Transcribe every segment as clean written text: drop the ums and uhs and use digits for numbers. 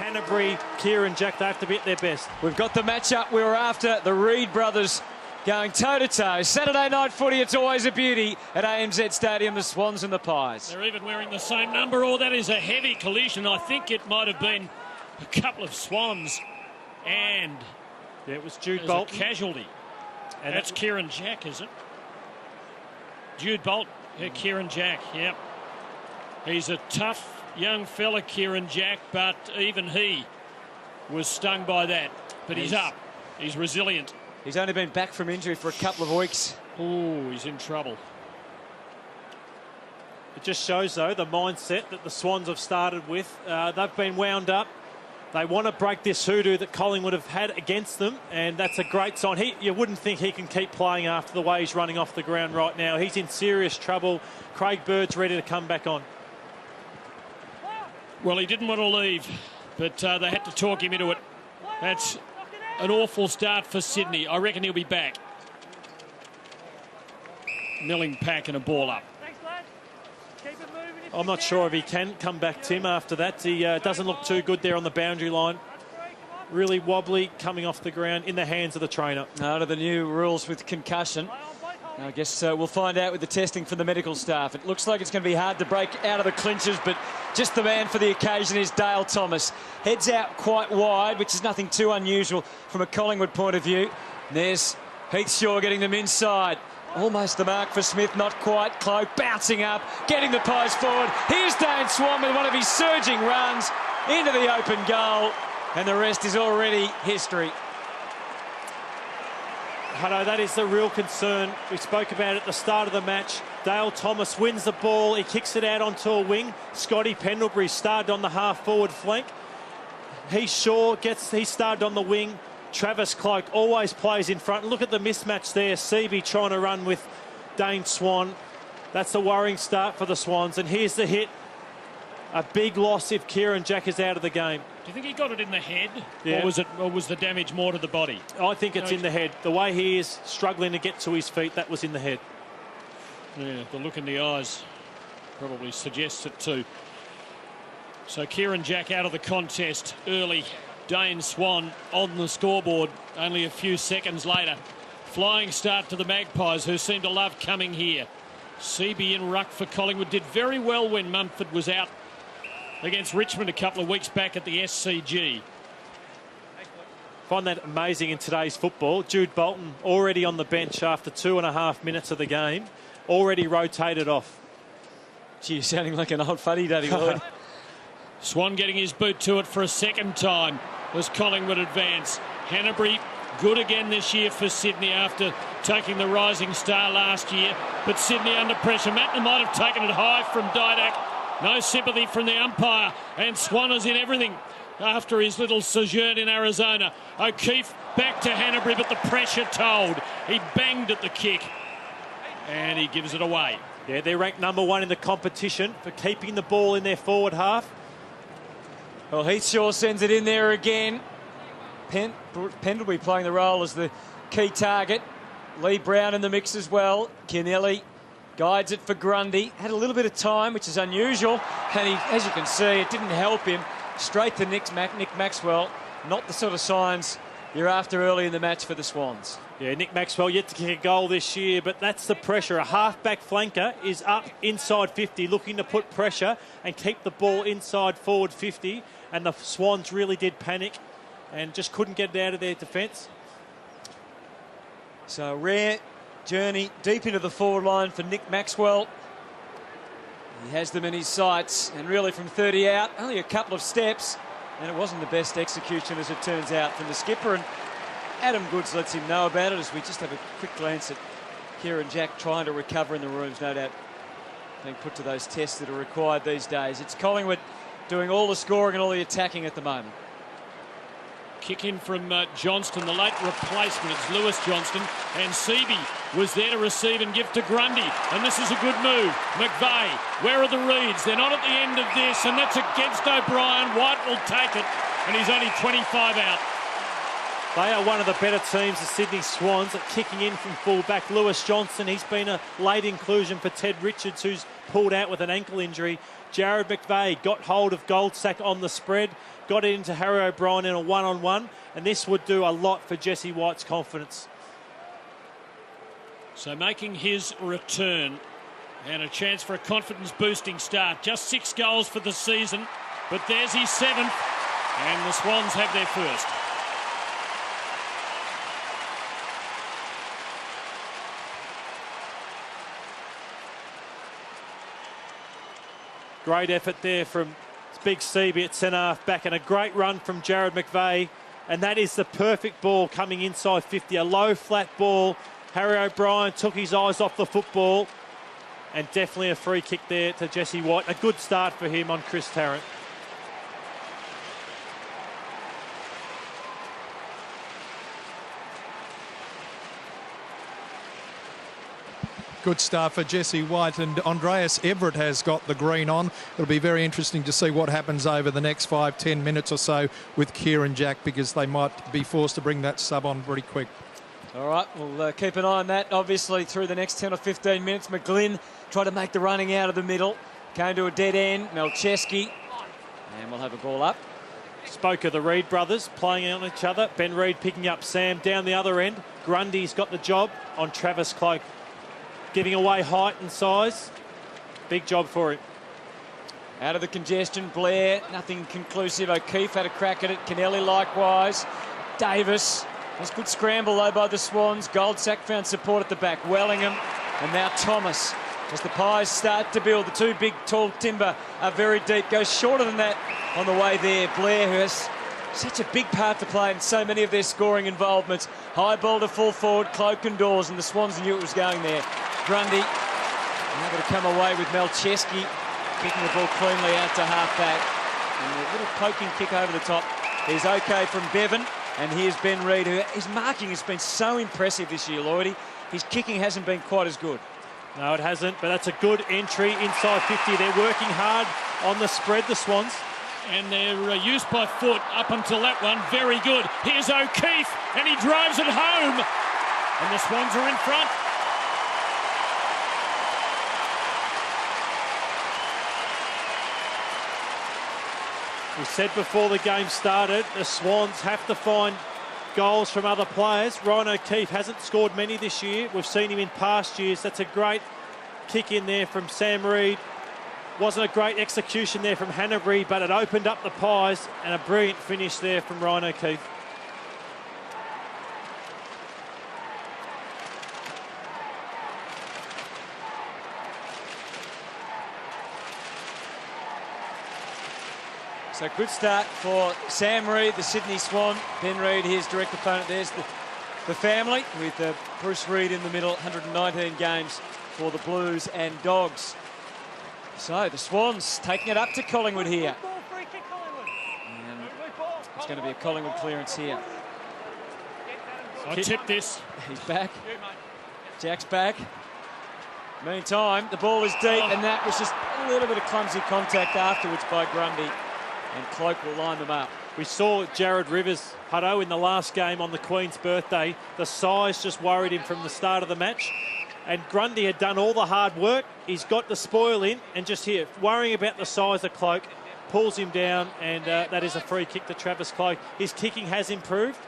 Hanbury, Kieran Jack, they have to be at their best. We've got the matchup we were after. The Reid brothers going toe-to-toe. Saturday night footy, it's always a beauty at ANZ Stadium, the Swans and the Pies. They're even wearing the same number. Oh, that is a heavy collision. I think it might have been a couple of Swans. And yeah, it was Jude Bolton. A casualty. And that's Kieran Jack, is it? Jude Bolton, Kieran Jack, yep. He's a tough young fella, Kieran Jack, but even he was stung by that. But he's up. He's resilient. He's only been back from injury for a couple of weeks. Oh, he's in trouble. It just shows, though, the mindset that the Swans have started with. They've been wound up. They want to break this hoodoo that Collingwood have had against them, and that's a great sign. You wouldn't think he can keep playing after the way he's running off the ground right now. He's in serious trouble. Craig Bird's ready to come back on. Well, he didn't want to leave, but they had to talk him into it. That's an awful start for Sydney. I reckon he'll be back. Milling pack and a ball up. I'm not sure if he can come back, Tim, after that. He doesn't look too good there on the boundary line. Really wobbly, coming off the ground, in the hands of the trainer. Out of the new rules with concussion. I guess we'll find out with the testing from the medical staff. It looks like it's going to be hard to break out of the clinches, but just the man for the occasion is Dale Thomas. Heads out quite wide, which is nothing too unusual from a Collingwood point of view. And there's Heath Shaw getting them inside. Almost the mark for Smith, not quite. Cloak bouncing up, getting the Pies forward. Here's Dane Swan with one of his surging runs into the open goal, and the rest is already history. Hutto, that is the real concern. We spoke about it at the start of the match. Dale Thomas wins the ball. He kicks it out onto a wing. Scotty Pendlebury started on the half-forward flank. He started on the wing. Travis Cloak always plays in front. Look at the mismatch there. Seaby trying to run with Dane Swan. That's a worrying start for the Swans. And here's the hit. A big loss if Kieran Jack is out of the game. Do you think he got it in the head? Yeah. Or was the damage more to the body? I think it's in the head. The way he is struggling to get to his feet, that was in the head. Yeah, the look in the eyes probably suggests it too. So Kieran Jack out of the contest early. Dane Swan on the scoreboard only a few seconds later. Flying start to the Magpies, who seem to love coming here. Seaby in ruck for Collingwood. Did very well when Mumford was out against Richmond a couple of weeks back at the SCG. Find that amazing in today's football. Jude Bolton already on the bench after 2.5 minutes of the game. Already rotated off. Gee, you're sounding like an old fuddy-duddy, Lloyd. Swan getting his boot to it for a second time as Collingwood advance. Hanbury good again this year for Sydney after taking the rising star last year. But Sydney under pressure. Mattner might have taken it high from Didak. No sympathy from the umpire. And Swan is in everything after his little sojourn in Arizona. O'Keefe back to Hanbury, but the pressure told. He banged at the kick. And he gives it away. Yeah, they're ranked #1 in the competition for keeping the ball in their forward half. Well, Heath Shaw sends it in there again. Pendlebury playing the role as the key target. Lee Brown in the mix as well. Kennelly guides it for Grundy. Had a little bit of time, which is unusual. And he, as you can see, it didn't help him. Straight to Nick Maxwell. Not the sort of signs you're after early in the match for the Swans. Yeah, Nick Maxwell yet to kick a goal this year, but that's the pressure. A half-back flanker is up inside 50, looking to put pressure and keep the ball inside forward 50. And the Swans really did panic and just couldn't get it out of their defence. So a rare journey deep into the forward line for Nick Maxwell. He has them in his sights, and really from 30 out, only a couple of steps, and it wasn't the best execution as it turns out from the skipper. And Adam Goods lets him know about it as we just have a quick glance at Kieran Jack trying to recover in the rooms, no doubt being put to those tests that are required these days. It's Collingwood doing all the scoring and all the attacking at the moment. Kick in from Johnston, the late replacement. It's Lewis Johnston, and Seaby was there to receive and give to Grundy. And this is a good move. McVeigh, where are the Reeds? They're not at the end of this, and that's against O'Brien. White will take it, and he's only 25 out. They are one of the better teams, the Sydney Swans, at kicking in from full-back. Lewis Johnston, he's been a late inclusion for Ted Richards, who's pulled out with an ankle injury. Jared McVeigh got hold of Goldsack on the spread, got it into Harry O'Brien in a one-on-one, and this would do a lot for Jesse White's confidence. So making his return and a chance for a confidence-boosting start. Just 6 goals for the season, but there's his 7th, and the Swans have their first. Great effort there from Big Seaby at centre-half back, and a great run from Jared McVeigh. And that is the perfect ball coming inside 50. A low, flat ball. Harry O'Brien took his eyes off the football. And definitely a free kick there to Jesse White. A good start for him on Chris Tarrant. Good start for Jesse White, and Andreas Everett has got the green on. It'll be very interesting to see what happens over the next 5-10 minutes or so with Kieran Jack, because they might be forced to bring that sub on pretty quick. All right, we'll keep an eye on that. Obviously, through the next 10 or 15 minutes, McGlynn tried to make the running out of the middle. Came to a dead end. Melcheski. And we'll have a ball up. Spoke of the Reid brothers playing on each other. Ben Reid picking up Sam down the other end. Grundy's got the job on Travis Cloke. Giving away height and size. Big job for him. Out of the congestion, Blair, nothing conclusive. O'Keefe had a crack at it. Kennelly likewise. Davis. There's good scramble though by the Swans. Goldsack found support at the back. Wellingham and now Thomas. As the Pies start to build, the two big tall timber are very deep. Goes shorter than that on the way there. Blair, who has such a big part to play in so many of their scoring involvements. High ball to full forward, Cloak and Dawes, and the Swans knew it was going there. Grundy able to come away with Melcheski kicking the ball cleanly out to half-back. And a little poking kick over the top is okay from Bevan. And here's Ben Reid, who his marking has been so impressive this year, Lloydie. His kicking hasn't been quite as good. No, it hasn't, but that's a good entry inside 50. They're working hard on the spread, the Swans. And their use by foot up until that one, very good. Here's O'Keefe, and he drives it home. And the Swans are in front. We said before the game started, the Swans have to find goals from other players. Ryan O'Keefe hasn't scored many this year. We've seen him in past years. That's a great kick in there from Sam Reid. Wasn't a great execution there from Hanbury, but it opened up the Pies, and a brilliant finish there from Ryan O'Keefe. So good start for Sam Reid, the Sydney Swan. Ben Reid, his direct opponent. There's the family with Bruce Reid in the middle. 119 games for the Blues and Dogs. So the Swans taking it up to Collingwood here. And it's going to be a Collingwood clearance here. I tipped this. He's back. Jack's back. Meantime, the ball is deep, and that was just a little bit of clumsy contact afterwards by Grundy. And Cloak will line them up. We saw Jared Rivers, Hutto, in the last game on the Queen's birthday. The size just worried him from the start of the match. And Grundy had done all the hard work. He's got the spoil in, and just here, worrying about the size of Cloak, pulls him down, and that is a free kick to Travis Cloak. His kicking has improved,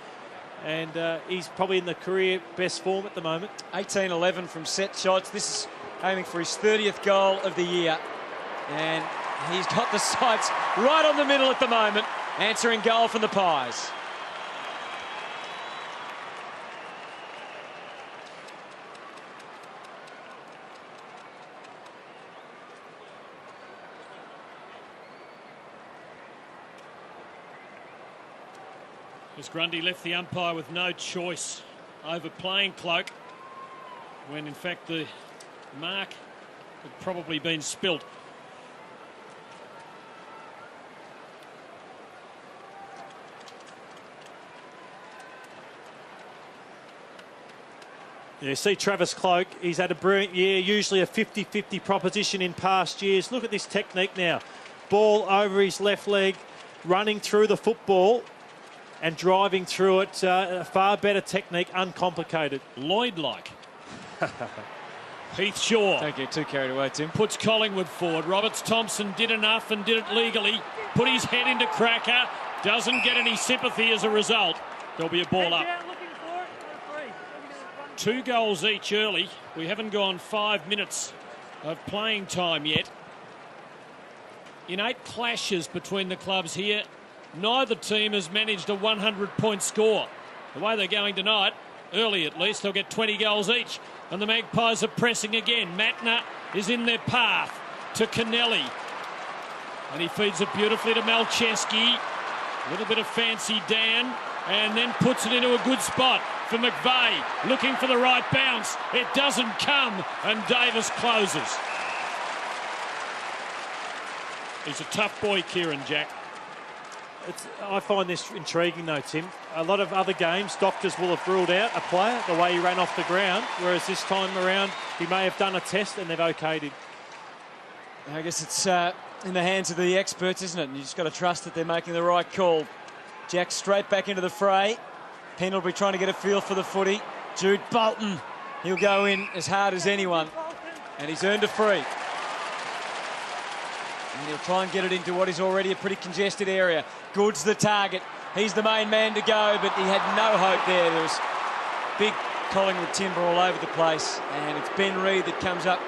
and he's probably in the career best form at the moment. 18-11 from set shots. This is aiming for his 30th goal of the year. And he's got the sights right on the middle at the moment, answering goal from the Pies. As Grundy left the umpire with no choice over playing Cloak, when in fact the mark had probably been spilt. Yeah, see Travis Cloak, he's had a brilliant year, usually a 50-50 proposition in past years. Look at this technique now. Ball over his left leg, running through the football and driving through it. A far better technique, uncomplicated. Lloyd-like. Heath Shaw Don't get too carried away, Tim. puts Collingwood forward. Roberts Thompson did enough and did it legally. Put his head into Cracker. Doesn't get any sympathy as a result. There'll be a ball up. 2 goals each early. We haven't gone 5 minutes of playing time yet. In 8 clashes between the clubs here, neither team has managed a 100-point score. The way they're going tonight, early at least, they'll get 20 goals each. And the Magpies are pressing again. Matner is in their path to Kennelly. And he feeds it beautifully to Malcheski. A little bit of fancy Dan. And then puts it into a good spot for McVeigh. Looking for the right bounce. It doesn't come. And Davis closes. He's a tough boy, Kieran Jack. I find this intriguing though, Tim. A lot of other games, doctors will have ruled out a player the way he ran off the ground, whereas this time around he may have done a test and they've okayed him. I guess it's in the hands of the experts, isn't it? And you just got to trust that they're making the right call. Jack straight back into the fray. Pendlebury trying to get a feel for the footy. Jude Bolton, he'll go in as hard as anyone. And he's earned a free. And he'll try and get it into what is already a pretty congested area. Good's the target. He's the main man to go, but he had no hope there. There was big Collingwood timber all over the place. And it's Ben Reid that comes up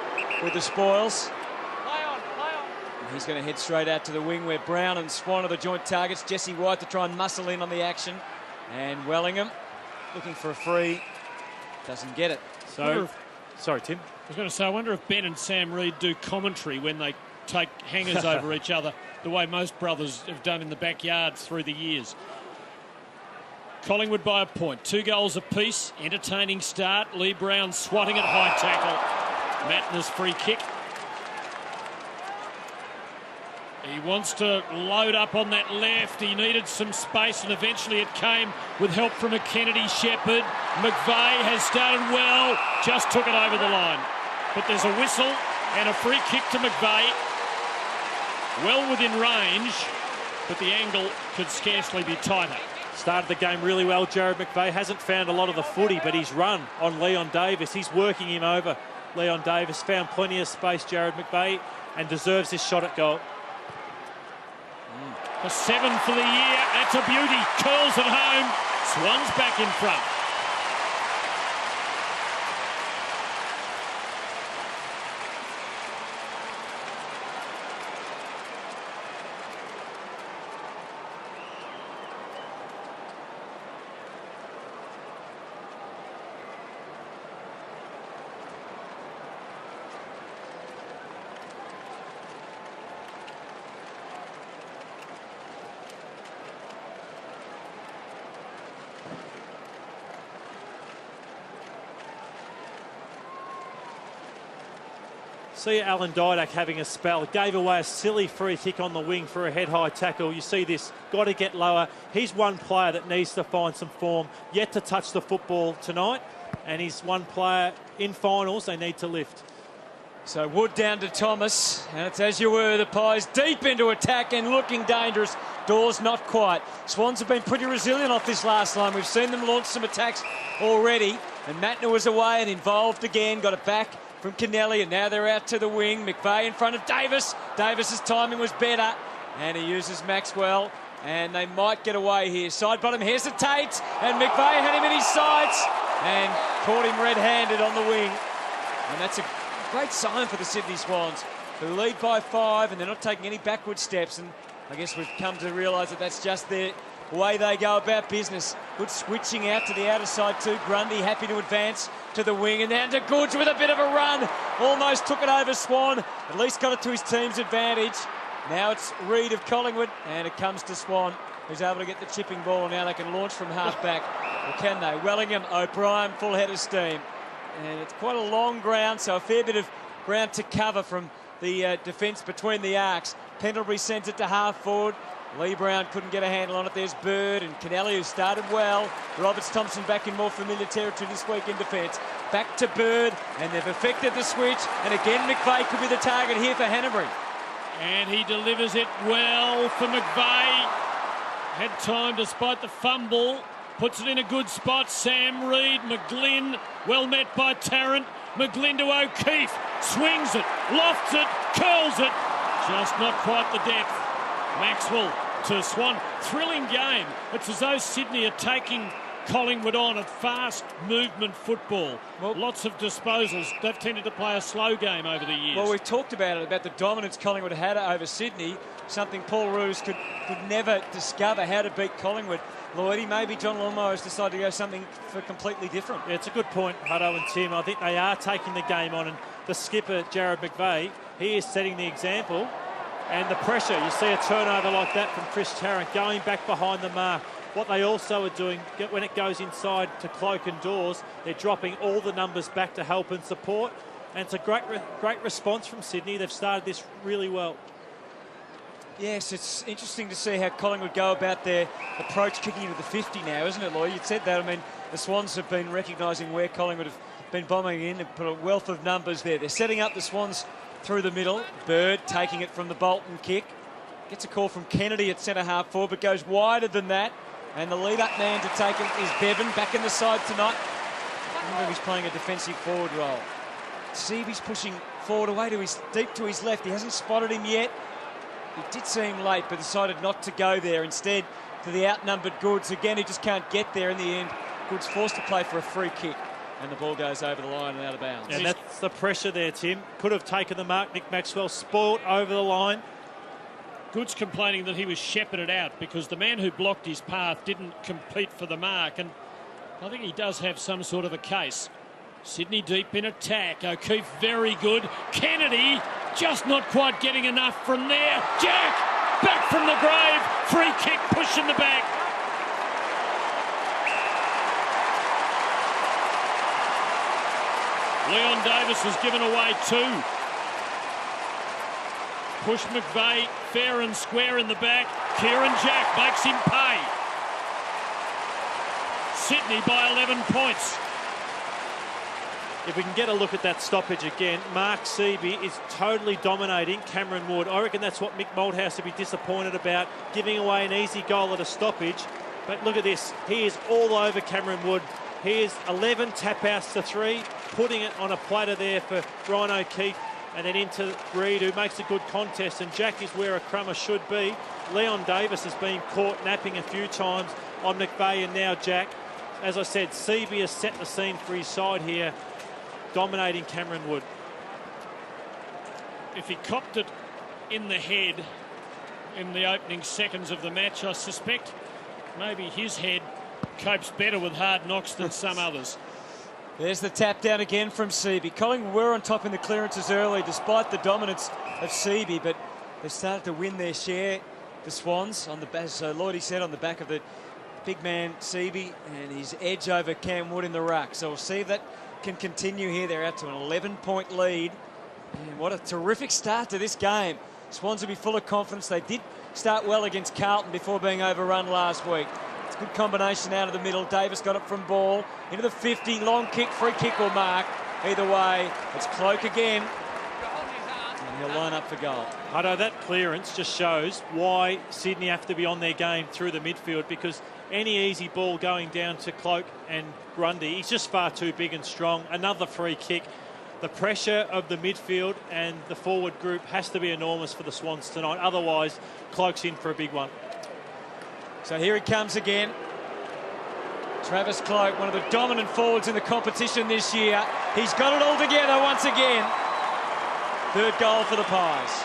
with the spoils. And he's going to head straight out to the wing where Brown and Swan are the joint targets. Jesse White to try and muscle in on the action. And Wellingham looking for a free. Doesn't get it. Sorry, Tim. I was going to say, I wonder if Ben and Sam Reid do commentary when they take hangers over each other, the way most brothers have done in the backyards through the years. Collingwood by a point. 2 goals apiece. Entertaining start. Lee Brown swatting at high tackle. Matner's free kick. He wants to load up on that left. He needed some space, and eventually it came with help from a Kennedy Shepherd. McVeigh has started well, just took it over the line. But there's a whistle and a free kick to McVeigh. Well within range, but the angle could scarcely be tighter. Started the game really well. Jared McVeigh hasn't found a lot of the footy, but he's run on Leon Davis. He's working him over. Leon Davis found plenty of space, Jared McVeigh, and deserves this shot at goal. A 7 for the year. That's a beauty. Curls it home. Swans back in front. See Alan Didak having a spell. Gave away a silly free kick on the wing for a head-high tackle. You see this, got to get lower. He's one player that needs to find some form, yet to touch the football tonight. And he's one player in finals they need to lift. So Wood down to Thomas, and it's as you were, the Pies deep into attack and looking dangerous. Dawes not quite. Swans have been pretty resilient off this last line. We've seen them launch some attacks already. And Matner was away and involved again, got it back from Kennelly, and now they're out to the wing. McVeigh in front of Davis. Davis's timing was better, and he uses Maxwell, and they might get away here. Side bottom hesitates, and McVeigh had him in his sights and caught him red-handed on the wing. And that's a great sign for the Sydney Swans, who lead by 5, and they're not taking any backward steps. And I guess we've come to realise that that's just their way they go about business. Good switching out to the outer side too. Grundy happy to advance to the wing, and down to Goods with a bit of a run. Almost took it over Swan. At least got it to his team's advantage. Now it's Reid of Collingwood, and it comes to Swan, who's able to get the chipping ball. Now they can launch from half-back. Or can they? Wellingham, O'Brien, full head of steam. And it's quite a long ground, so a fair bit of ground to cover from the defence between the arcs. Pendlebury sends it to half-forward. Lee Brown couldn't get a handle on it. There's Bird and Kennelly, who started well. Roberts Thompson back in more familiar territory this week in defence. Back to Bird, and they've effected the switch. And again, McVeigh could be the target here for Hanbury. And he delivers it well for McVeigh. Had time despite the fumble. Puts it in a good spot. Sam Reid, McGlynn, well met by Tarrant. McGlynn to O'Keefe. Swings it, lofts it, curls it. Just not quite the depth. Maxwell to Swan. Thrilling game. It's as though Sydney are taking Collingwood on at fast movement football. Well, lots of disposals. They've tended to play a slow game over the years. Well, we've talked about it, about the dominance Collingwood had over Sydney, something Paul Roos could never discover, how to beat Collingwood. Lloydie, maybe John Longmire has decided to go something for completely different. Yeah, it's a good point, Hutto and Tim. I think they are taking the game on, and the skipper, Jared McVeigh, he is setting the example. And the pressure, you see a turnover like that from Chris Tarrant, going back behind the mark. What they also are doing, when it goes inside to Cloak and Dawes, they're dropping all the numbers back to help and support. And it's a great response from Sydney. They've started this really well. Yes, it's interesting to see how Collingwood go about their approach kicking into the 50 now, isn't it, Lloyd? You said that. I mean, the Swans have been recognising where Collingwood have been bombing in and put a wealth of numbers there. They're setting up the Swans through the middle. Bird taking it from the Bolton kick. Gets a call from Kennedy at centre-half forward, but goes wider than that. And the lead-up man to take it is Bevan, back in the side tonight. I wonder if he's playing a defensive forward role. Seaby's pushing forward away to deep to his left. He hasn't spotted him yet. He did see him late, but decided not to go there. Instead, to the outnumbered Goods. Again, he just can't get there in the end. Goods forced to play for a free kick. And the ball goes over the line and out of bounds. And that's the pressure there, Tim. Could have taken the mark. Nick Maxwell spoiled over the line. Goods complaining that he was shepherded out because the man who blocked his path didn't compete for the mark, and I think he does have some sort of a case. Sydney deep in attack. O'Keefe very good. Kennedy just not quite getting enough from there. Jack back from the grave. Free kick, push in the back. Leon Davis has given away two. Push McVeigh fair and square in the back. Kieran Jack makes him pay. Sydney by 11 points. If we can get a look at that stoppage again, Mark Seaby is totally dominating Cameron Wood. I reckon that's what Mick Malthouse would be disappointed about, giving away an easy goal at a stoppage. But look at this. He is all over Cameron Wood. He is 11 tap-outs to 3, putting it on a platter there for Ryan O'Keefe, and then into Reid, who makes a good contest, and Jack is where a crummer should be. Leon Davis has been caught napping a few times on McVeigh and now Jack. As I said, Seaby has set the scene for his side here, dominating Cameron Wood. If he copped it in the head in the opening seconds of the match, I suspect maybe his head copes better with hard knocks than some others. There's the tap down again from Seaby. Collingwood were on top in the clearances early despite the dominance of Seaby, but they've started to win their share, the Swans, on the back, so Lloydie said, on the back of the big man Seaby and his edge over Cam Wood in the ruck. So we'll see if that can continue here. They're out to an 11-point lead. And what a terrific start to this game. Swans will be full of confidence. They did start well against Carlton before being overrun last week. It's a good combination out of the middle. Davis got it from ball into the 50. Long kick, free kick or mark. Either way, it's Cloak again. And he'll line up for goal. Hutto, that clearance just shows why Sydney have to be on their game through the midfield, because any easy ball going down to Cloak and Grundy, he's just far too big and strong. Another free kick. The pressure of the midfield and the forward group has to be enormous for the Swans tonight. Otherwise, Cloak's in for a big one. So here he comes again. Travis Cloak, one of the dominant forwards in the competition this year. He's got it all together once again. Third goal for the Pies.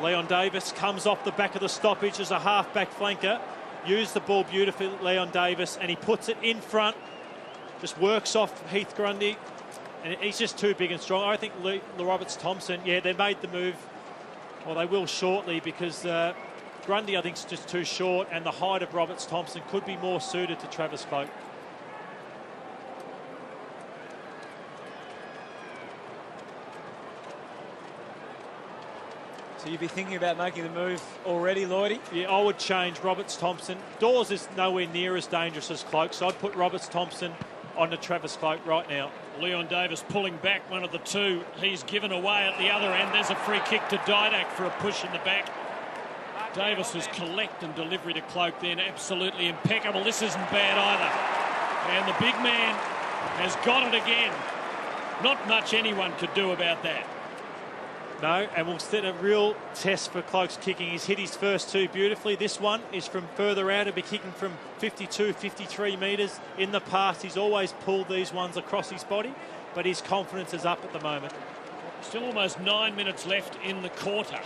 Leon Davis comes off the back of the stoppage as a half-back flanker. Used the ball beautifully, Leon Davis, and he puts it in front. Just works off Heath Grundy. And he's just too big and strong. I think Roberts Thompson, yeah, they made the move. Well, they will shortly, because Grundy, I think, is just too short, and the height of Roberts Thompson could be more suited to Travis Cloak. So you'd be thinking about making the move already, Lloydie? Yeah, I would change Roberts Thompson. Dawes is nowhere near as dangerous as Cloak, so I'd put Roberts Thompson onto Travis Cloak right now. Leon Davis pulling back, one of the two. He's given away at the other end. There's a free kick to Didak for a push in the back. Davis's collect and delivery to Cloak then absolutely impeccable. This isn't bad either. And the big man has got it again. Not much anyone could do about that. No, and we'll set a real test for Cloak's kicking. He's hit his first two beautifully. This one is from further out. He'll be kicking from 52, 53 metres. In the past, he's always pulled these ones across his body, but his confidence is up at the moment. Still almost 9 minutes left in the quarter.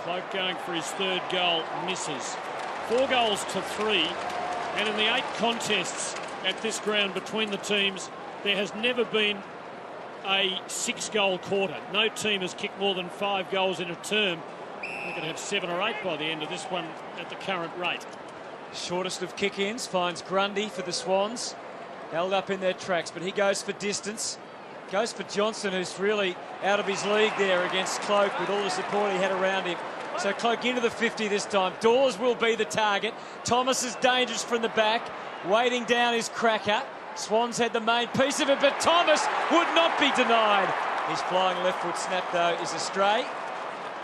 Cloak going for his third goal, misses. 4 goals to 3, and in the 8 contests at this ground between the teams, there has never been a 6-goal quarter. No team has kicked more than 5 goals in a term. They're going to have 7 or 8 by the end of this one at the current rate. Shortest of kick-ins finds Grundy for the Swans. Held up in their tracks, but he goes for distance. Goes for Johnson, who's really out of his league there against Cloak with all the support he had around him. So Cloak into the 50 this time. Dawes will be the target. Thomas is dangerous from the back. Waiting down is Cracker. Swans had the main piece of it, but Thomas would not be denied. His flying left foot snap, though, is astray.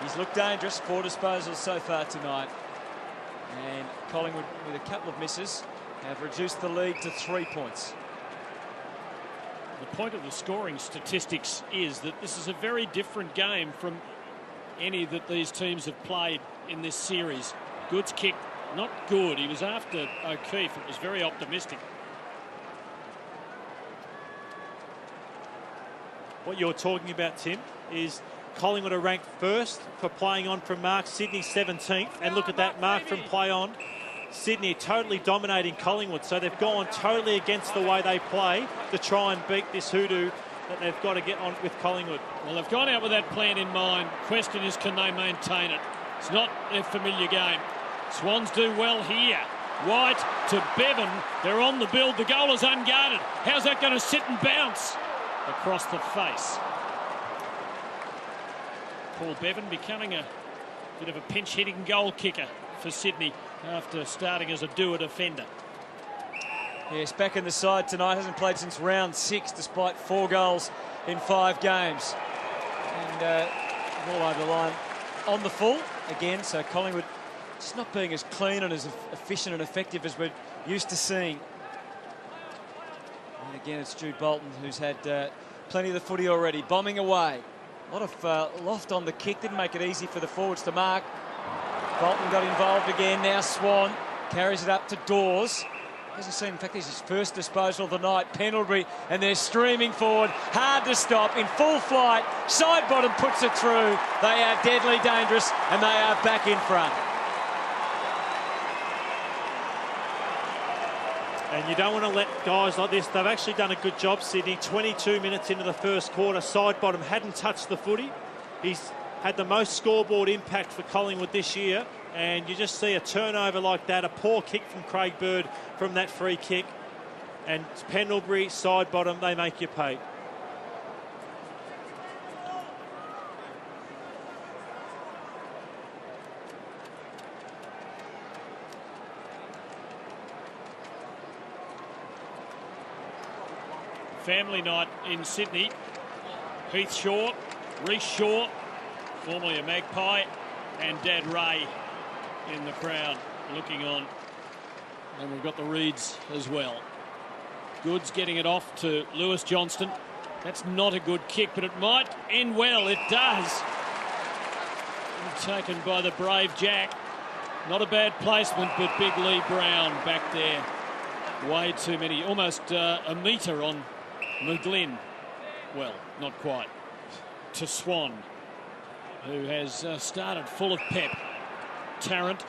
He's looked dangerous. 4 disposals so far tonight. And Collingwood, with a couple of misses, have reduced the lead to 3 points. The point of the scoring statistics is that this is a very different game from any that these teams have played in this series. Good's kick, not good. He was after O'Keefe. It was very optimistic. What you're talking about, Tim, is Collingwood are ranked first for playing on from mark. Sydney 17th. And look at that mark from play on. Sydney totally dominating Collingwood. So they've gone totally against the way they play to try and beat this hoodoo that they've got to get on with Collingwood. Well, they've gone out with that plan in mind. Question is, can they maintain it? It's not their familiar game. Swans do well here. White to Bevan. They're on the build. The goal is unguarded. How's that going to sit and bounce? Across the face. Paul Bevan becoming a bit of a pinch-hitting goal kicker for Sydney after starting as a doer defender. Yes, back in the side tonight. Hasn't played since round 6 despite 4 goals in 5 games. And all over the line on the full again. So Collingwood just not being as clean and as efficient and effective as we're used to seeing. And again, it's Jude Bolton who's had plenty of the footy already. Bombing away. A lot of loft on the kick. Didn't make it easy for the forwards to mark. Bolton got involved again. Now Swan carries it up to Dawes. Hasn't seen, in fact, this is his first disposal of the night. Pendlebury, and they're streaming forward. Hard to stop. In full flight. Side bottom puts it through. They are deadly dangerous, and they are back in front. And you don't want to let guys like this. They've actually done a good job, Sydney. 22 minutes into the first quarter. Side bottom hadn't touched the footy. He's had the most scoreboard impact for Collingwood this year. And you just see a turnover like that. A poor kick from Craig Bird from that free kick. And Pendlebury, side bottom, they make you pay. Family night in Sydney. Heath Shaw, Reece Shaw, formerly a Magpie, and Dad Ray in the crowd looking on. And we've got the Reeds as well. Goods getting it off to Lewis Johnston. That's not a good kick, but it might end well. It does. Taken by the brave Jack. Not a bad placement, but big Lee Brown back there. Way too many, almost a metre on McGlynn. Well, not quite. To Swan, who has started full of pep. Tarrant.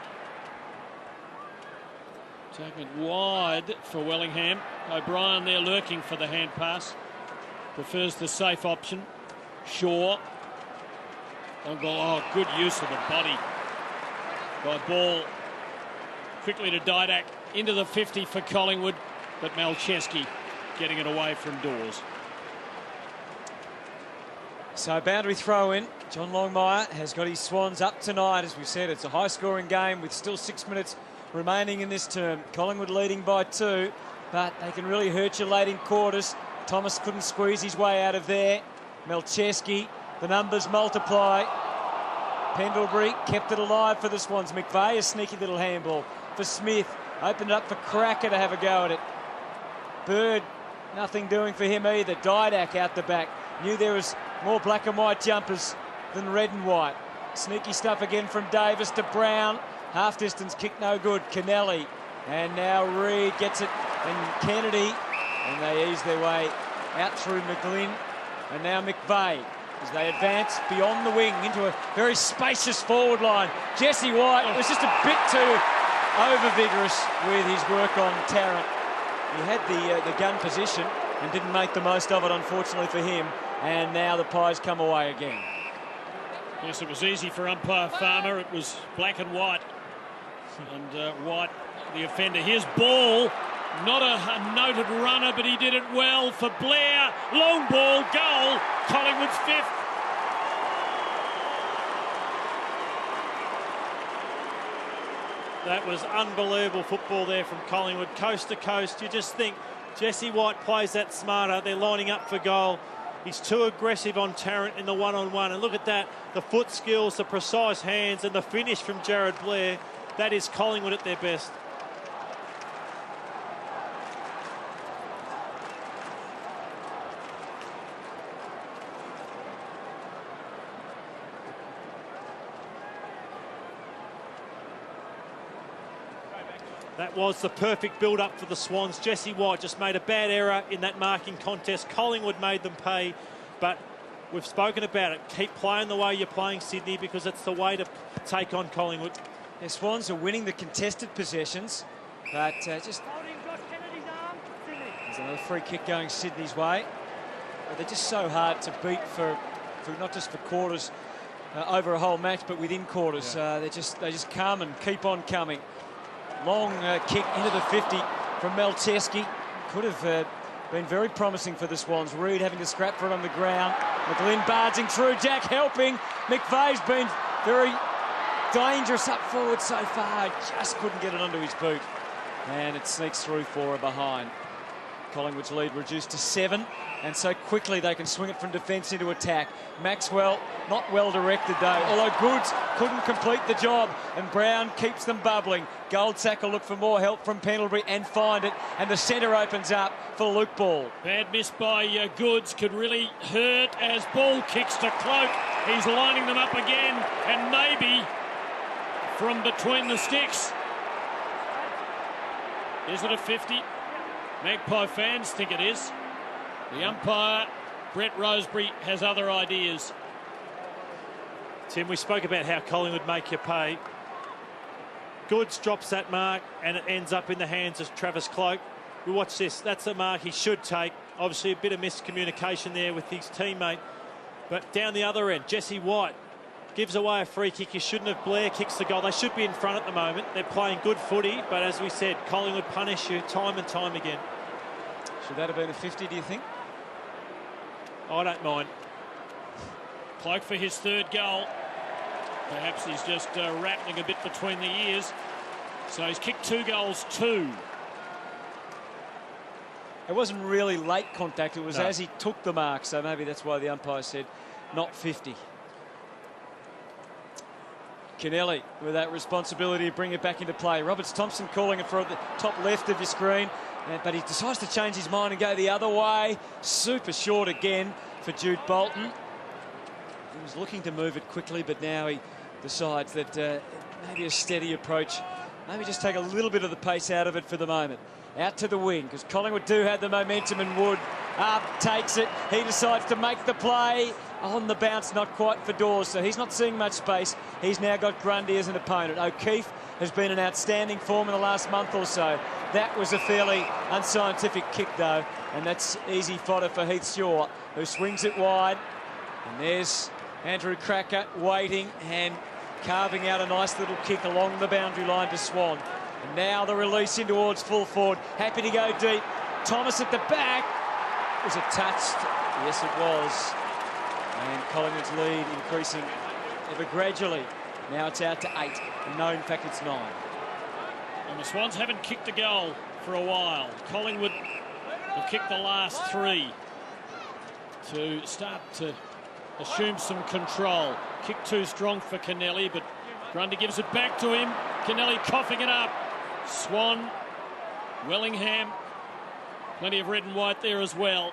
Taking it wide for Wellingham. O'Brien there lurking for the hand pass. Prefers the safe option. Shaw. Oh, good use of the body by Ball. Quickly to Didak. Into the 50 for Collingwood. But Malcheski getting it away from Dawes. So boundary throw in. John Longmire has got his Swans up tonight. As we said, it's a high-scoring game with still 6 minutes remaining in this term. Collingwood leading by 2, but they can really hurt you late in quarters. Thomas couldn't squeeze his way out of there. Malcheski, the numbers multiply. Pendlebury kept it alive for the Swans. McVeigh, a sneaky little handball for Smith. Opened it up for Cracker to have a go at it. Bird, nothing doing for him either. Didak out the back. Knew there was more black and white jumpers than red and white. Sneaky stuff again from Davis to Brown. Half distance kick no good. Kennelly. And now Reid gets it. And Kennedy. And they ease their way out through McGlynn. And now McVeigh as they advance beyond the wing into a very spacious forward line. Jesse White was just a bit too over-vigorous with his work on Tarrant. He had the gun position and didn't make the most of it, unfortunately for him. And now the Pies come away again. Yes, it was easy for umpire Farmer. It was black and white. And White, the offender. Here's Ball. Not a noted runner, but he did it well for Blair. Long ball, goal. Collingwood's 5th. That was unbelievable football there from Collingwood, coast to coast. You just think Jesse White plays that smarter. They're lining up for goal. He's too aggressive on Tarrant in the one-on-one. And look at that, the foot skills, the precise hands, and the finish from Jared Blair. That is Collingwood at their best. That was the perfect build-up for the Swans. Jesse White just made a bad error in that marking contest. Collingwood made them pay, but we've spoken about it. Keep playing the way you're playing, Sydney, because it's the way to take on Collingwood. The Swans are winning the contested possessions, but just... There's another free kick going Sydney's way. But they're just so hard to beat for not just for quarters over a whole match, but within quarters. Yeah. They just come and keep on coming. Long kick into the 50 from Malteski. Could have been very promising for the Swans. Reid having to scrap for it on the ground. McGlynn barging through. Jack helping. McVeigh's been very dangerous up forward so far. Just couldn't get it onto his boot. And it sneaks through for a behind. Collingwood's lead reduced to 7, and so quickly they can swing it from defence into attack. Maxwell not well directed though, although Goods couldn't complete the job, and Brown keeps them bubbling. Goldsack will look for more help from Pendlebury and find it, and the centre opens up for Luke Ball. Bad miss by Goods, could really hurt as Ball kicks to Cloak. He's lining them up again, and maybe from between the sticks. Is it a 50? Magpie fans think it is. The umpire, Brett Rosebery, has other ideas. Tim, we spoke about how Collingwood make you pay. Goods drops that mark and it ends up in the hands of Travis Cloak. We watch this. That's a mark he should take. Obviously a bit of miscommunication there with his teammate. But down the other end, Jesse White gives away a free kick. You shouldn't have. Blair kicks the goal. They should be in front at the moment. They're playing good footy, but as we said, Collingwood punish you time and time again. Should that have been a 50, do you think? I don't mind. Cloak for his 3rd goal. Perhaps he's just rattling a bit between the ears. So he's kicked 2 goals, 2. It wasn't really late contact. It was as he took the mark, so maybe that's why the umpire said not 50. Kennelly with that responsibility to bring it back into play. Roberts Thompson calling it for the top left of your screen, but he decides to change his mind and go the other way. Super short again for Jude Bolton. He was looking to move it quickly, but now he decides that maybe a steady approach, maybe just take a little bit of the pace out of it for the moment. Out to the wing, because Collingwood do have the momentum, and Wood up, takes it. He decides to make the play. On the bounce, not quite for Dawes, so he's not seeing much space. He's now got Grundy as an opponent. O'Keefe has been in outstanding form in the last month or so. That was a fairly unscientific kick, though, and that's easy fodder for Heath Shaw, who swings it wide. And there's Andrew Cracker waiting and carving out a nice little kick along the boundary line to Swan. And now the release in towards full forward. Happy to go deep. Thomas at the back. Was it touched? Yes, it was. And Collingwood's lead increasing ever gradually. Now it's out to 8. And no, in fact, it's 9. And the Swans haven't kicked a goal for a while. Collingwood have kicked the last 3 to start to assumes some control. Kick too strong for Kennelly, but Grundy gives it back to him. Kennelly coughing it up. Swan, Wellingham, plenty of red and white there as well.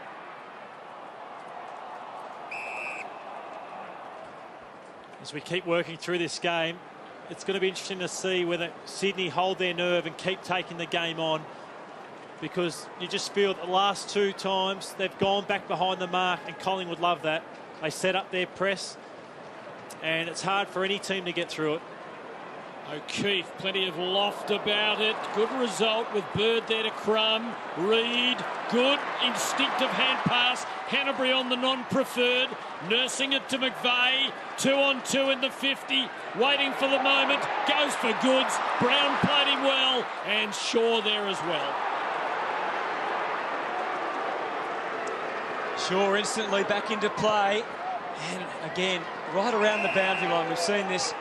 As we keep working through this game, it's going to be interesting to see whether Sydney hold their nerve and keep taking the game on, because you just feel that the last 2 times they've gone back behind the mark, and Collingwood love that. They set up their press, and it's hard for any team to get through it. O'Keefe, plenty of loft about it. Good result with Bird there to Crum. Reid, good instinctive hand pass. Hanbury on the non-preferred, nursing it to McVeigh. 2-on-2 in the 50, waiting for the moment. Goes for goods. Brown played him well, and Shaw there as well. Shaw instantly back into play, and again, right around the boundary line. We've seen this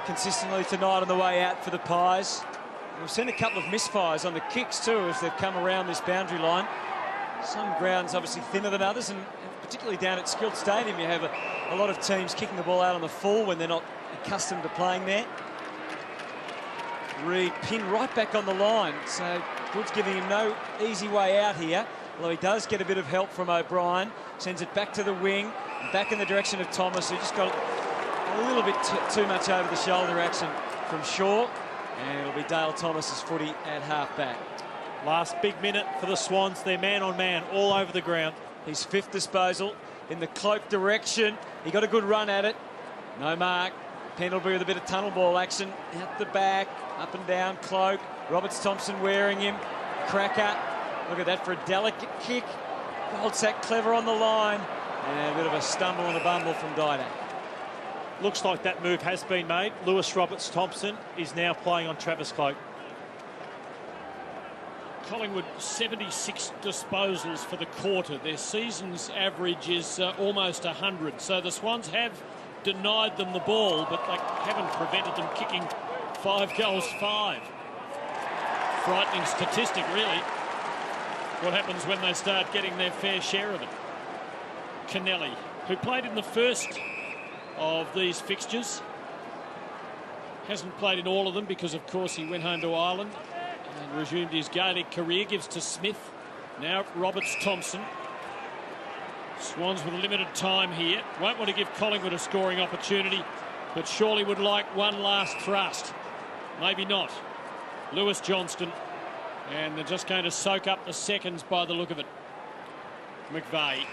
consistently tonight on the way out for the Pies. We've seen a couple of misfires on the kicks too as they've come around this boundary line. Some grounds obviously thinner than others, and particularly down at Skilled Stadium you have a lot of teams kicking the ball out on the full when they're not accustomed to playing there. Reid pinned right back on the line, so Good's giving him no easy way out here, although he does get a bit of help from O'Brien. Sends it back to the wing, back in the direction of Thomas, who just got a little bit too much over the shoulder action from Shaw, and it'll be Dale Thomas's footy at half-back. Last big minute for the Swans. They're man-on-man all over the ground. His 5th disposal in the Cloak direction. He got a good run at it. No mark. Pendlebury with a bit of tunnel ball action. Out the back, up and down Cloak. Roberts-Thompson wearing him. Cracker. Look at that for a delicate kick. Goldsack clever on the line. And a bit of a stumble and a bumble from Didak. Looks like that move has been made. Lewis Roberts-Thompson is now playing on Travis Cloak. Collingwood 76 disposals for the quarter. Their season's average is almost 100. So the Swans have denied them the ball, but they haven't prevented them kicking 5 goals 5. Frightening statistic, really. What happens when they start getting their fair share of it? Kennelly, who played in the first of these fixtures, hasn't played in all of them because, of course, he went home to Ireland and resumed his Gaelic career. Gives to Smith. Now Roberts-Thompson. Swans with a limited time here. Won't want to give Collingwood a scoring opportunity, but surely would like one last thrust. Maybe not. Lewis Johnston. And they're just going to soak up the seconds by the look of it. McVeigh.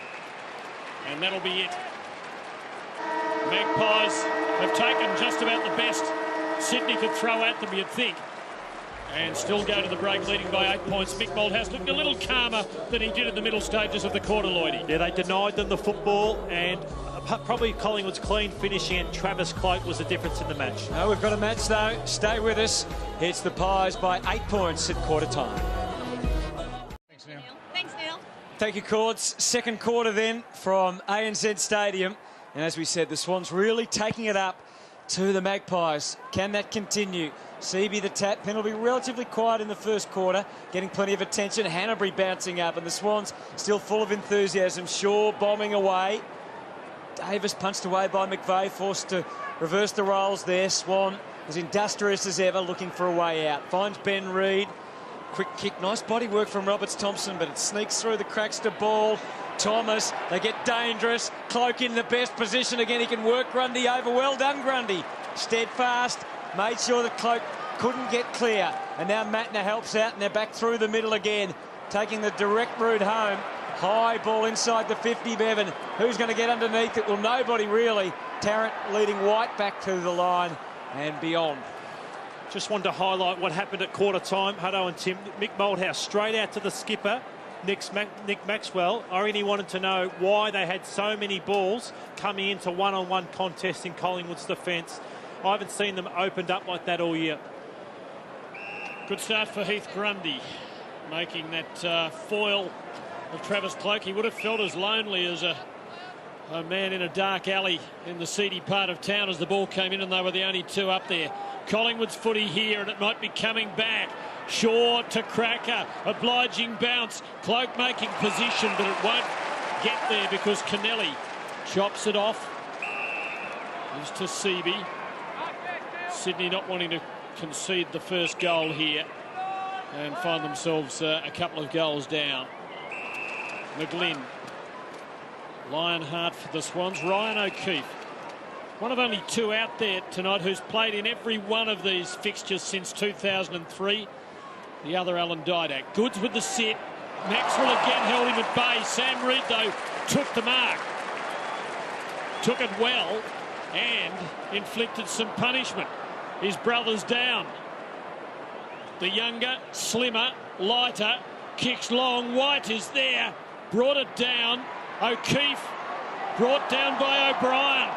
And that'll be it. Magpies have taken just about the best Sydney could throw at them, you'd think. And still go to the break, leading by 8 points. Mick Malthouse looked a little calmer than he did in the middle stages of the quarter, Lloydie. Yeah, they denied them the football, and probably Collingwood's clean finishing, and Travis Cloak was the difference in the match. No, we've got a match though. Stay with us. It's the Pies by 8 points at quarter time. Thanks, Neil. Thanks, Neil. Thank you, Cords. Second quarter then from ANZ Stadium. And as we said, the Swans really taking it up to the Magpies. Can that continue? Seaby the tap. Pendlebury relatively quiet in the first quarter, getting plenty of attention. Hanbury bouncing up, and the Swans still full of enthusiasm. Shaw bombing away. Davis punched away by McVeigh, forced to reverse the roles there. Swan as industrious as ever, looking for a way out. Finds Ben Reid. Quick kick, nice body work from Roberts-Thompson, but it sneaks through the cracks to Ball. Thomas, they get dangerous. Cloak in the best position again. He can work Grundy over. Well done, Grundy. Steadfast, made sure that Cloak couldn't get clear. And now Matner helps out, and they're back through the middle again, taking the direct route home. High ball inside the 50, Bevan. Who's going to get underneath it? Well, nobody really. Tarrant leading White back to the line and beyond. Just wanted to highlight what happened at quarter time. Hutto and Tim. Mick Malthouse straight out to the skipper, Nick Maxwell. I really wanted to know why they had so many balls coming into one-on-one contest in Collingwood's defence. I haven't seen them opened up like that all year. Good start for Heath Grundy, making that foil of Travis Cloak. He would have felt as lonely as a man in a dark alley in the seedy part of town as the ball came in, and they were the only two up there. Collingwood's footy here, and it might be coming back. Shaw to Cracker, obliging bounce. Cloak making position, but it won't get there because Kennelly Chops it off. Gives to Seavey. Sydney not wanting to concede the first goal here and find themselves a couple of goals down. McGlynn. Lionheart for the Swans. Ryan O'Keefe. One of only two out there tonight who's played in every one of these fixtures since 2003. The other, Alan Didak. Goods with the sit. Maxwell again held him at bay. Sam Reid, though, took the mark. Took it well and inflicted some punishment. His brother's down. The younger, slimmer, lighter, kicks long. White is there. Brought it down. O'Keefe brought down by O'Brien.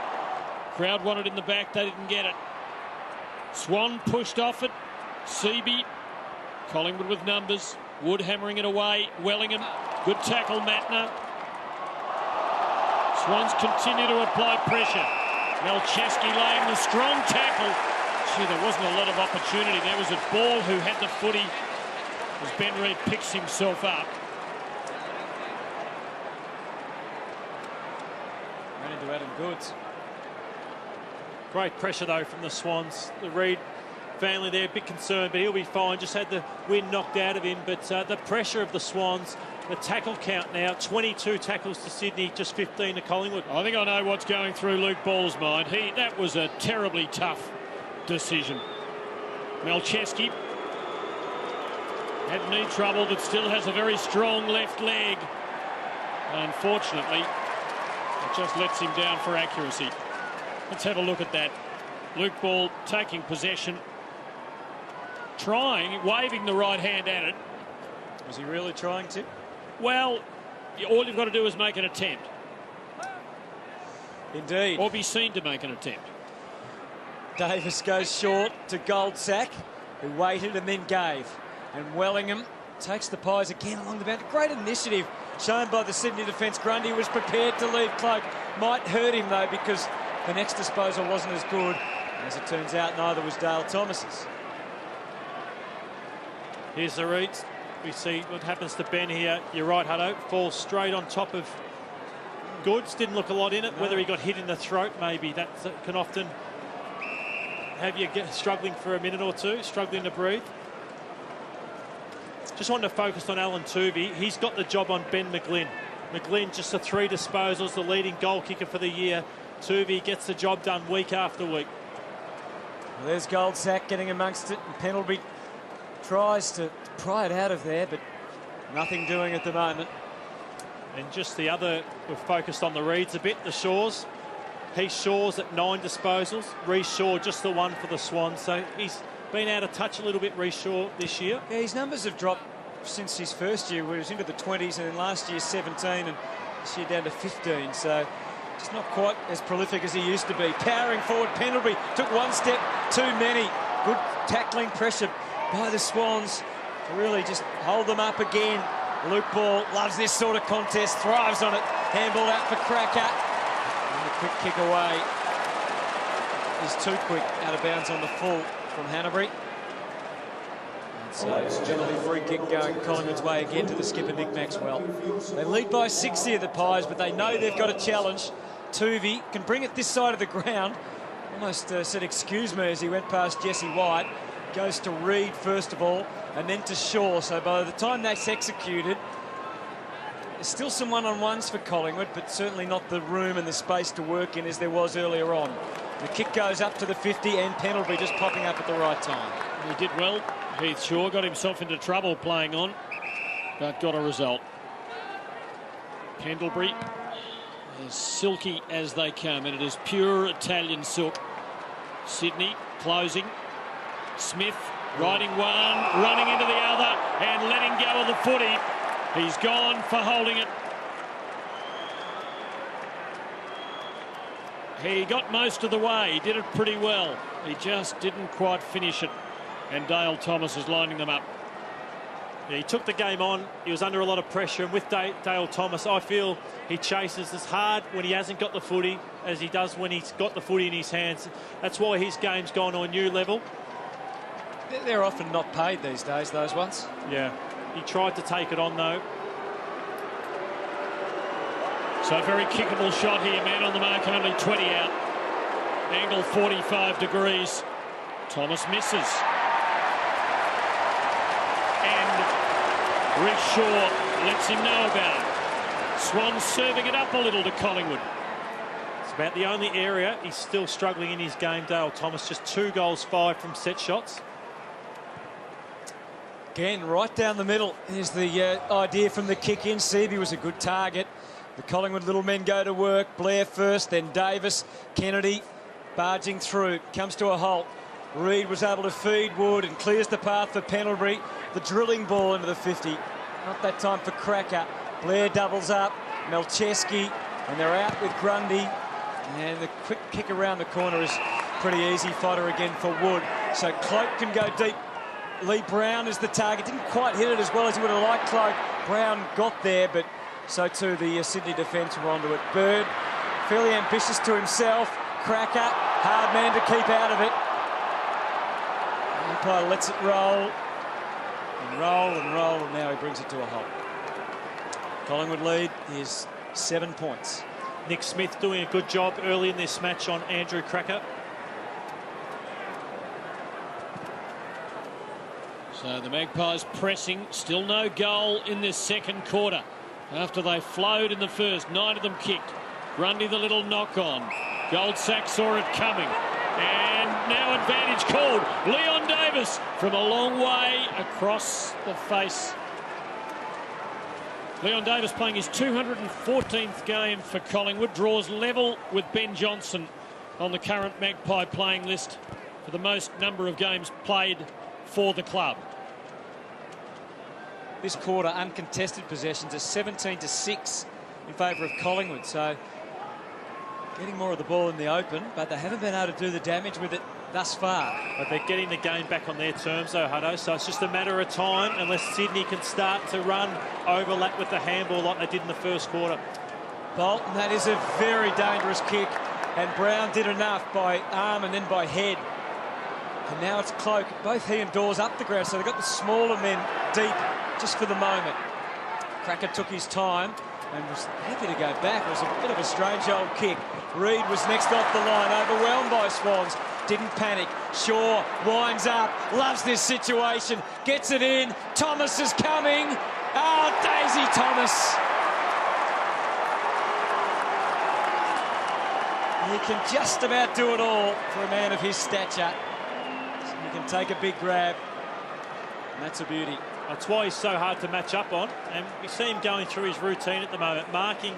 Crowd wanted in the back. They didn't get it. Swan pushed off it. Seabee. Collingwood with numbers. Wood hammering it away. Wellingham. Good tackle, Matner. Swans continue to apply pressure. Melcheski laying the strong tackle. Gee, there wasn't a lot of opportunity. There was a Ball who had the footy as Ben Reid picks himself up. Ran into Adam Goods. Great pressure, though, from the Swans. The Reid family there, a bit concerned, but he'll be fine. Just had the wind knocked out of him. But the pressure of the Swans, the tackle count now, 22 tackles to Sydney, just 15 to Collingwood. I think I know what's going through Luke Ball's mind. That was a terribly tough decision. Melcheski had knee trouble, but still has a very strong left leg. Unfortunately, it just lets him down for accuracy. Let's have a look at that. Luke Ball taking possession, trying, waving the right hand at it. Was he really trying to? Well, all you've got to do is make an attempt. Indeed. Or be seen to make an attempt. Davis goes short to Goldsack, who waited and then gave. And Wellingham takes the Pies again along the boundary. Great initiative shown by the Sydney defence. Grundy was prepared to leave Cloak. Might hurt him, though, because the next disposal wasn't as good. As it turns out, neither was Dale Thomas's. Here's the reads. We see what happens to Ben here. You're right, Hutto. Falls straight on top of Goods. Didn't look a lot in it. No. Whether he got hit in the throat, maybe. That can often have you struggling for a minute or two, struggling to breathe. Just wanted to focus on Alan Tuvey. He's got the job on Ben McGlynn. McGlynn just the 3 disposals, the leading goal kicker for the year. Tuvey gets the job done week after week. Well, there's Goldsack getting amongst it, and Pendlebury tries to pry it out of there, but nothing doing at the moment. And just the other, we've focused on the Reeds a bit, the Shaws. Heath Shaw's at 9 disposals. Reece Shaw just the one for the Swans. So he's been out of touch a little bit, Reece Shaw, this year. Yeah, his numbers have dropped since his first year, where he was into the 20s, and then last year 17, and this year down to 15. So just not quite as prolific as he used to be. Powering forward, Pendlebury took one step too many. Good tackling pressure by the Swans to really just hold them up again. Luke Ball loves this sort of contest, thrives on it. Handball out for Cracker. And the quick kick away is too quick, out of bounds on the full from Hanbury. And so it's a penalty free kick going Collingwood's way again to the skipper, Nick Maxwell. They lead by 6 here, the Pies, but they know they've got a challenge. Tuvey can bring it this side of the ground. Almost said excuse me as he went past Jesse White. Goes to Reid first of all, and then to Shaw. So by the time that's executed, there's still some one-on-ones for Collingwood, but certainly not the room and the space to work in as there was earlier on. The kick goes up to the 50, and Pendlebury just popping up at the right time. He did well. Heath Shaw got himself into trouble playing on, but got a result. Pendlebury, as silky as they come, and it is pure Italian silk. Sydney closing. Smith riding one, running into the other, and letting go of the footy. He's gone for holding it. He got most of the way. He did it pretty well. He just didn't quite finish it. And Dale Thomas is lining them up. Yeah, he took the game on. He was under a lot of pressure. And with Dale Thomas, I feel he chases as hard when he hasn't got the footy as he does when he's got the footy in his hands. That's why his game's gone to a new level. They're often not paid these days, those ones. Yeah. He tried to take it on, though. So a very kickable shot here. Man on the mark, only 20 out. Angle 45 degrees. Thomas misses. And Rick Shaw lets him know about it. Swans serving it up a little to Collingwood. It's about the only area he's still struggling in his game, Dale Thomas. Just 2 goals, 5 from set shots. Again, right down the middle. Here's the idea from the kick-in. Seavey was a good target. The Collingwood little men go to work. Blair first, then Davis. Kennedy barging through. Comes to a halt. Reid was able to feed Wood and clears the path for Pendlebury. The drilling ball into the 50. Not that time for Cracker. Blair doubles up. Melcheski. And they're out with Grundy. And the quick kick around the corner is pretty easy fodder again for Wood. So Cloak can go deep. Lee Brown is the target. Didn't quite hit it as well as he would have liked. Cloak. Brown got there, but so too the Sydney defence were onto it. Bird, fairly ambitious to himself. Cracker, hard man to keep out of it. Umpire lets it roll. And roll and roll, and now he brings it to a halt. Collingwood lead is 7 points. Nick Smith doing a good job early in this match on Andrew Cracker. So the Magpies pressing. Still no goal in this second quarter. After they flowed in the first, 9 of them kicked. Grundy the little knock on. Goldsack saw it coming. And now advantage called. Leon Davis from a long way across the face. Leon Davis playing his 214th game for Collingwood. Draws level with Ben Johnson on the current Magpie playing list for the most number of games played for the club. This quarter, uncontested possessions are 17-6 in favour of Collingwood. So getting more of the ball in the open, but they haven't been able to do the damage with it thus far. But they're getting the game back on their terms, though, Hutto. So it's just a matter of time unless Sydney can start to run overlap with the handball like they did in the first quarter. Bolton, that is a very dangerous kick. And Brown did enough by arm and then by head. And now it's Cloak. Both he and Dawes up the ground, so they've got the smaller men deep just for the moment. Cracker took his time and was happy to go back. It was a bit of a strange old kick. Reid was next off the line, overwhelmed by Swans. Didn't panic. Shaw winds up, loves this situation, gets it in. Thomas is coming. Oh, Daisy Thomas. He can just about do it all for a man of his stature. He can take a big grab, and that's a beauty. That's why he's so hard to match up on, and we see him going through his routine at the moment, marking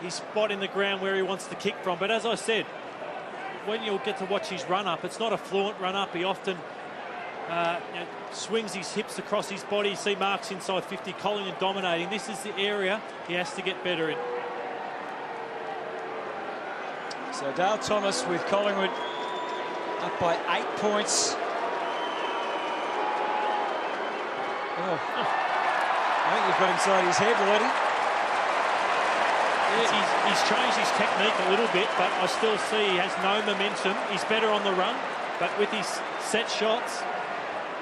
his spot in the ground where he wants to kick from. But as I said, when you'll get to watch his run-up, it's not a fluent run-up. He often swings his hips across his body. You see marks inside 50, Collingwood dominating. This is the area he has to get better in. So Dale Thomas with Collingwood up by 8 points. Oh. I think you've got inside his head already. Yeah, he's changed his technique a little bit, but I still see he has no momentum. He's better on the run, but with his set shots,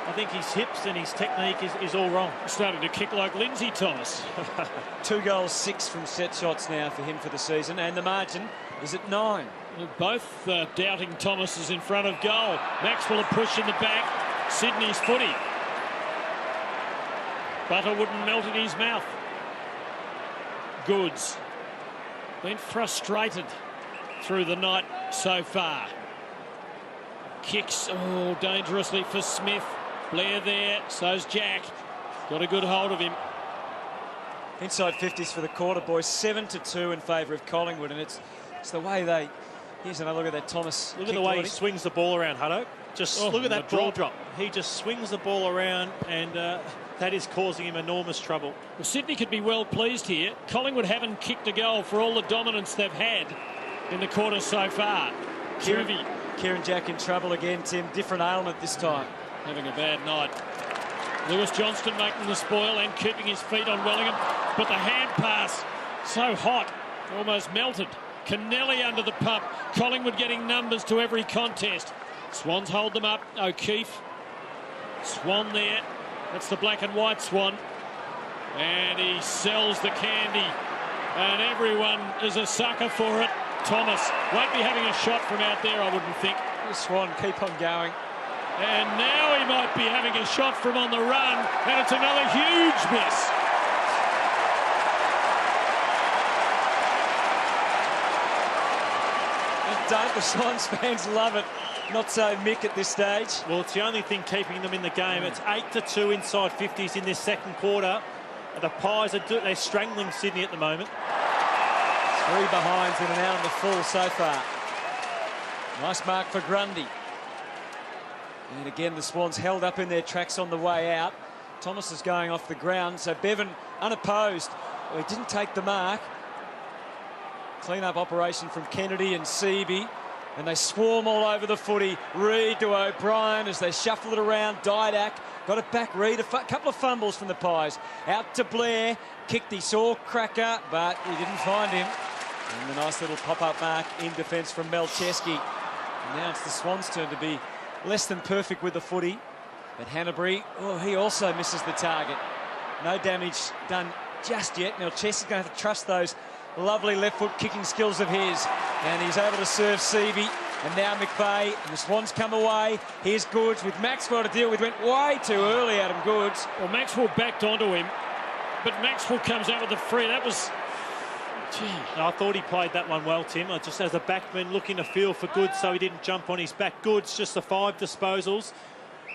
I think his hips and his technique is all wrong. Starting to kick like Lindsay Thomas. 2 goals, 6 from set shots now for him for the season, and the margin is at 9. Both doubting Thomas is in front of goal. Maxwell a push in the back. Sydney's footy. Butter wouldn't melt in his mouth. Goods. Been frustrated through the night so far. Kicks, oh, dangerously for Smith. Blair there, so's Jack. Got a good hold of him. Inside 50s for the quarter, boys. 7-2 in favour of Collingwood, and it's the way they... Here's another look at that Thomas. Look at the way he swings the ball around, Hutto. Just look at that ball drop. He just swings the ball around, and that is causing him enormous trouble. Well, Sydney could be well pleased here. Collingwood haven't kicked a goal for all the dominance they've had in the quarter so far. Kieran Jack in trouble again, Tim. Different ailment this time. Having a bad night. Lewis Johnston making the spoil and keeping his feet on Wellingham. But the hand pass, so hot, almost melted. Kennelly under the pump. Collingwood getting numbers to every contest. Swans hold them up. O'Keefe. Swan there. That's the black and white Swan. And he sells the candy. And everyone is a sucker for it. Thomas won't be having a shot from out there, I wouldn't think. The Swan keep on going. And now he might be having a shot from on the run, and it's another huge miss. Don't the Swans fans love it? Not so Mick at this stage. Well, it's the only thing keeping them in the game. It's 8-2 inside 50s in this second quarter. The Pies they're strangling Sydney at the moment. 3 behinds in and out on the full so far. Nice mark for Grundy. And again, the Swans held up in their tracks on the way out. Thomas is going off the ground, so Bevan unopposed. Well, he didn't take the mark. Clean-up operation from Kennedy and Seavey. And they swarm all over the footy. Reid to O'Brien as they shuffle it around. Didak got it back. Reid, a couple of fumbles from the Pies. Out to Blair. Kicked, he saw Cracker, but he didn't find him. And the nice little pop-up mark in defence from Melcheski. And now it's the Swans' turn to be less than perfect with the footy. But Hanbury, oh, he also misses the target. No damage done just yet. Melcheski's going to have to trust those lovely left-foot kicking skills of his. And he's able to serve Seavey. And now McVeigh. And the Swans come away. Here's Goods with Maxwell to deal with. Went way too early, Adam Goods. Well, Maxwell backed onto him. But Maxwell comes out with the free. That was... Gee. I thought he played that one well, Tim. Just as a backman looking to feel for Goods so he didn't jump on his back. Goods, just the 5 disposals.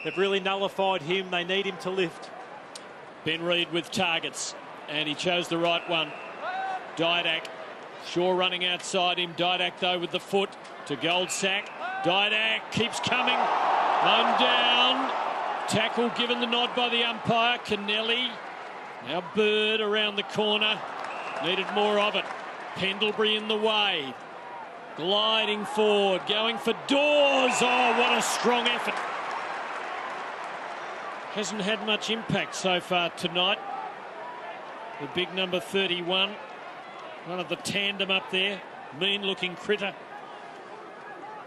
They've really nullified him. They need him to lift. Ben Reid with targets. And he chose the right one. Didak. Shaw running outside him. Didak, though, with the foot to Goldsack. Didak keeps coming. One down. Tackle given the nod by the umpire. Kennelly. Now Bird around the corner. Needed more of it. Pendlebury in the way. Gliding forward. Going for Dawes. Oh, what a strong effort. Hasn't had much impact so far tonight. The big number 31. One of the tandem up there. Mean-looking critter.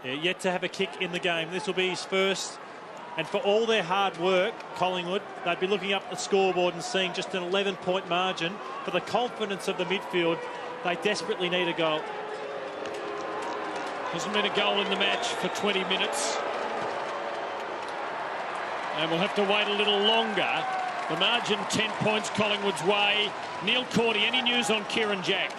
Yeah, yet to have a kick in the game. This will be his first. And for all their hard work, Collingwood, they'd be looking up the scoreboard and seeing just an 11-point margin. For the confidence of the midfield, they desperately need a goal. Hasn't been a goal in the match for 20 minutes. And we'll have to wait a little longer. The margin 10 points Collingwood's way. Neil Cordy, any news on Kieran Jack?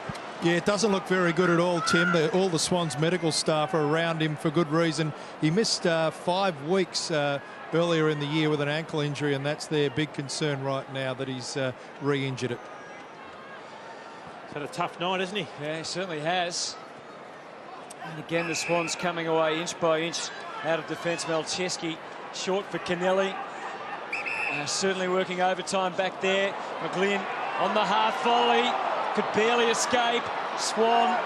Yeah, it doesn't look very good at all, Tim. All the Swans medical staff are around him for good reason. He missed 5 weeks earlier in the year with an ankle injury, and that's their big concern right now, that he's re-injured it. He's had a tough night, hasn't he? Yeah, he certainly has. And again, the Swans coming away inch by inch out of defence. Melcheski short for Kennelly. Certainly working overtime back there. McGlynn on the half volley. Could barely escape. Swan.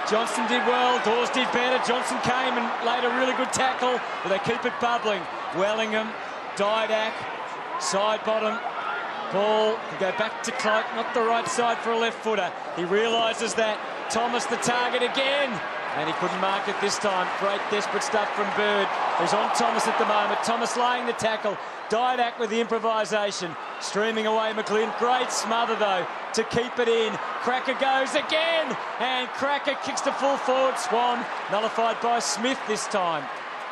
Johnson did well. Dawes did better. Johnson came and laid a really good tackle, but they keep it bubbling. Wellingham. Didak. Side bottom. Ball to go back to Cloak. Not the right side for a left footer. He realises that. Thomas the target again. And he couldn't mark it this time. Great desperate stuff from Bird, who's on Thomas at the moment. Thomas laying the tackle. Didak with the improvisation. Streaming away McGlynn. Great smother, though, to keep it in. Cracker goes again. And Cracker kicks to full forward. Swan nullified by Smith this time.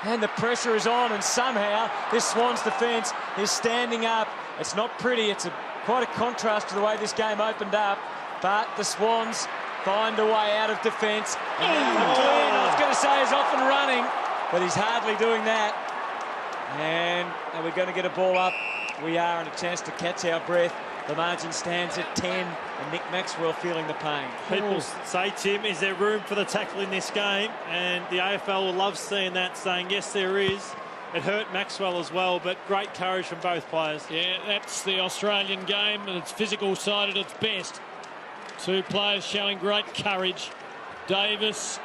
And the pressure is on, and somehow this Swans defence is standing up. It's not pretty. It's quite a contrast to the way this game opened up. But the Swans find a way out of defence. McGlynn, I was going to say, is off and running, but he's hardly doing that. And are we going to get a ball up? We are, and a chance to catch our breath. The margin stands at 10, and Nick Maxwell feeling the pain. People say, Tim, is there room for the tackle in this game? And the AFL will love seeing that, saying, yes, there is. It hurt Maxwell as well, but great courage from both players. Yeah, that's the Australian game, and it's physical side at its best. 2 players showing great courage. Davis,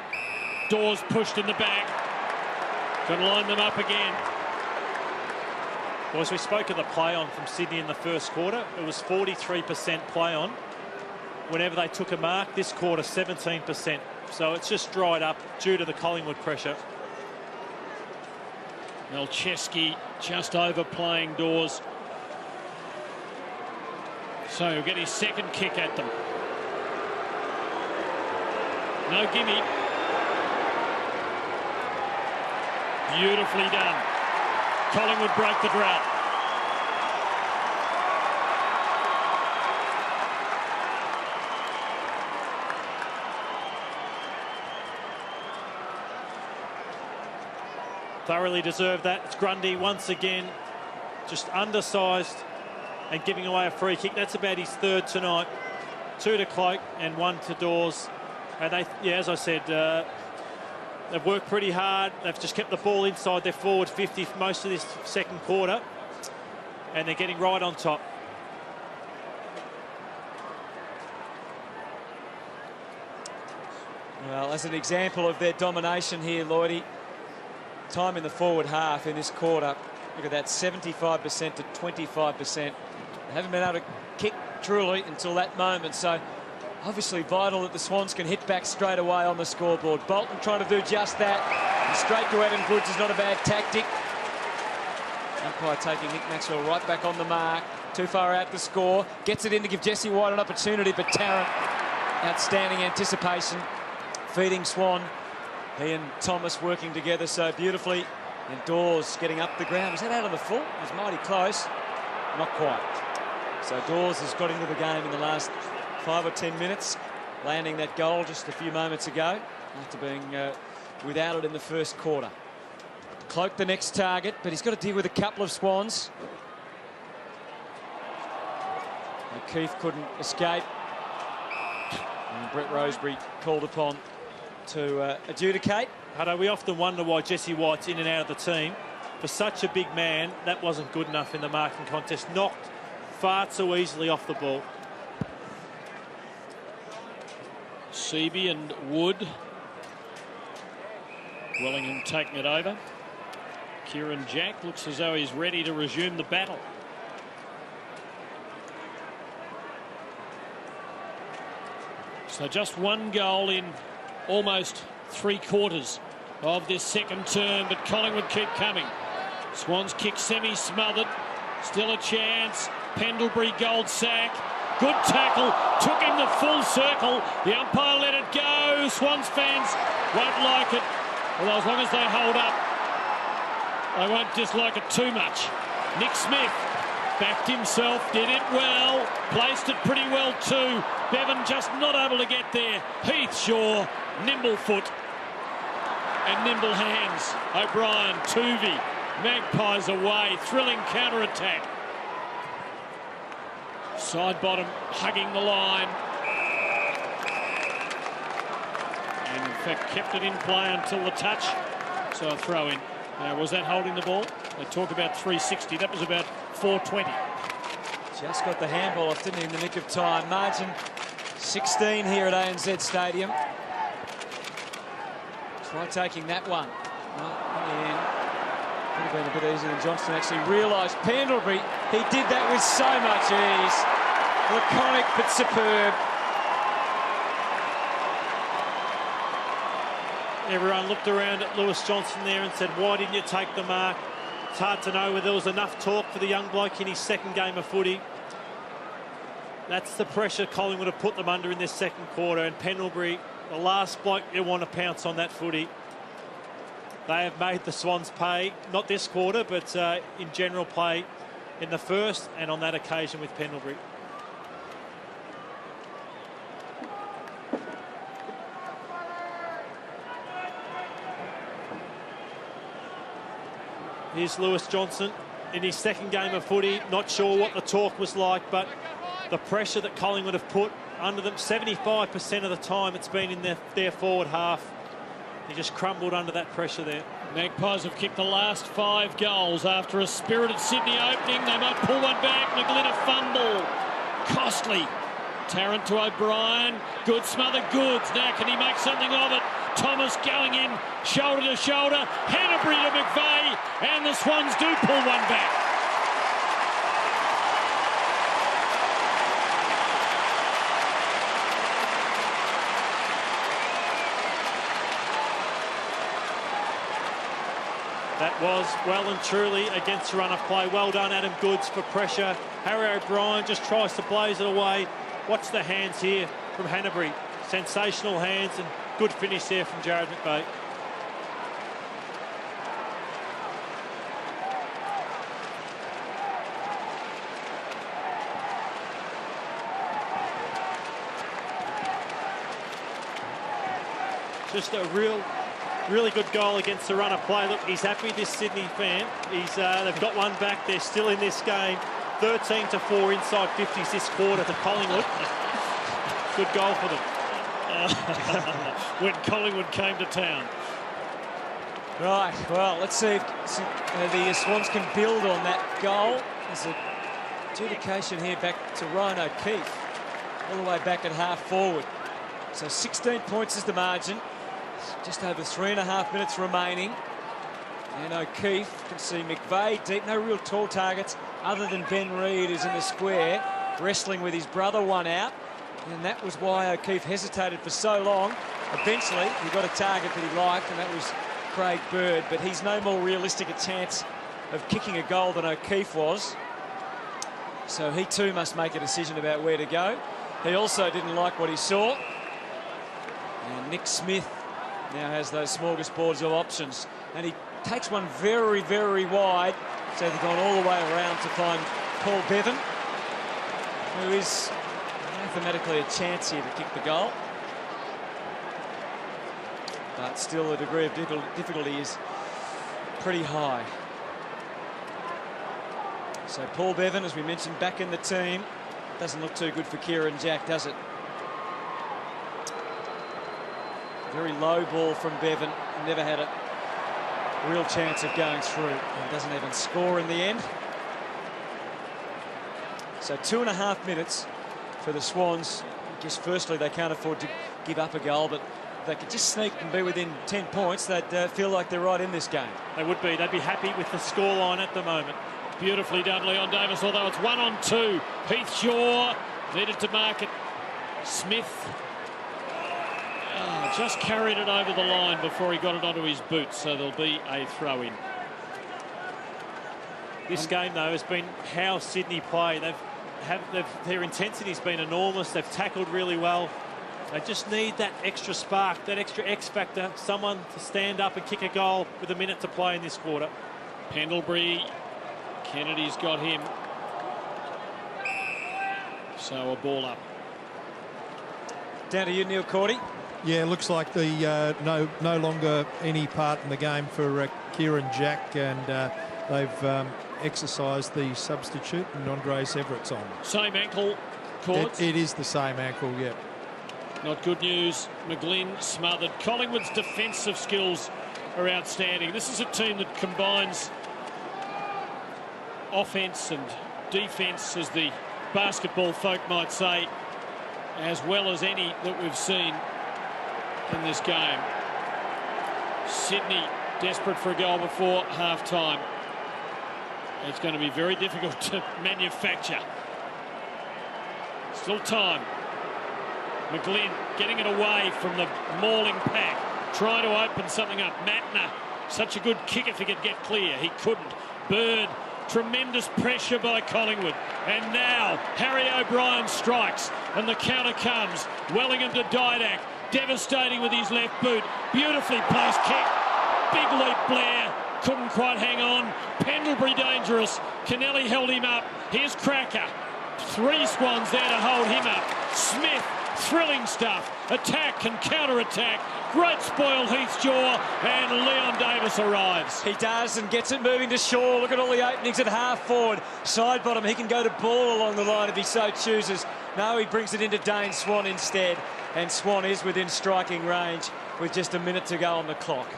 Dawes pushed in the back. Going to line them up again. Boys, we spoke of the play-on from Sydney in the first quarter. It was 43% play-on. Whenever they took a mark, this quarter 17%. So it's just dried up due to the Collingwood pressure. Melcheski just overplaying Dawes. So he'll get his second kick at them. No gimme. Beautifully done. Collingwood broke the drought. Thoroughly deserved that. It's Grundy once again, just undersized and giving away a free kick. That's about his third tonight. 2 to Cloak and 1 to Dawes. And they, yeah, as I said, they've worked pretty hard. They've just kept the ball inside their forward 50 for most of this second quarter. And they're getting right on top. Well, as an example of their domination here, Lloydie, time in the forward half in this quarter, look at that, 75% to 25%. They haven't been able to kick truly until that moment, so obviously vital that the Swans can hit back straight away on the scoreboard. Bolton trying to do just that, and straight to Adam Goods is not a bad tactic. Umpire taking Nick Maxwell right back on the mark, too far out to score, gets it in to give Jesse White an opportunity, but Tarrant, outstanding anticipation, feeding Swan. He and Thomas working together so beautifully. And Dawes getting up the ground. Was that out of the full? It was mighty close. Not quite. So Dawes has got into the game in the last 5 or 10 minutes, landing that goal just a few moments ago after being without it in the first quarter. Cloak the next target, but he's got to deal with a couple of Swans. O'Keefe couldn't escape. And Brett Rosebery called upon to adjudicate. Hutto, we often wonder why Jesse White's in and out of the team. For such a big man, that wasn't good enough in the marking contest. Knocked far too easily off the ball. Seaby and Wood. Wellingham taking it over. Kieran Jack looks as though he's ready to resume the battle. So just 1 goal in almost 3 quarters of this second term, but Collingwood keep coming. Swans kick semi-smothered. Still a chance. Pendlebury gold sack. Good tackle. Took him the full circle. The umpire let it go. Swans fans won't like it. Although as long as they hold up, they won't dislike it too much. Nick Smith backed himself, did it well, placed it pretty well too. Bevan just not able to get there. Heath Shaw, nimble foot and nimble hands. O'Brien, Tuvey, Magpies away, thrilling counter-attack. Side bottom hugging the line. And in fact kept it in play until the touch. So a throw in. Now, was that holding the ball? They talk about 360. That was about 420. Just got the handball off, didn't he, in the nick of time. Margin 16 here at ANZ Stadium. Try taking that one. And could have been a bit easier than Johnston actually realised. Pendlebury, he did that with so much ease. Laconic but superb. Everyone looked around at Lewis Johnson there and said, why didn't you take the mark? It's hard to know whether there was enough talk for the young bloke in his second game of footy. That's the pressure Collingwood have put them under in this second quarter, and Pendlebury, the last bloke you want to pounce on that footy. They have made the Swans pay, not this quarter, but in general play in the first and on that occasion with Pendlebury. Here's Lewis Johnson in his second game of footy. Not sure what the talk was like, but the pressure that Collingwood have put under them, 75% of the time it's been in their forward half. He just crumbled under that pressure there. Magpies have kicked the last 5 goals after a spirited Sydney opening. They might pull one back. McGlynn a fumble. Costly. Tarrant to O'Brien. Good smother Goods. Now can he make something of it? Thomas going in, shoulder to shoulder. Hanbury to McVeigh, and the Swans do pull one back. That was well and truly against the run of play. Well done, Adam Goods, for pressure. Harry O'Brien just tries to blaze it away. Watch the hands here from Hanbury. Sensational hands, and Good finish there from Jared McVeigh. Just a really good goal against the run of play. Look, he's happy, this Sydney fan. They've got one back. They're still in this game. 13-4 inside 50s this quarter to Collingwood. Good goal for them. When Collingwood came to town. Right, well, let's see if the Swans can build on that goal. There's an adjudication here back to Ryan O'Keefe, all the way back at half forward. So 16 points is the margin. Just over 3.5 minutes remaining. And O'Keefe can see McVeigh deep. No real tall targets other than Ben Reid, who's in the square, wrestling with his brother one out. And that was why O'Keefe hesitated for so long. Eventually, he got a target that he liked, and that was Craig Bird. But he's no more realistic a chance of kicking a goal than O'Keefe was. So he too must make a decision about where to go. He also didn't like what he saw. And Nick Smith now has those smorgasbords of options. And he takes one very, very wide. So they've gone all the way around to find Paul Bevan, who is mathematically a chance here to kick the goal. But still the degree of difficulty is pretty high. So Paul Bevan, as we mentioned, back in the team. Doesn't look too good for Kieran Jack, does it? Very low ball from Bevan. Never had a real chance of going through. And doesn't even score in the end. So 2.5 minutes for the Swans. I guess firstly they can't afford to give up a goal, but if they could just sneak and be within 10 points, they'd feel like they're right in this game. They would be. They'd be happy with the scoreline at the moment. Beautifully done, Leon Davis, although it's 1-on-2. Heath Shaw needed to mark it. Smith just carried it over the line before he got it onto his boot, so there'll be a throw-in. This game, though, has been how Sydney play. Their intensity's been enormous. They've tackled really well. They just need that extra spark, that extra X factor, someone to stand up and kick a goal with a minute to play in this quarter. Pendlebury, Kennedy's got him. So a ball up. Down to you, Neil Cordy. Yeah, looks like the no longer any part in the game for Kieran Jack, and they've exercised the substitute, and Andreas Everett's on. Same ankle, Courts. It is the same ankle, yeah. Not good news. McGlynn smothered. Collingwood's defensive skills are outstanding. This is a team that combines offence and defence, as the basketball folk might say, as well as any that we've seen in this game. Sydney desperate for a goal before half-time. It's going to be very difficult to manufacture. Still time. McGlynn getting it away from the mauling pack, trying to open something up. Matner, such a good kick if he could get clear. He couldn't. Bird, tremendous pressure by Collingwood. And now Harry O'Brien strikes, and the counter comes. Wellingham to Didac, devastating with his left boot. Beautifully placed kick. Big leap, Blair. Couldn't quite hang on. Pendlebury dangerous. Kennelly held him up. Here's Cracker. 3 Swans there to hold him up. Smith, thrilling stuff. Attack and counter-attack. Great spoil, Heath Shaw, and Leon Davis arrives. He does, and gets it moving to Shaw. Look at all the openings at half forward. Side bottom, he can go to ball along the line if he so chooses. No, he brings it into Dane Swan instead. And Swan is within striking range with just a minute to go on the clock.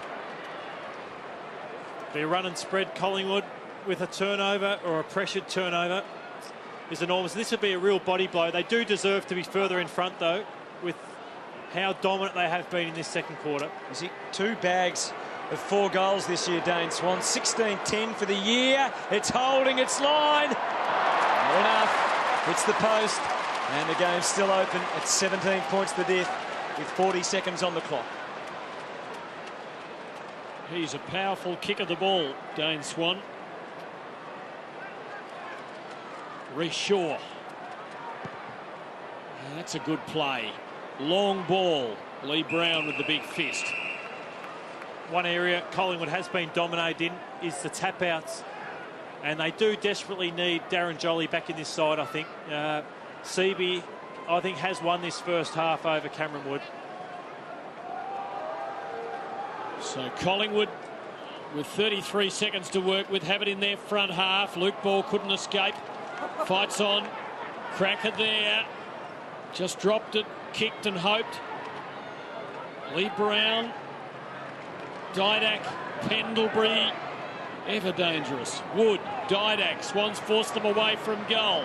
Their run and spread, Collingwood, with a turnover or a pressured turnover, is enormous. This would be a real body blow. They do deserve to be further in front, though, with how dominant they have been in this second quarter. Is he 2 bags of 4 goals this year, Dane Swan? 16-10 for the year. It's holding its line. Not enough. Hits the post. And the game's still open at 17 points to death with 40 seconds on the clock. He's a powerful kick of the ball, Dane Swan. Reece Shaw. That's a good play. long ball. Lee Brown with the big fist. One area Collingwood has been dominated in is the tap-outs. And they do desperately need Darren Jolly back in this side, I think. Seaby, I think, has won this first half over Cameron Wood. So Collingwood, with 33 seconds to work with, have it in their front half. Luke Ball couldn't escape. Fights on. Cracker there. Just dropped it, kicked and hoped. Lee Brown. Didak, Pendlebury. Ever dangerous. Wood, Didak. Swans forced them away from goal.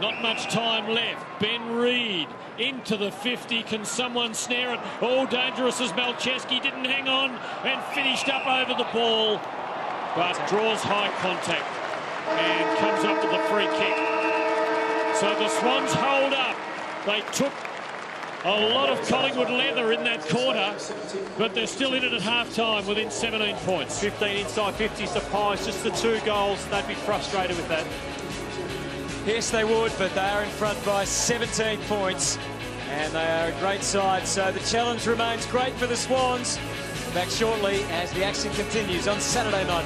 Not much time left. Ben Reid into the 50. Can someone snare it? Oh, dangerous as Malcheski didn't hang on and finished up over the ball, but draws high contact and comes up with a free kick. So the Swans hold up. They took a lot of Collingwood leather in that quarter, but they're still in it at half-time within 17 points. 15 inside 50's the Pies, just the 2 goals. They'd be frustrated with that. Yes, they would, but they are in front by 17 points, and they are a great side. So the challenge remains great for the Swans. Back shortly as the action continues on Saturday night.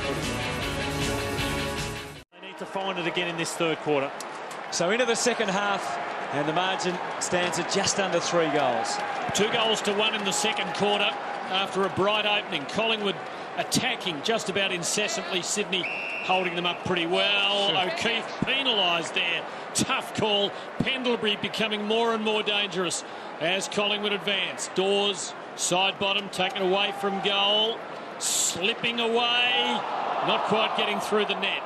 They need to find it again in this third quarter. So into the second half, and the margin stands at just under 3 goals. 2 goals to 1 in the second quarter after a bright opening. Collingwood attacking just about incessantly. Sydney holding them up pretty well. O'Keefe penalised there. Tough call. Pendlebury becoming more and more dangerous as Collingwood advance. Dawes, side bottom, taken away from goal. Slipping away. Not quite getting through the net.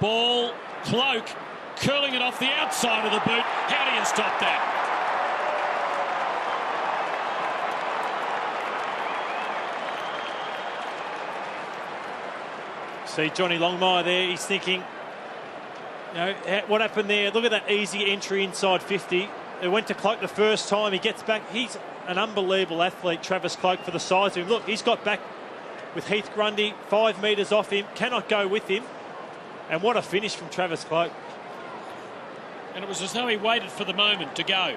Ball, Cloak, curling it off the outside of the boot. How do you stop that? See Johnny Longmire there, he's thinking, you know, what happened there? Look at that easy entry inside 50. It went to Cloak the first time, he gets back. He's an unbelievable athlete, Travis Cloak, for the size of him. Look, he's got back with Heath Grundy 5 metres off him, cannot go with him. And what a finish from Travis Cloak. And it was as though he waited for the moment to go.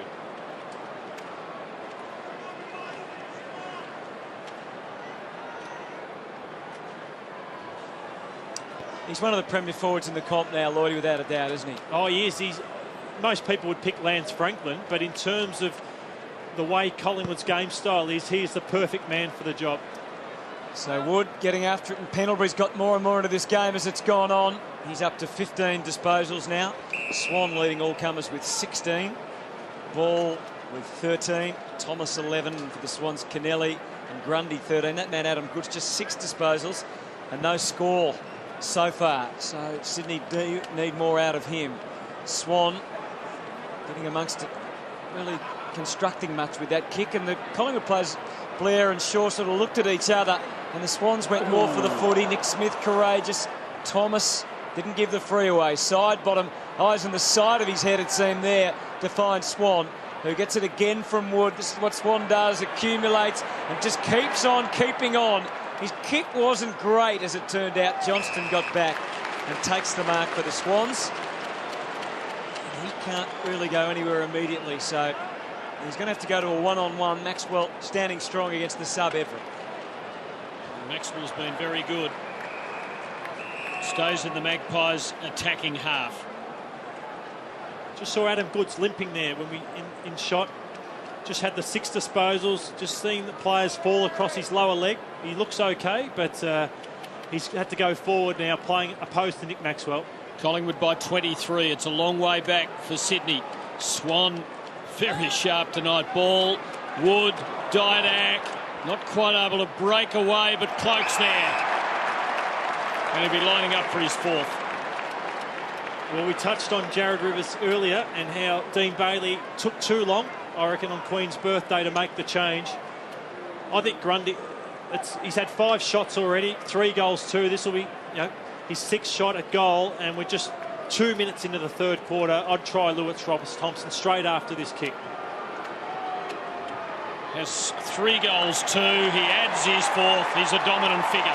He's one of the premier forwards in the comp now, Lloydie, without a doubt, isn't he? Oh, he is. Most people would pick Lance Franklin, but in terms of the way Collingwood's game style is, he is the perfect man for the job. So Wood getting after it, and Pendlebury's got more and more into this game as it's gone on. He's up to 15 disposals now. Swan leading all comers with 16. Ball with 13. Thomas 11 for the Swans. Kennelly and Grundy 13. That man Adam Good's just 6 disposals and no score so far. So Sydney do need more out of him. Swan getting amongst it, really constructing much with that kick, and the Collingwood players, Blair and Shaw, sort of looked at each other, and the Swans went more for the footy. Nick Smith courageous. Thomas didn't give the free away. Side bottom, eyes on the side of his head, it seemed there, to find Swan, who gets it again from Wood. This is what Swan does, accumulates and just keeps on keeping on. His kick wasn't great, as it turned out. Johnston got back and takes the mark for the Swans. He can't really go anywhere immediately, so he's going to have to go to a one-on-one. Maxwell standing strong against the sub Everett. Maxwell's been very good. Stays in the Magpies' attacking half. Just saw Adam Goods limping there when we in shot. Just had the 6 disposals. Just seeing the players fall across his lower leg. He looks okay, but he's had to go forward now, playing opposed to Nick Maxwell. Collingwood by 23. It's a long way back for Sydney. Swan very sharp tonight. Ball, Wood, Didak, not quite able to break away, but Cloak's there. And he'll be lining up for his 4th. Well, we touched on Jared Rivers earlier and how Dean Bailey took too long, I reckon, on Queen's birthday to make the change. I think Grundy, he's had 5 shots already, 3 goals, 2. This will be, his 6th shot at goal, and we're just 2 minutes into the third quarter. I'd try Lewis Roberts-Thompson straight after this kick. Has 3 goals, 2. He adds his 4th. He's a dominant figure.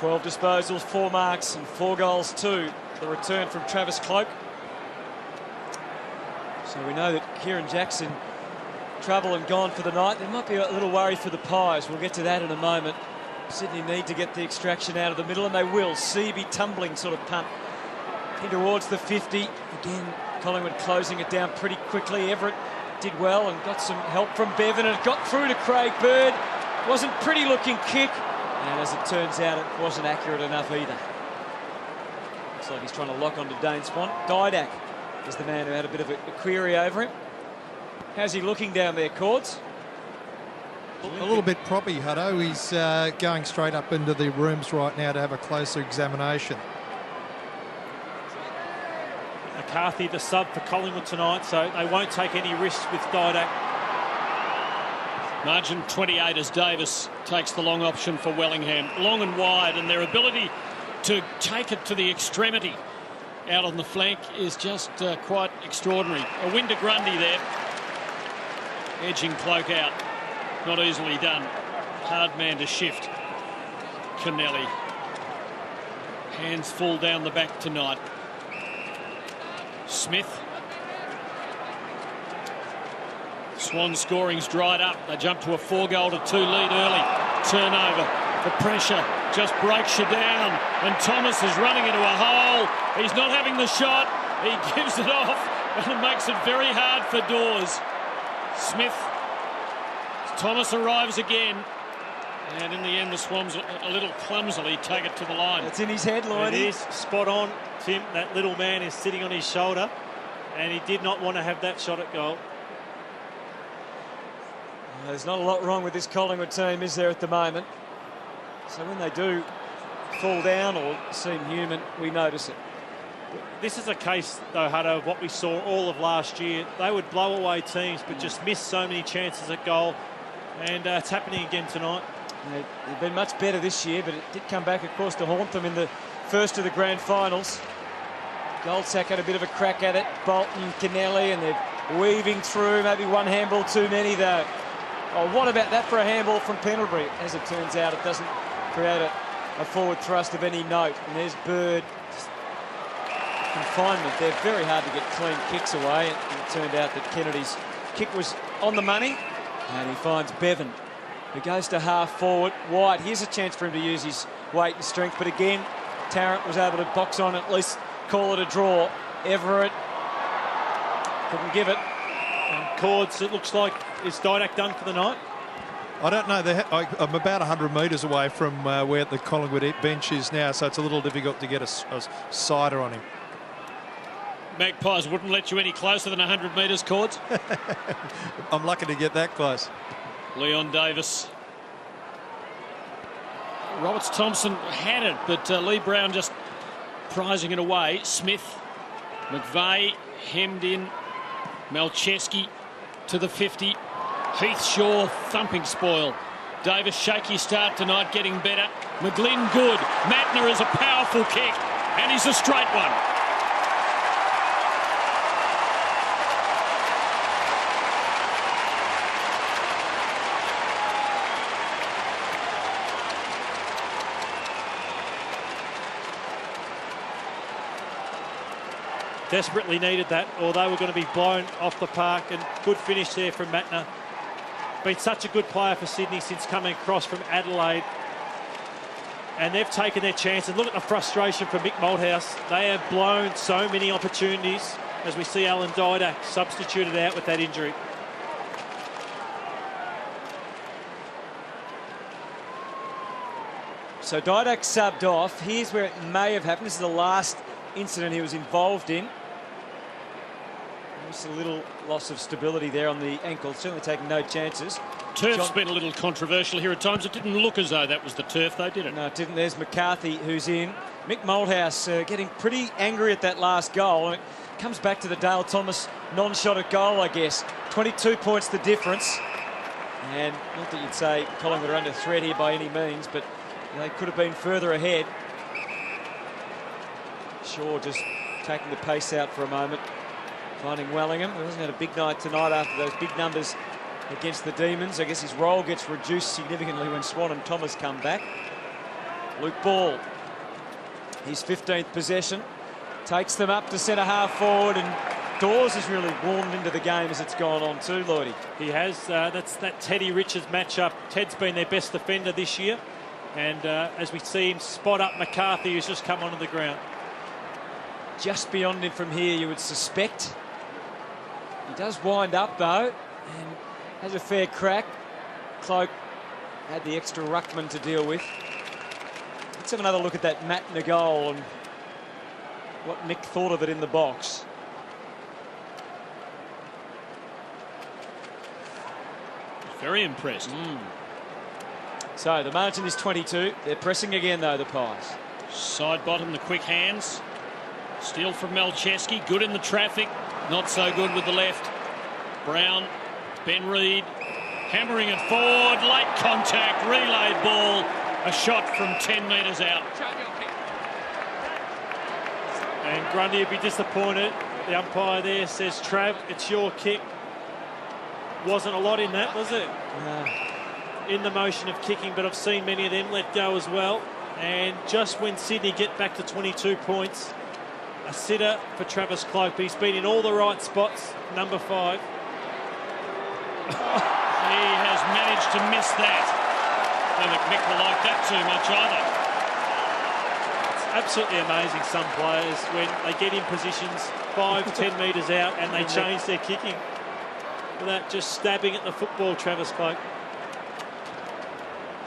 12 disposals, 4 marks and 4 goals too. The return from Travis Cloak. So we know that Kieran Jackson trouble and gone for the night. There might be a little worry for the Pies. We'll get to that in a moment. Sydney need to get the extraction out of the middle, and they will. Seavey tumbling sort of punt in towards the 50. Again, Collingwood closing it down pretty quickly. Everett did well and got some help from Bevan, and it got through to Craig Bird. Wasn't pretty looking kick, and as it turns out, it wasn't accurate enough either. Looks like he's trying to lock onto Dane Swan. Didak is the man who had a bit of a query over him. How's he looking down there, Cords? A little bit proppy, Hutto. He's going straight up into the rooms right now to have a closer examination. McCarthy, the sub for Collingwood tonight, so they won't take any risks with Didak. Margin 28 as Davis takes the long option for Wellingham. Long and wide, and their ability to take it to the extremity out on the flank is just quite extraordinary. A win to Grundy there. Edging Cloak out. Not easily done. Hard man to shift. Kennelly. Hands full down the back tonight. Smith. Swan scoring's dried up. They jump to a 4-2 lead early. Turnover. The pressure just breaks you down. And Thomas is running into a hole. He's not having the shot. He gives it off. And it makes it very hard for Dawes. Smith. Thomas arrives again. And in the end, the Swans a little clumsily take it to the line. It's in his head, Lloyd. It is spot on, Tim. That little man is sitting on his shoulder, and he did not want to have that shot at goal. There's not a lot wrong with this Collingwood team, is there, at the moment? So when they do fall down or seem human, we notice it. This is a case, though, Hutto, of what we saw all of last year. They would blow away teams, but just miss so many chances at goal. And it's happening again tonight. They've been much better this year, but it did come back, of course, to haunt them in the first of the grand finals. Goldsack had a bit of a crack at it. Bolton, Kennelly, and they're weaving through. Maybe one handball too many, though. Oh, what about that for a handball from Pendlebury? As it turns out, it doesn't create a forward thrust of any note. And there's Bird. Confinement. They're very hard to get clean kicks away. And it turned out that Kennedy's kick was on the money. And he finds Bevan, who goes to half forward. White, here's a chance for him to use his weight and strength. But again, Tarrant was able to box on, at least call it a draw. Everett couldn't give it. And Cords, it looks like, is Didak done for the night? I don't know. I'm about 100 metres away from where the Collingwood bench is now, so it's a little difficult to get a sider on him. Magpies wouldn't let you any closer than 100 metres, Cords. I'm lucky to get that close. Leon Davis. Roberts Thompson had it, but Lee Brown just prizing it away. Smith, McVeigh hemmed in. Malcheski to the 50. Heath Shaw thumping spoil. Davis shaky start tonight, getting better. McGlynn good. Matner is a powerful kick, and he's a straight one. Desperately needed that, or they were going to be blown off the park. And good finish there from Matner. Been such a good player for Sydney since coming across from Adelaide. And they've taken their chance. And look at the frustration from Mick Malthouse. They have blown so many opportunities, as we see Alan Didak substituted out with that injury. So Didak subbed off. Here's where it may have happened. This is the last incident he was involved in. Just a little loss of stability there on the ankle. Certainly taking no chances. Turf's been a little controversial here at times. It didn't look as though that was the turf, though, did it? No, it didn't. There's McCarthy, who's in. Mick Malthouse getting pretty angry at that last goal. And it comes back to the Dale Thomas non-shot at goal, I guess. 22 points the difference. And not that you'd say Collingwood are under threat here by any means, but they could have been further ahead. Shaw just taking the pace out for a moment. Finding Wellingham, who hasn't had a big night tonight after those big numbers against the Demons. I guess his role gets reduced significantly when Swan and Thomas come back. Luke Ball, his 15th possession, takes them up to centre half forward, and Dawes has really warmed into the game as it's gone on too, Lloydie. He has. That's that Teddy Richards matchup. Ted's been their best defender this year. And as we see him spot up McCarthy, who's just come onto the ground. Just beyond him from here, you would suspect. He does wind up, though, and has a fair crack. Cloak had the extra ruckman to deal with. Let's have another look at that Matt goal and what Nick thought of it in the box. Very impressed. So the margin is 22. They're pressing again, though, the Pies. Side bottom, the quick hands. Steal from Malcheski. Good in the traffic. Not so good with the left. Brown, Ben Reid, hammering it forward. Late contact, relayed ball. A shot from 10 metres out. And Grundy would be disappointed. The umpire there says, Trav, it's your kick. Wasn't a lot in that, was it? No. In the motion of kicking, but I've seen many of them let go as well. And just when Sydney get back to 22 points, a sitter for Travis Cloak. He's been in all the right spots, number 5. He has managed to miss that. I don't think Mick will like that too much either. It's absolutely amazing, some players, when they get in positions 5-10 metres out and they change their kicking without just stabbing at the football, Travis Cloak.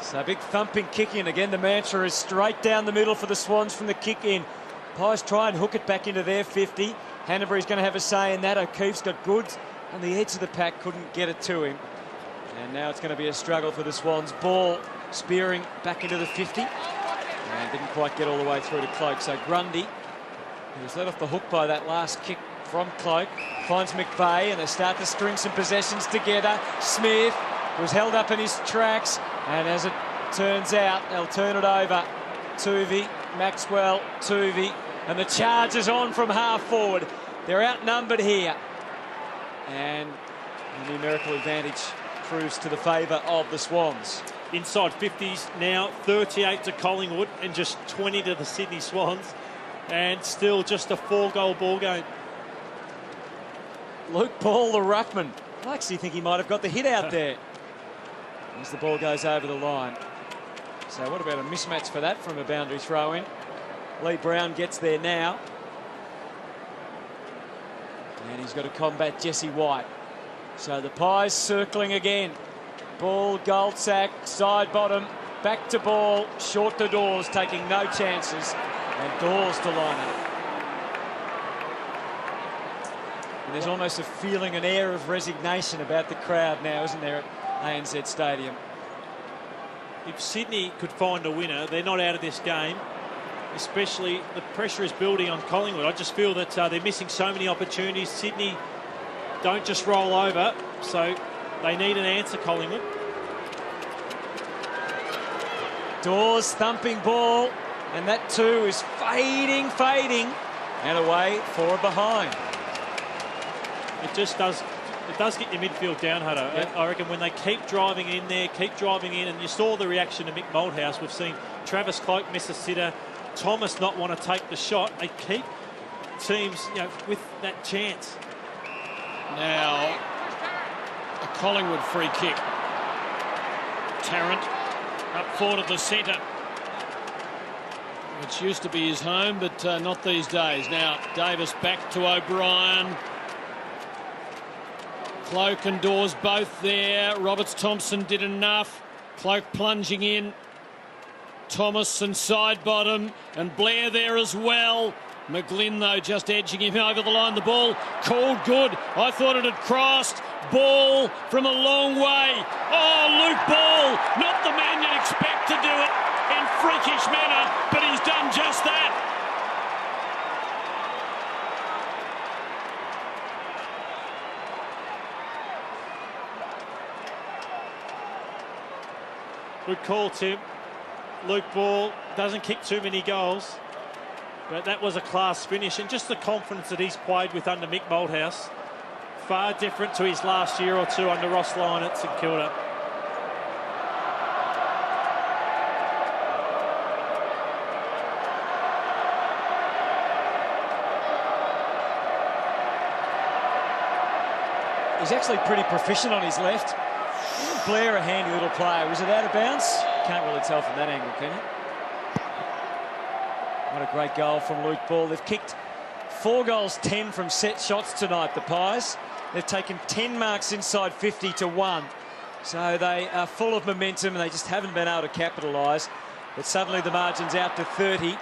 So big thumping kick in. Again, the mantra is straight down the middle for the Swans from the kick in. Pies try and hook it back into their 50. Hanbury's going to have a say in that. O'Keefe's got goods on the edge of the pack, couldn't get it to him. And now it's going to be a struggle for the Swans. Ball spearing back into the 50. And didn't quite get all the way through to Cloak. So Grundy, who was let off the hook by that last kick from Cloak, finds McVeigh, and they start to string some possessions together. Smith was held up in his tracks, and as it turns out, they'll turn it over. Tuvey, Maxwell, Tuvey, and the charge is on from half forward. They're outnumbered here, and the numerical advantage proves to the favour of the Swans. Inside 50s now, 38 to Collingwood and just 20 to the Sydney Swans, and still just a 4-goal ball game. Luke Ball, the ruckman. I actually think he might have got the hit out there as the ball goes over the line. So what about a mismatch for that from a boundary throw-in? Lee Brown gets there now. And he's got to combat Jesse White. So the Pies circling again. Ball, Goldsack, side bottom, back to Ball, short to Dawes, taking no chances. And Dawes to line up. And there's almost a feeling, an air of resignation about the crowd now, isn't there, at ANZ Stadium? If Sydney could find a winner, they're not out of this game. Especially the pressure is building on Collingwood. I just feel that they're missing so many opportunities. Sydney don't just roll over, so they need an answer, Collingwood. Dawes thumping ball, and that too is fading, and away for a behind. It just does. It does get your midfield down, Hutto. Yep. I reckon when they keep driving in there, and you saw the reaction to Mick Malthouse. We've seen Travis Cloak miss a sitter, Thomas not want to take the shot. They keep teams, with that chance. Now, a Collingwood free kick. Tarrant up forward of the centre, which used to be his home, but not these days. Now, Davis back to O'Brien. Cloak and Dawes both there. Roberts-Thompson did enough. Cloak plunging in. Thomas and side bottom, and Blair there as well. McGlynn, though, just edging him over the line. The ball called good. I thought it had crossed. Ball from a long way. Oh, Luke Ball, not the man you'd expect to do it in freakish manner, but he's done just that. Good call, Tim. Luke Ball doesn't kick too many goals, but that was a class finish, and just the confidence that he's played with under Mick Malthouse, far different to his last year or two under Ross Lyon at St Kilda. He's actually pretty proficient on his left. Blair, a handy little player. Was it out of bounds? Can't really tell from that angle, can you? What a great goal from Luke Ball. They've kicked 4 goals, 10 from set shots tonight, the Pies. They've taken 10 marks inside 50 to 1. So they are full of momentum and they just haven't been able to capitalise. But suddenly the margin's out to 30.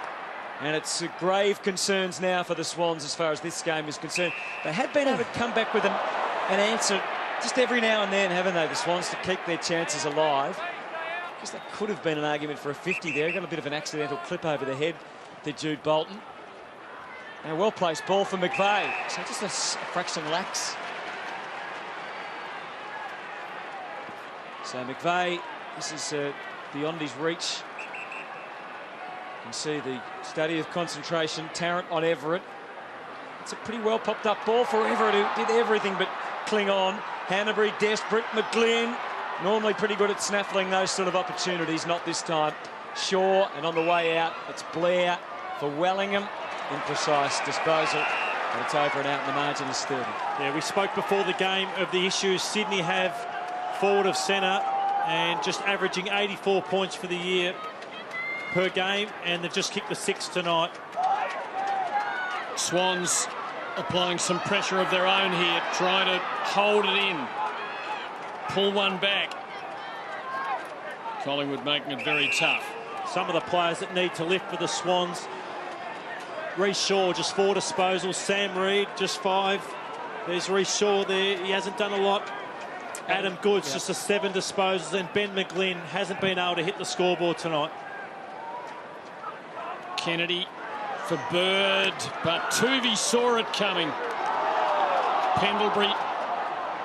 And it's grave concerns now for the Swans as far as this game is concerned. They had been able to come back with an answer just every now and then, haven't they, the Swans, to keep their chances alive. I guess that could have been an argument for a 50 there. Got a bit of an accidental clip over the head to Jude Bolton. And a well-placed ball for McVeigh. So just a fraction lax. So McVeigh, this is beyond his reach. You can see the study of concentration. Tarrant on Everett. It's a pretty well popped up ball for Everett, who did everything but cling on. Hanbury desperate. McGlynn normally pretty good at snaffling those sort of opportunities. Not this time. Shaw, and on the way out, it's Blair for Wellingham. Imprecise disposal. But it's over and out, and the margin is 30. Yeah, we spoke before the game of the issues Sydney have forward of centre and just averaging 84 points for the year per game, and they've just kicked the 6 tonight. Swans applying some pressure of their own here, trying to hold it in, pull one back. Collingwood making it very tough. Some of the players that need to lift for the Swans. Reece Shaw, just 4 disposals. Sam Reid, just 5. There's Reece Shaw there. He hasn't done a lot. Adam Goods, just a 7 disposals. And Ben McGlynn hasn't been able to hit the scoreboard tonight. Kennedy for Bird, but Tuvey saw it coming. Pendlebury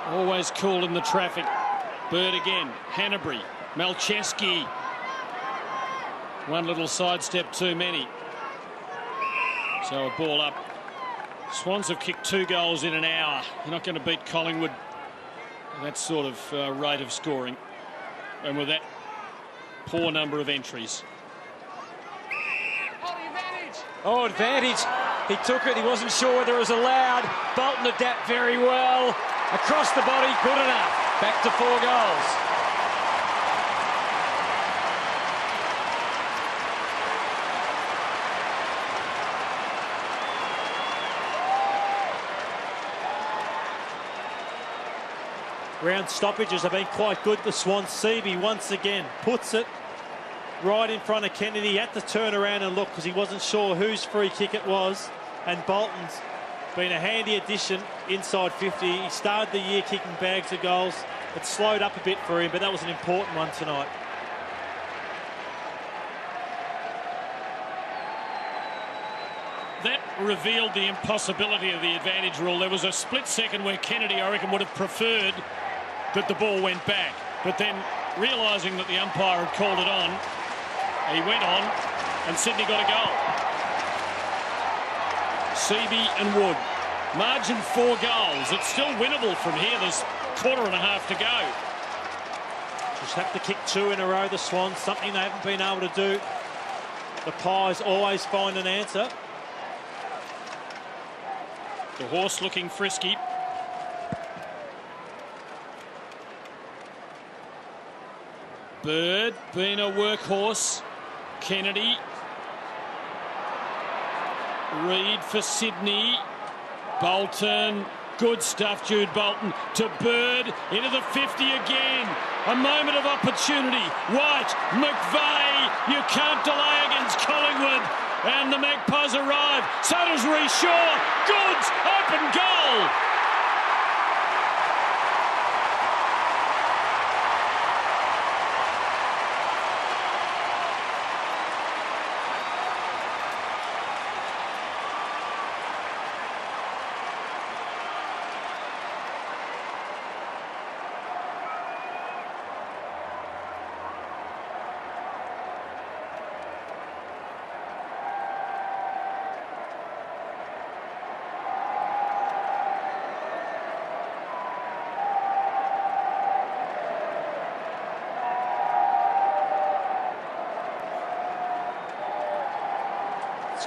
always cool in the traffic. Bird again. Hanbury. Malcheski. One little sidestep too many. So a ball up. Swans have kicked 2 goals in an hour. You're not going to beat Collingwood at that sort of rate of scoring, and with that poor number of entries. Oh, advantage. He took it. He wasn't sure whether it was allowed. Bolton adapt very well. Across the body, good enough. Back to 4 goals. Round stoppages have been quite good. The Swans. Seavey once again puts it right in front of Kennedy. He had to turn around and look because he wasn't sure whose free kick it was. And Bolton's been a handy addition inside 50. He started the year kicking bags of goals. It slowed up a bit for him, but that was an important one tonight. That revealed the impossibility of the advantage rule. There was a split second where Kennedy, I reckon, would have preferred that the ball went back. But then, realising that the umpire had called it on, he went on, and Sydney got a goal. Seavey and Wood. Margin 4 goals. It's still winnable from here. There's a quarter and a half to go. Just have to kick 2 in a row, the Swans, something they haven't been able to do. The Pies always find an answer. The horse looking frisky. Bird being a workhorse. Kennedy. Reid for Sydney. Bolton. Good stuff, Jude Bolton. To Bird. Into the 50 again. A moment of opportunity. White. McVeigh. You can't delay against Collingwood. And the Magpies arrive. So does Reece Shaw. Goods. Open goal.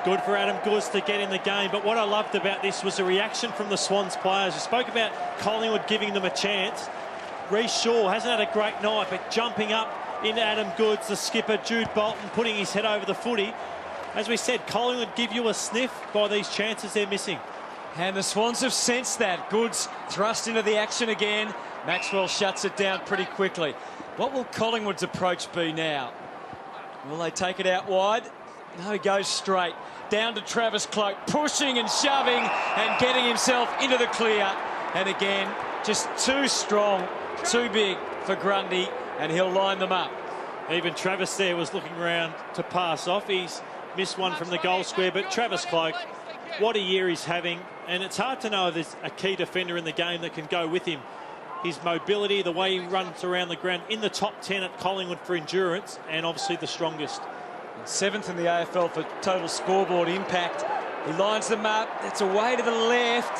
It's good for Adam Goods to get in the game, but what I loved about this was the reaction from the Swans players. We spoke about Collingwood giving them a chance. Reece Shaw hasn't had a great night, but jumping up into Adam Goods, the skipper, Jude Bolton, putting his head over the footy. As we said, Collingwood give you a sniff by these chances they're missing. And the Swans have sensed that. Goods thrust into the action again. Maxwell shuts it down pretty quickly. What will Collingwood's approach be now? Will they take it out wide? No, he goes straight. Down to Travis Cloke, pushing and shoving and getting himself into the clear. And again, just too strong, too big for Grundy, and he'll line them up. Even Travis there was looking around to pass off. He's missed one from the goal square, but Travis Cloke, what a year he's having. And it's hard to know if there's a key defender in the game that can go with him. His mobility, the way he runs around the ground, in the top 10 at Collingwood for endurance, and obviously the strongest. 7th in the AFL for total scoreboard impact. He lines them up. It's away to the left.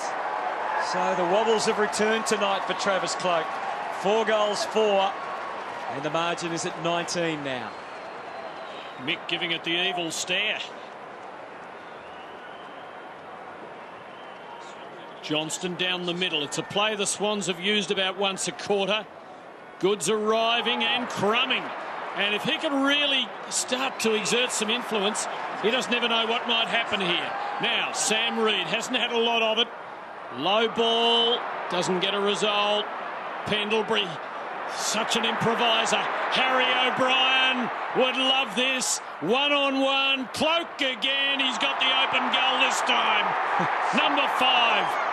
So the wobbles have returned tonight for Travis Cloke. 4 goals, 4. And the margin is at 19 now. Mick giving it the evil stare. Johnston down the middle. It's a play the Swans have used about once a quarter. Goods arriving and crumbing. And if he can really start to exert some influence, he doesn't never know what might happen here. Now, Sam Reid hasn't had a lot of it. Low ball, doesn't get a result. Pendlebury, such an improviser. Harry O'Brien would love this. One-on-one, Cloke again. He's got the open goal this time. Number 5.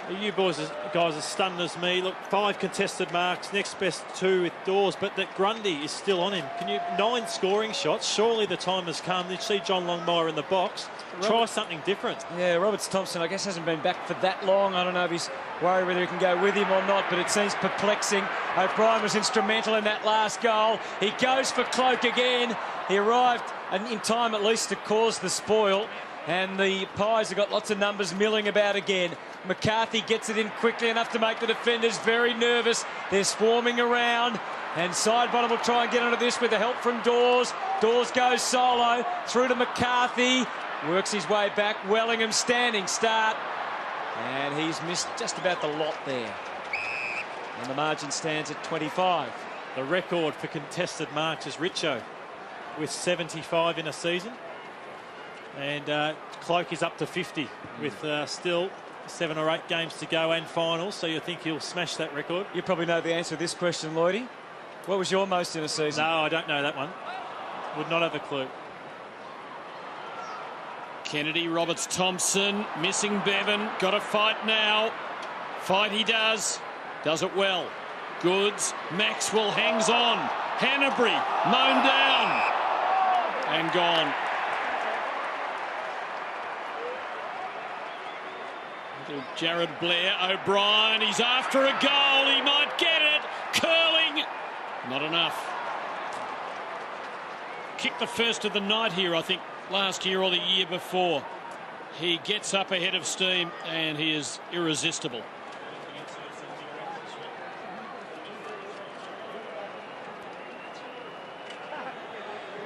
You guys are stunned as me. Look, 5 contested marks, next best 2 with Dawes, but that Grundy is still on him. 9 scoring shots? Surely the time has come. You see John Longmire in the box. Try something different. Yeah, Roberts-Thompson, I guess, hasn't been back for that long. I don't know if he's worried whether he can go with him or not, but it seems perplexing. O'Brien was instrumental in that last goal. He goes for Cloke again. He arrived in time at least to cause the spoil. And the Pies have got lots of numbers milling about again. McCarthy gets it in quickly enough to make the defenders very nervous. They're swarming around. And Sidebottom will try and get onto this with the help from Dawes. Dawes goes solo through to McCarthy. Works his way back. Wellingham standing start. And he's missed just about the lot there. And the margin stands at 25. The record for contested marks is Richo with 75 in a season. And Cloke is up to 50 with still 7 or 8 games to go and finals, so you think he'll smash that record? You probably know the answer to this question, Lloydie. What was your most in a season? No, I don't know that one. Would not have a clue. Kennedy, Roberts-Thompson, missing Bevan. Got to fight now. Fight he does. Does it well. Goods. Maxwell hangs on. Hanbury mown down. And gone. Jared Blair, O'Brien, he's after a goal, he might get it, curling, not enough. Kicked the first of the night here, I think, last year or the year before. He gets up ahead of steam and he is irresistible.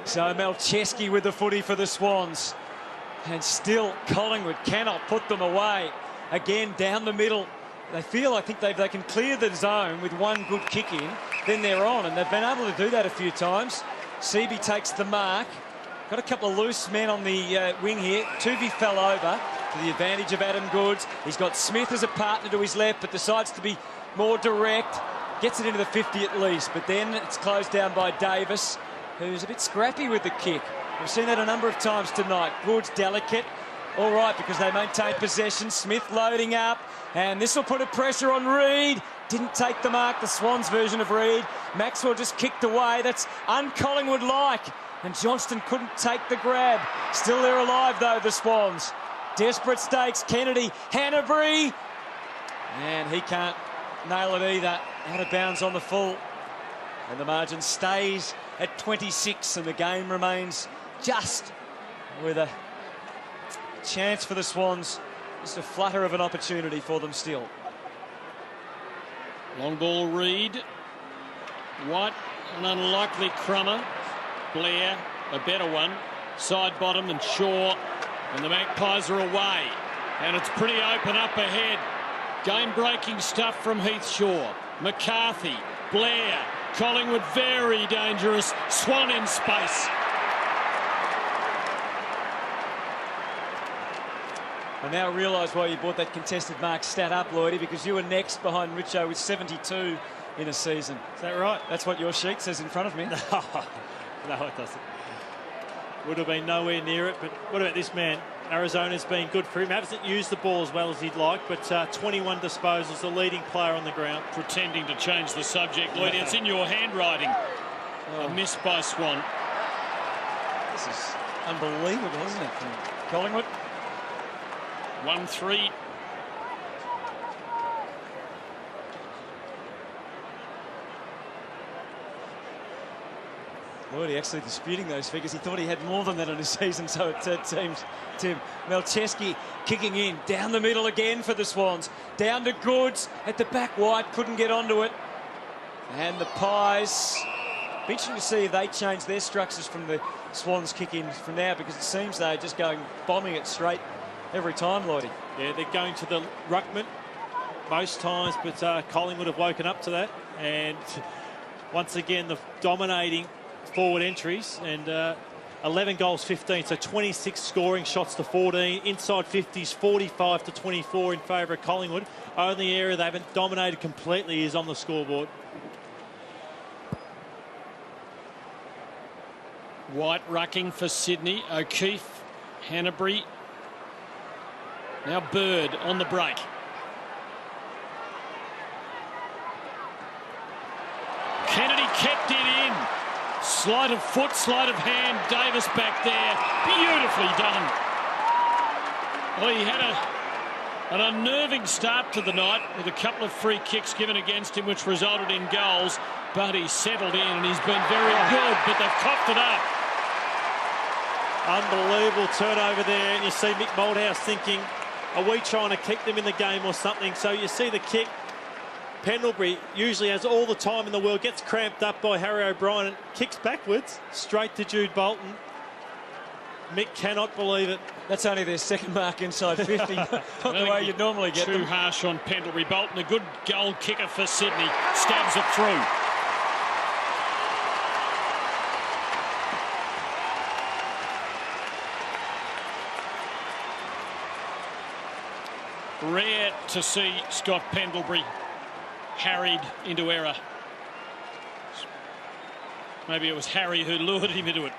So Malcheski with the footy for the Swans. And still Collingwood cannot put them away. Again, down the middle. They feel, I think, they can clear the zone with one good kick in, then they're on, and they've been able to do that a few times. Seaby takes the mark. Got a couple of loose men on the wing here. Tuvey fell over to the advantage of Adam Goods. He's got Smith as a partner to his left, but decides to be more direct. Gets it into the 50 at least, but then it's closed down by Davis, who's a bit scrappy with the kick. We've seen that a number of times tonight. Goods delicate. All right, because they maintain possession. Smith loading up, and this will put a pressure on Reid. didn't take the mark, the Swans version of Reid. Maxwell just kicked away. That's un-Collingwood-like. And Johnston couldn't take the grab. Still they're alive, though, the Swans. Desperate stakes. Kennedy, Hanbury. And he can't nail it either. Out of bounds on the full. And the margin stays at 26, and the game remains just with a chance for the Swans. Just a flutter of an opportunity for them still. Long ball, Reid. White, an unlikely crummer. Blair, a better one. Side bottom and Shaw. And the Magpies are away. And it's pretty open up ahead. Game-breaking stuff from Heath Shaw. McCarthy, Blair, Collingwood very dangerous. Swan in space. I now realise why you brought that contested mark stat up, Lloydie, because you were next behind Richo with 72 in a season. Is that right? That's what your sheet says in front of me. No, it doesn't. Would have been nowhere near it, but what about this man? Arizona's been good for him. Hasn't used the ball as well as he'd like, but 21 disposals, the leading player on the ground. Pretending to change the subject, Lloyd. It's in your handwriting. A miss by Swan. This is unbelievable, isn't it, from Collingwood? 1-3. Lloydie actually disputing those figures. He thought he had more than that on his season, so it seems. Tim Malcheski kicking in. Down the middle again for the Swans. Down to Goods. At the back wide, couldn't get onto it. And the Pies. Be interesting to see if they change their structures from the Swans kick in from now, because it seems they're just bombing it straight every time, Lloydie. Yeah, they're going to the ruckman most times, but Collingwood have woken up to that. And once again, the dominating forward entries, and 11 goals, 15, so 26 scoring shots to 14. Inside 50s, 45 to 24 in favour of Collingwood. Only area they haven't dominated completely is on the scoreboard. White rucking for Sydney. O'Keefe, Hanbury. Now Bird on the break. Kennedy kept it in. Sleight of foot, sleight of hand. Davis back there. Beautifully done. Well, he had an unnerving start to the night with a couple of free kicks given against him, which resulted in goals. But he's settled in and he's been very good, but they've coughed it up. Unbelievable turnover there, and you see Mick Moldhouse thinking, are we trying to kick them in the game or something? So you see the kick. Pendlebury usually has all the time in the world, gets cramped up by Harry O'Brien and kicks backwards straight to Jude Bolton. Mick cannot believe it. That's only their second mark inside 50. Not the way you'd normally get too them. harsh on Pendlebury. Bolton, a good goal kicker for Sydney, stabs it through. Rare to see Scott Pendlebury harried into error. Maybe it was Harry who lured him into it.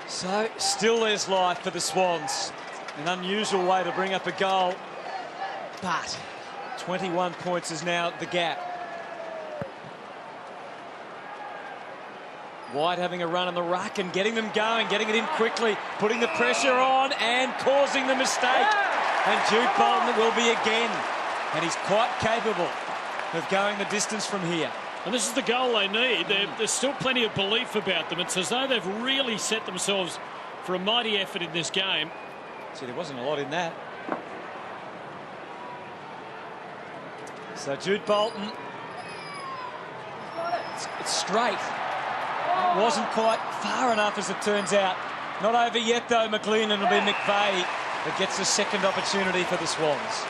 So, still there's life for the Swans. An unusual way to bring up a goal. But 21 points is now the gap. White having a run on the ruck and getting them going, getting it in quickly, putting the pressure on and causing the mistake. And Jude Bolton will be again. And he's quite capable of going the distance from here. And this is the goal they need. There's still plenty of belief about them. It's as though they've really set themselves for a mighty effort in this game. See, there wasn't a lot in that. So Jude Bolton. It's straight. It wasn't quite far enough, as it turns out. Not over yet, though, McLean, and it'll be McVeigh that gets the second opportunity for the Swans.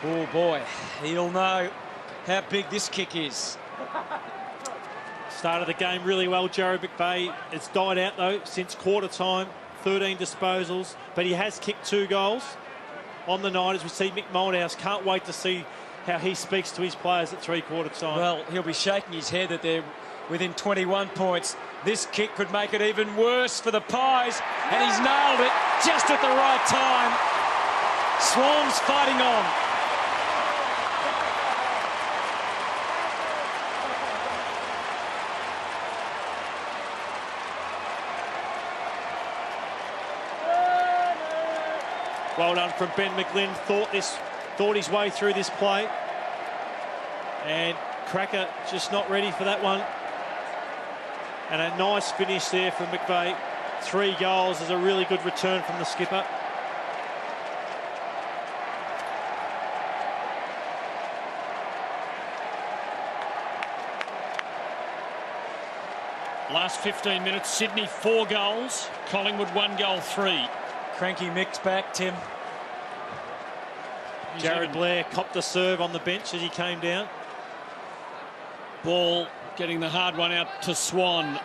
Oh, boy. He'll know how big this kick is. Started the game really well, Jared McVeigh. It's died out, though, since quarter time. 13 disposals, but he has kicked 2 goals on the night, as we see Mick Moldhouse. Can't wait to see how he speaks to his players at three-quarter time. Well, he'll be shaking his head that they're within 21 points. This kick could make it even worse for the Pies, and he's nailed it just at the right time. Swans fighting on. Well done from Ben McGlynn. Thought his way through this play. And Cracker just not ready for that one. And a nice finish there from McVeigh. 3 goals is a really good return from the skipper. Last 15 minutes, Sydney 4 goals, Collingwood 1 goal 3. Cranky Mick's back, Tim. Jared Blair copped a serve on the bench as he came down. Ball getting the hard one out to Swan.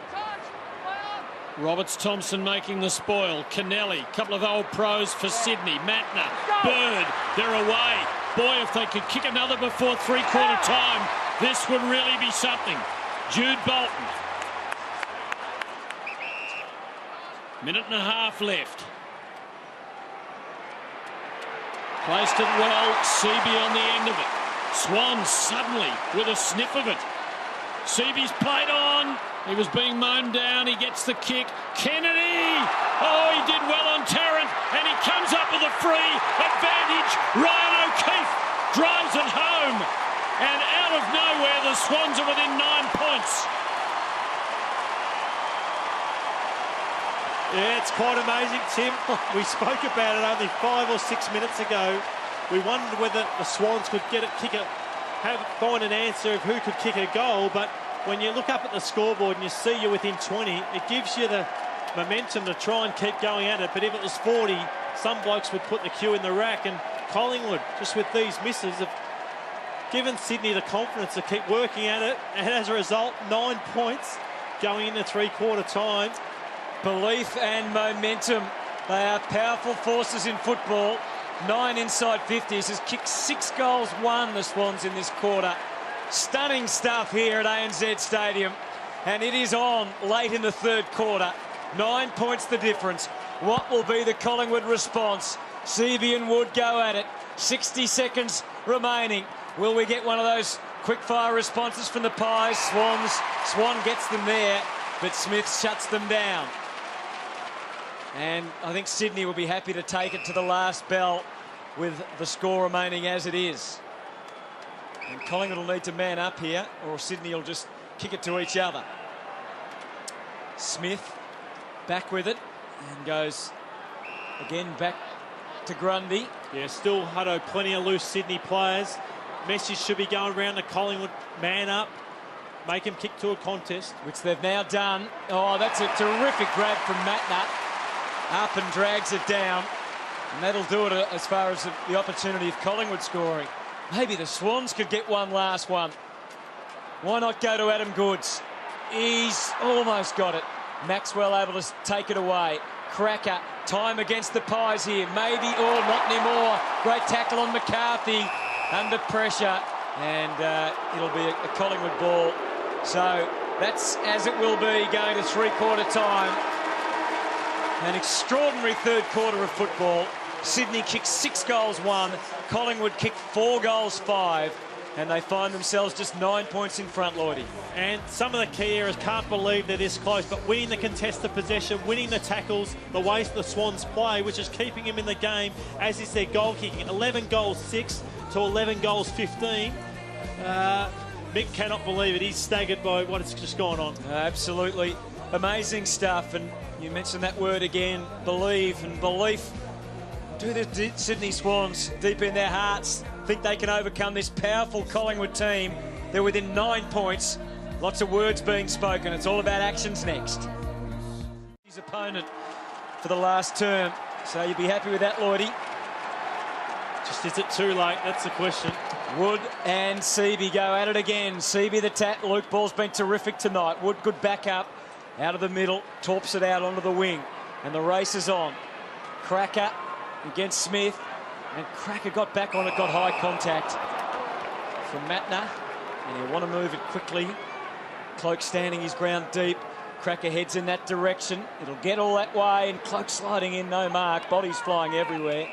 Roberts-Thompson making the spoil. Kennelly, couple of old pros for Sydney. Matner, Bird, they're away. Boy, if they could kick another before three-quarter time, this would really be something. Jude Bolton. Minute and a half left. Placed it well, Seaby on the end of it. Swan suddenly with a sniff of it. Seaby's played on. He was being mown down. He gets the kick. Kennedy! Oh, he did well on Tarrant, and he comes up with a free advantage. Ryan O'Keefe drives it home, and out of nowhere, the Swans are within 9 points. Yeah, it's quite amazing, Tim. We spoke about it only 5 or 6 minutes ago. We wondered whether the Swans could find an answer of who could kick a goal, but when you look up at the scoreboard and you see you're within 20, it gives you the momentum to try and keep going at it. But if it was 40, some blokes would put the cue in the rack, and Collingwood, just with these misses, have given Sydney the confidence to keep working at it, and as a result, 9 points going into three-quarter time. Belief and momentum. They are powerful forces in football. 9 inside 50s, has kicked 6 goals, 1 the Swans in this quarter. Stunning stuff here at ANZ Stadium, and it is on late in the third quarter. 9 points the difference. What will be the Collingwood response? Seaby and Wood go at it. 60 seconds remaining. Will we get one of those quick-fire responses from the Pies? Swan gets them there, but Smith shuts them down. And I think Sydney will be happy to take it to the last bell with the score remaining as it is. And Collingwood will need to man up here, or Sydney will just kick it to each other. Smith back with it and goes again back to Grundy. Yeah, still Hutto, plenty of loose Sydney players. Message should be going around to Collingwood. Man up, make him kick to a contest. Which they've now done. Oh, that's a terrific grab from Matner. Up and drags it down. And that'll do it as far as the opportunity of Collingwood scoring. Maybe the Swans could get one last one. Why not go to Adam Goods? He's almost got it. Maxwell able to take it away. Cracker, time against the Pies here. Maybe, or not anymore. Great tackle on McCarthy. Under pressure. And it'll be a Collingwood ball. So that's as it will be going to three-quarter time. An extraordinary third quarter of football. Sydney kicked 6 goals, 1. Collingwood kicked 4 goals, 5. And they find themselves just 9 points in front, Lloydie. And some of the key areas, can't believe they're this close, but winning the contested possession, winning the tackles, the way the Swans play, which is keeping him in the game, as is their goal kicking. 11 goals, 6 to 11 goals, 15. Mick cannot believe it. He's staggered by what's just gone on. Absolutely amazing stuff. And you mentioned that word again, believe, and belief. Do the Sydney Swans deep in their hearts think they can overcome this powerful Collingwood team? They're within 9 points. Lots of words being spoken. It's all about actions next. His opponent for the last term. So you'd be happy with that, Lloydie? Just is it too late? That's the question. Wood and Seaby go at it again. Seaby the tap. Luke Ball's been terrific tonight. Wood good back up. Out of the middle. Torps it out onto the wing. And the race is on. Cracker against Smith. And Cracker got back on it, got high contact from Matner. And he'll want to move it quickly. Cloak standing his ground deep. Cracker heads in that direction. It'll get all that way, and Cloak sliding in, no mark. Bodies flying everywhere.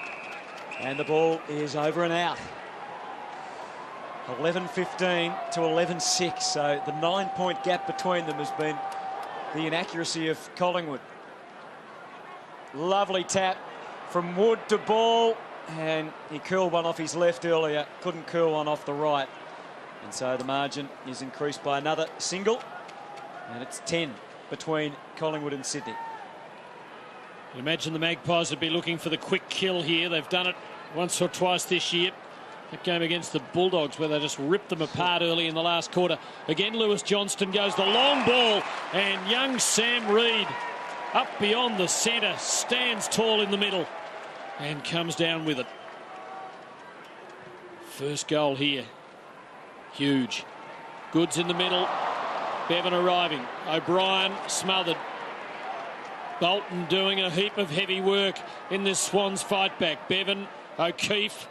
And the ball is over and out. 11-15 to 11-6. So the 9-point gap between them has been the inaccuracy of Collingwood. Lovely tap from Wood to ball. And he curled one off his left earlier. Couldn't curl one off the right. And so the margin is increased by another single. And it's 10 between Collingwood and Sydney. You imagine the Magpies would be looking for the quick kill here. They've done it once or twice this year. That game against the Bulldogs where they just ripped them apart early in the last quarter. Again, Lewis Johnston goes the long ball, and young Sam Reid up beyond the centre, stands tall in the middle and comes down with it. First goal here. Huge. Goods in the middle. Bevan arriving. O'Brien smothered. Bolton doing a heap of heavy work in this Swans fight back. Bevan, O'Keefe.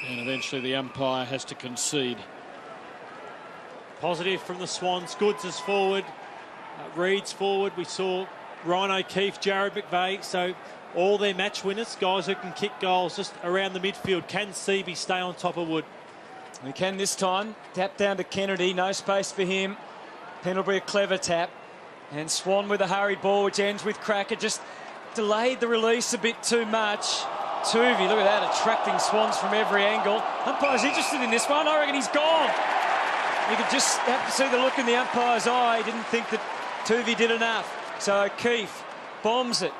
And eventually the umpire has to concede. Positive from the Swans. Goods is forward. Reed's forward. We saw Ryan O'Keefe, Jared McVeigh. So all their match winners, guys who can kick goals just around the midfield. Can Seavey stay on top of Wood? He can this time. Tap down to Kennedy. No space for him. Pendlebury a clever tap. And Swan with a hurried ball, which ends with Cracker. Just delayed the release a bit too much. Tuvey, look at that, attracting Swans from every angle. Umpire's interested in this one. I reckon he's gone. You could just have to see the look in the umpire's eye. He didn't think that Tuvey did enough. So O'Keefe bombs it.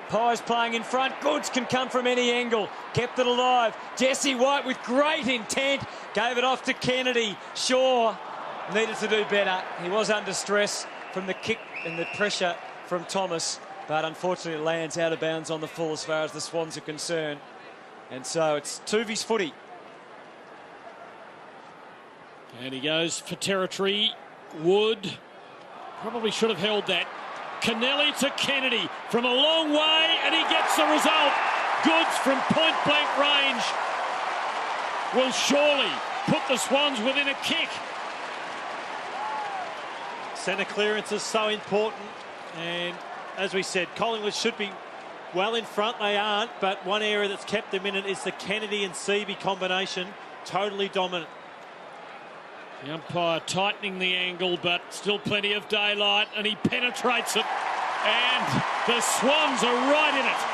Pies playing in front. Goods can come from any angle. Kept it alive. Jesse White with great intent. Gave it off to Kennedy. Shaw needed to do better. He was under stress from the kick and the pressure from Thomas. But unfortunately it lands out of bounds on the full as far as the Swans are concerned. And so it's Tuvey's footy. And he goes for territory. Wood probably should have held that. Kennelly to Kennedy from a long way, and he gets the result. Goods from point-blank range will surely put the Swans within a kick. Centre clearance is so important, and as we said, Collingwood should be well in front. They aren't, but one area that's kept them in it is the Kennedy and Seavey combination. Totally dominant. The umpire tightening the angle, but still plenty of daylight, and he penetrates it. And the Swans are right in it.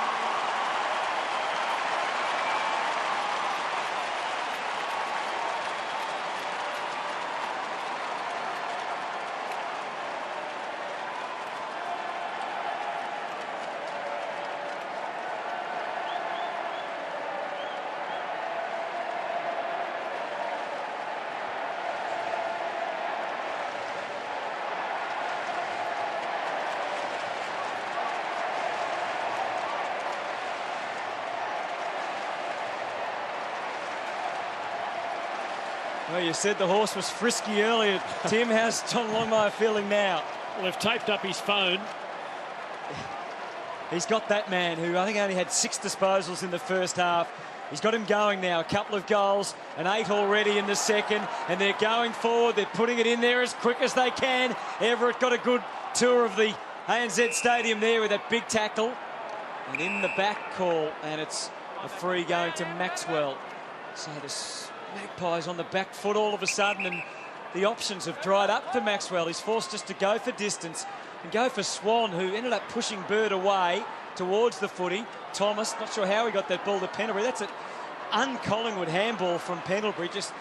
Well, you said the horse was frisky earlier. Tim, how's John Longmire feeling now? Well, they've taped up his phone. He's got that man who I think only had 6 disposals in the first half. He's got him going now. A couple of goals and 8 already in the second. And they're going forward. They're putting it in there as quick as they can. Everett got a good tour of the ANZ Stadium there with that big tackle. And in the back call. And it's a free going to Maxwell. So the Magpies on the back foot all of a sudden, and the options have dried up for Maxwell. He's forced just to go for distance and go for Swan, who ended up pushing Bird away towards the footy. Thomas, not sure how he got that ball to Pendlebury. That's an un-Collingwood handball from Pendlebury. Just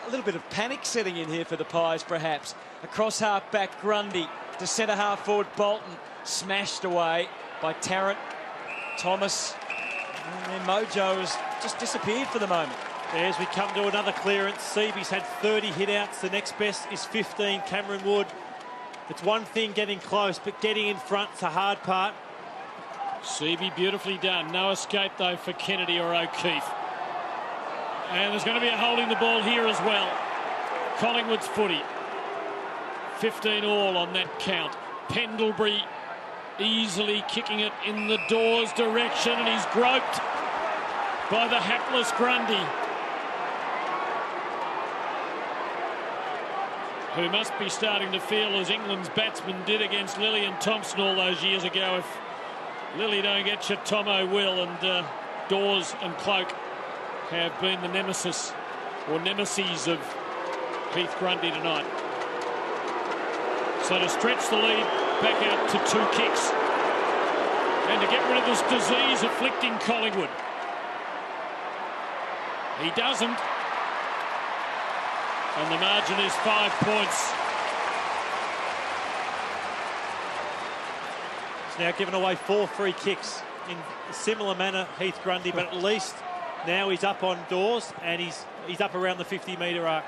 a little bit of panic setting in here for the Pies, perhaps. Across half back, Grundy to centre half forward, Bolton smashed away by Tarrant. Thomas, and their mojo has just disappeared for the moment. As we come to another clearance, Seavey's had 30 hit-outs. The next best is 15, Cameron Wood. It's one thing getting close, but getting in front's a hard part. Seavey beautifully done. No escape, though, for Kennedy or O'Keefe. And there's going to be a holding the ball here as well. Collingwood's footy. 15 all on that count. Pendlebury easily kicking it in the Dawes direction, and he's groped by the hapless Grundy, who must be starting to feel as England's batsman did against Lilly and Thompson all those years ago. If Lilly don't get you, Tomo will, and Dawes and Cloak have been the nemesis or nemesis of Heath Grundy tonight. So to stretch the lead back out to 2 kicks and to get rid of this disease afflicting Collingwood. He doesn't, and the margin is 5 points. He's now given away 4 free kicks in a similar manner, Heath Grundy, but at least now he's up on Dawes and he's up around the 50-metre arc.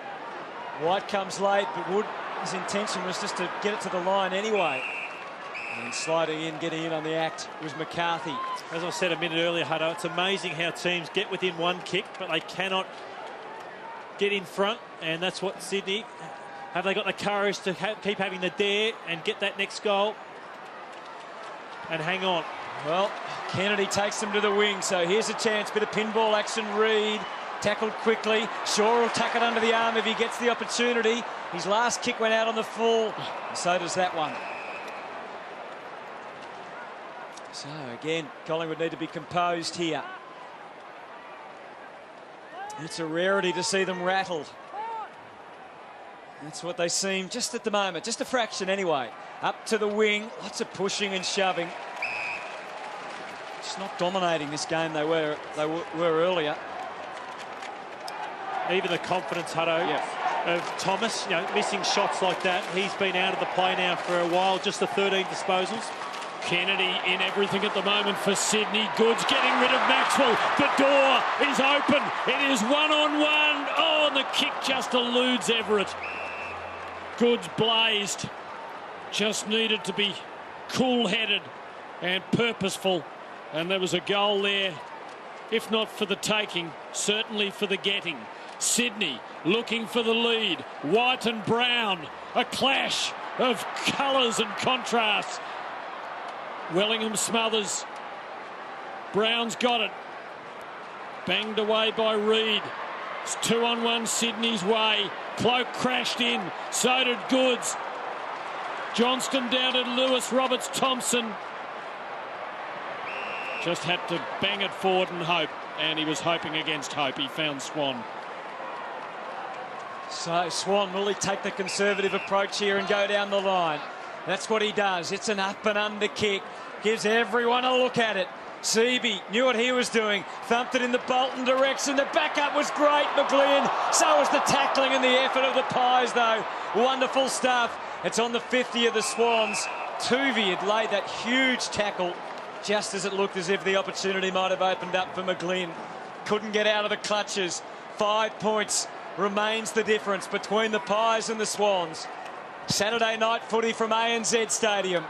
White comes late, but Wood, his intention was just to get it to the line anyway. And sliding in, getting in on the act was McCarthy. As I said a minute earlier, Hutto, it's amazing how teams get within 1 kick, but they cannot get in front, and that's what Sydney, have they got the courage to keep having the dare and get that next goal and hang on? Well, Kennedy takes them to the wing, so here's a chance, bit of pinball action. Reid tackled quickly. Shaw will tack it under the arm if he gets the opportunity. His last kick went out on the full, and so does that one. So again, Collingwood need to be composed here. It's a rarity to see them rattled. That's what they seem just at the moment, just a fraction anyway. Up to the wing, lots of pushing and shoving. Just not dominating this game they were earlier. Even the confidence, Hutto, of Thomas, you know, missing shots like that. He's been out of the play now for a while, just the 13 disposals. Kennedy in everything at the moment for Sydney. Goods getting rid of Maxwell. The door is open. It is 1-on-1. Oh, and the kick just eludes Everett. Goods blazed. Just needed to be cool-headed and purposeful. And there was a goal there, if not for the taking, certainly for the getting. Sydney looking for the lead. White and Brown. A clash of colours and contrasts. Wellingham smothers. Brown's got it. Banged away by Reid. It's 2-on-1 Sydney's way. Cloak crashed in. So did Goods. Johnston doubted Lewis. Roberts Thompson just had to bang it forward and hope. And he was hoping against hope. He found Swan. So Swan, will he take the conservative approach here and go down the line? That's what he does. It's an up and under kick. Gives everyone a look at it. Seaby knew what he was doing. Thumped it in the Bolton direction. The backup was great, McGlynn. So was the tackling and the effort of the Pies, though. Wonderful stuff. It's on the 50 of the Swans. Tuvey had laid that huge tackle just as it looked as if the opportunity might have opened up for McGlynn. Couldn't get out of the clutches. 5 points remains the difference between the Pies and the Swans. Saturday night footy from ANZ Stadium.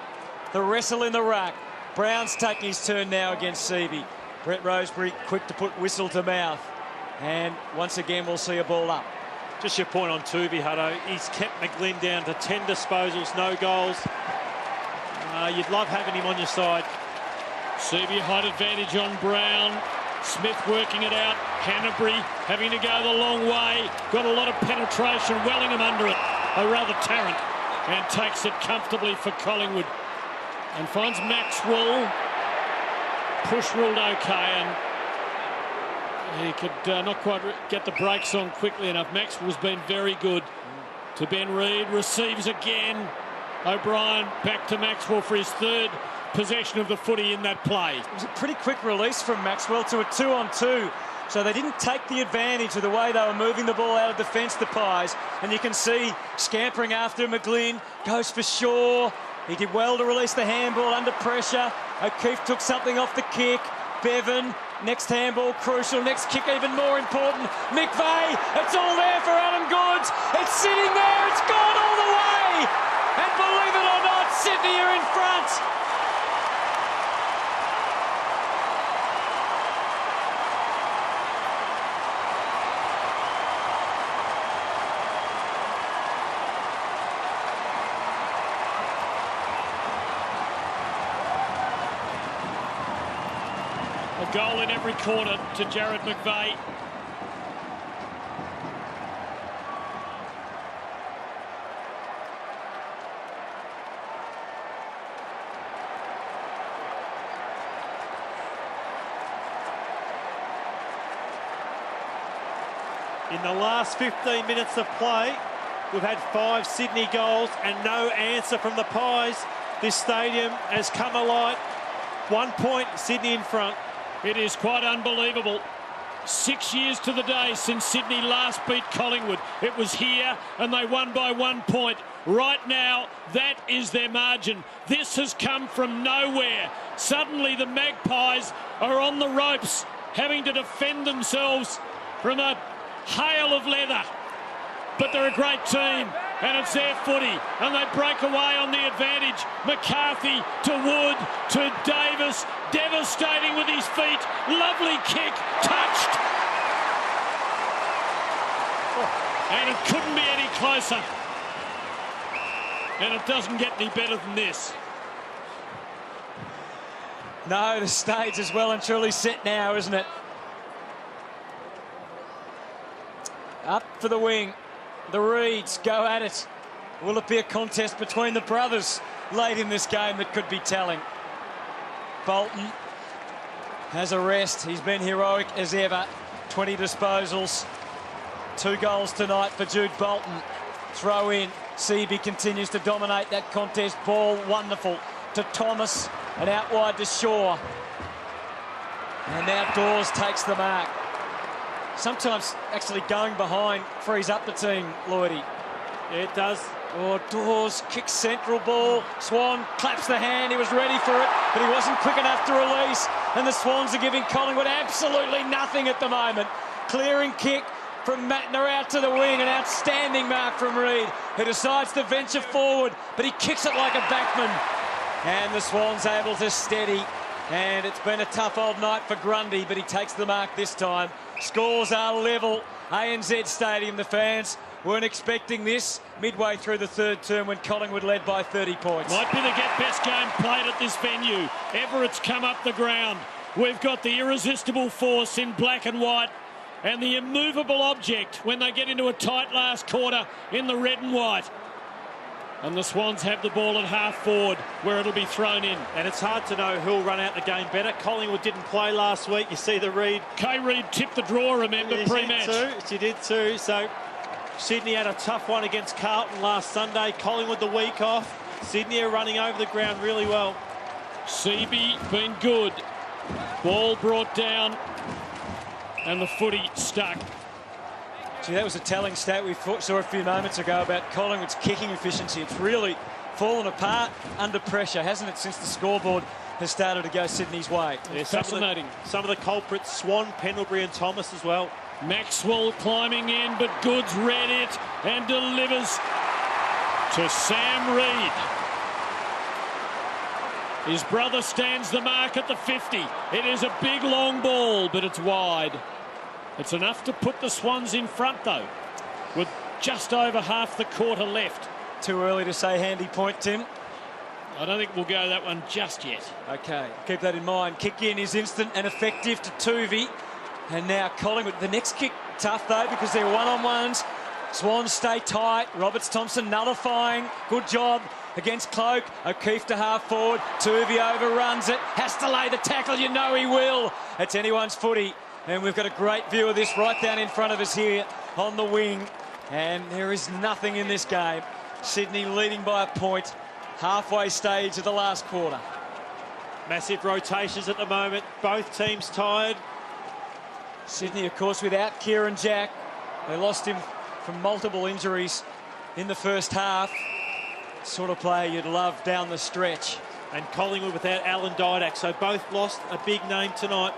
The wrestle in the ruck. Brown's taking his turn now against Seaby. Brett Rosebery quick to put whistle to mouth. And once again, we'll see a ball up. Just your point on Tuvey, Hutto. He's kept McGlynn down to 10 disposals, no goals. You'd love having him on your side. Seaby height advantage on Brown. Smith working it out. Hanbury having to go the long way. Got a lot of penetration. Wellingham under it. Or rather Tarrant. And takes it comfortably for Collingwood. And finds Maxwell. Push ruled okay. And he could not quite get the brakes on quickly enough. Maxwell's been very good. To Ben Reid. Receives again. O'Brien back to Maxwell for his third possession of the footy in that play. It was a pretty quick release from Maxwell to a 2-on-2. So they didn't take the advantage of the way they were moving the ball out of defence, the Pies. And you can see scampering after McGlynn. Goes for Shaw. He did well to release the handball under pressure. O'Keefe took something off the kick. Bevan, next handball crucial. Next kick even more important. McVeigh, it's all there for Adam Goods. It's sitting there. It's gone all the way. And believe it or not, Sydney are in front. A goal in every quarter to Jared McVeigh. In the last 15 minutes of play, we've had 5 Sydney goals and no answer from the Pies. This stadium has come alive. 1 point, Sydney in front. It is quite unbelievable. 6 years to the day since Sydney last beat Collingwood. It was here and they won by 1 point. Right now, that is their margin. This has come from nowhere. Suddenly the Magpies are on the ropes, having to defend themselves from a hail of leather. But they're a great team, and it's their footy, and they break away on the advantage. McCarthy to Wood to Davis, devastating with his feet. Lovely kick, touched. And it couldn't be any closer. And it doesn't get any better than this. No, the stage is well and truly set now, isn't it? Up for the wing. The Reeds go at it. Will it be a contest between the brothers late in this game that could be telling? Bolton has a rest. He's been heroic as ever. 20 disposals. 2 goals tonight for Jude Bolton. Throw in. Seaby continues to dominate that contest. Ball wonderful to Thomas and out wide to Shaw. And now Dawes takes the mark. Sometimes actually going behind frees up the team, Lloydie. Yeah, it does. Oh, Dawes kicks central ball. Swan claps the hand. He was ready for it, but he wasn't quick enough to release. And the Swans are giving Collingwood absolutely nothing at the moment. Clearing kick from Matner out to the wing. An outstanding mark from Reid, who decides to venture forward, but he kicks it like a backman. And the Swans able to steady. And it's been a tough old night for Grundy, but he takes the mark this time. Scores are level. ANZ Stadium, the fans weren't expecting this midway through the third term when Collingwood led by 30 points. Might be the best game played at this venue. Everett's come up the ground. We've got the irresistible force in black and white and the immovable object when they get into a tight last quarter in the red and white. And the Swans have the ball at half forward where it'll be thrown in. And it's hard to know who'll run out the game better. Collingwood didn't play last week. You see the Reid. Kay Reid tipped the draw, remember, pre-match. She did too. So Sydney had a tough one against Carlton last Sunday. Collingwood the week off. Sydney are running over the ground really well. Seaby been good. Ball brought down and the footy stuck. Gee, that was a telling stat we saw a few moments ago about Collingwood's kicking efficiency. It's really fallen apart under pressure, hasn't it, since the scoreboard has started to go Sydney's way. Yeah, fascinating. Some of the culprits, Swan, Pendlebury and Thomas as well. Maxwell climbing in, but Goods read it and delivers to Sam Reid. His brother stands the mark at the 50. It is a big long ball, but it's wide. It's enough to put the Swans in front, though, with just over half the quarter left. Too early to say handy point, Tim. I don't think we'll go that one just yet. OK, keep that in mind. Kick in is instant and effective to Tuvey. And now Collingwood. The next kick, tough, though, because they're one-on-ones. Swans stay tight. Roberts-Thompson nullifying. Good job against Cloak. O'Keefe to half forward. Tuvey overruns it. Has to lay the tackle. You know he will. It's anyone's footy. And we've got a great view of this right down in front of us here on the wing. And there is nothing in this game. Sydney leading by a point. Halfway stage of the last quarter. Massive rotations at the moment. Both teams tired. Sydney, of course, without Kieran Jack. They lost him from multiple injuries in the first half. Sort of player you'd love down the stretch. And Collingwood without Alan Didak. So both lost a big name tonight.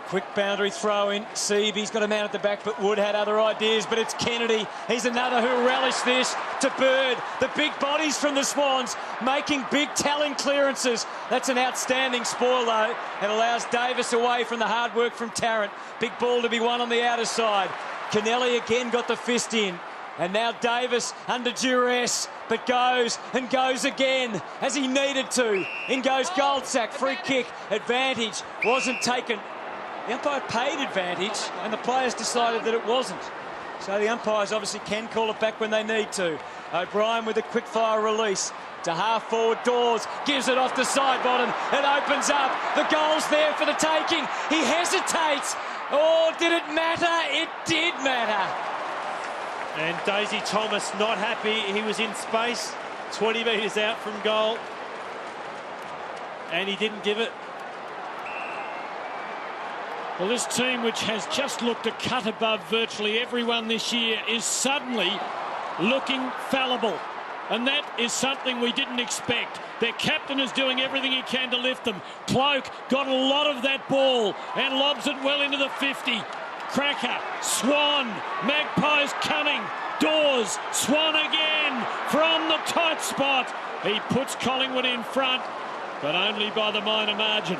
Quick boundary throw in. Seaby's got a man at the back, but Wood had other ideas. But it's Kennedy. He's another who relished this to Bird. The big bodies from the Swans making big telling clearances. That's an outstanding spoil, though. It allows Davis away from the hard work from Tarrant. Big ball to be won on the outer side. Kennelly again got the fist in. And now Davis under duress. but goes and goes again as he needed to. In goes Goldsack, free kick, advantage, wasn't taken. The umpire paid advantage and the players decided that it wasn't. So the umpires obviously can call it back when they need to. O'Brien with a quick-fire release to half-forward Dawes, gives it off the side bottom, it opens up, the goal's there for the taking, he hesitates. Oh, did it matter? It did matter. And Daisy Thomas not happy. He was in space, 20 metres out from goal, and he didn't give it. Well, this team, which has just looked a cut above virtually everyone this year, is suddenly looking fallible. And that is something we didn't expect. Their captain is doing everything he can to lift them. Cloak got a lot of that ball and lobs it well into the 50. Cracker, Swan, Magpies coming. Dawes, Swan again from the tight spot. He puts Collingwood in front, but only by the minor margin.